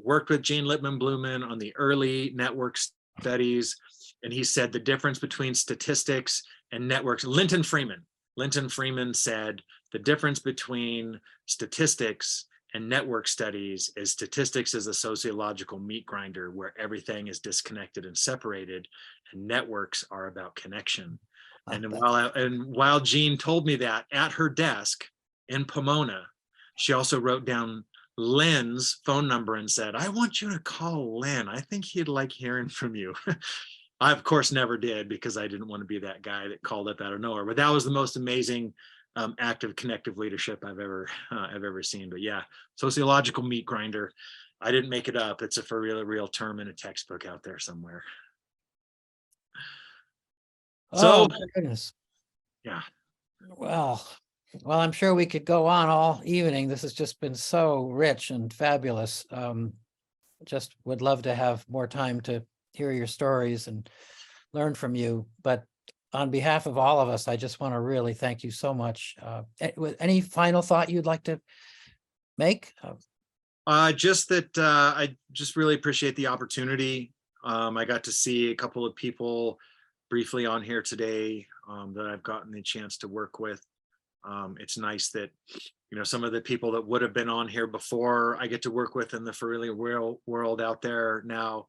Worked with Gene Lippman-Blumen on the early network studies. And he said the difference between statistics and networks, Linton Freeman said the difference between statistics and network studies is statistics is a sociological meat grinder where everything is disconnected and separated, and networks are about connection. And while Jean told me that, at her desk in Pomona, she also wrote down Lynn's phone number and said, I want you to call Lynn. I think he'd like hearing from you. I, of course, never did, because I didn't want to be that guy that called up out of nowhere. But that was the most amazing act of connective leadership I've ever seen. But yeah, sociological meat grinder. I didn't make it up. It's a real term in a textbook out there somewhere. Oh, my goodness. Yeah. Well, I'm sure we could go on all evening. This has just been so rich and fabulous. Just would love to have more time to hear your stories and learn from you. But on behalf of all of us, I just want to really thank you so much. Any final thought you'd like to make? Just that I just really appreciate the opportunity. I got to see a couple of people briefly on here today that I've gotten the chance to work with. It's nice that, some of the people that would have been on here before I get to work with in the Farelia world out there now.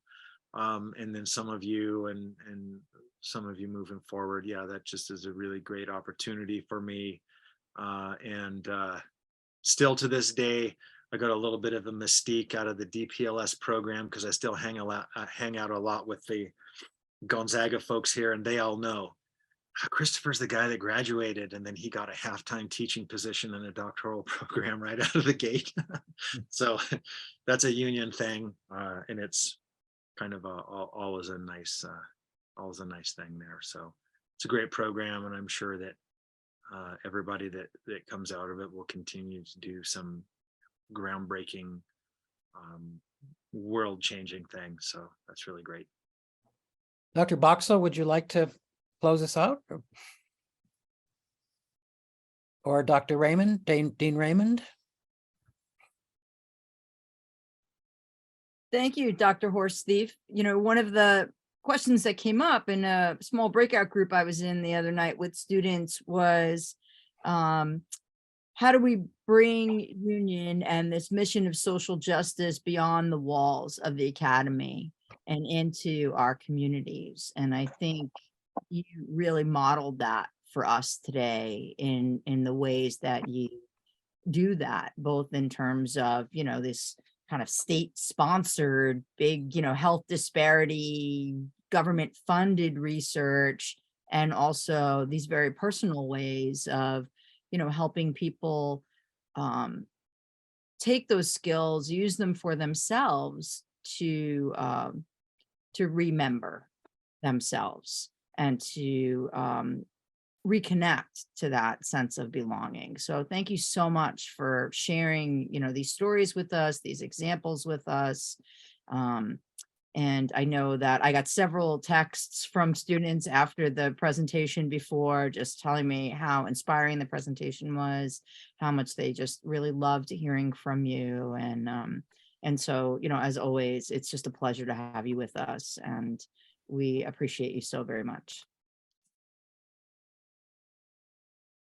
And then some of you and some of you moving forward. Yeah, that just is a really great opportunity for me. And still to this day, I got a little bit of a mystique out of the DPLS program, because I still hang out a lot with the Gonzaga folks here, and they all know Christopher's the guy that graduated, and then he got a half-time teaching position in a doctoral program right out of the gate. So that's a union thing, and it's kind of always a nice thing there. So it's a great program, and I'm sure that everybody that comes out of it will continue to do some groundbreaking, world-changing things. So that's really great. Dr. Boxall, would you like to close us out? Or Dr. Raymond, Dean Raymond? Thank you, Dr. Horsethief. One of the questions that came up in a small breakout group I was in the other night with students was, how do we bring union and this mission of social justice beyond the walls of the academy and into our communities? And I think you really modeled that for us today in the ways that you do that, both in terms of, you know, this kind of state-sponsored big, you know, health disparity, government-funded research, and also these very personal ways of, you know, helping people take those skills, use them for themselves to remember themselves and to reconnect to that sense of belonging. So thank you so much for sharing, you know, these stories with us, these examples with us. And I know that I got several texts from students after the presentation before, just telling me how inspiring the presentation was, how much they just really loved hearing from you. And so, you know, as always, it's just a pleasure to have you with us, and we appreciate you so very much.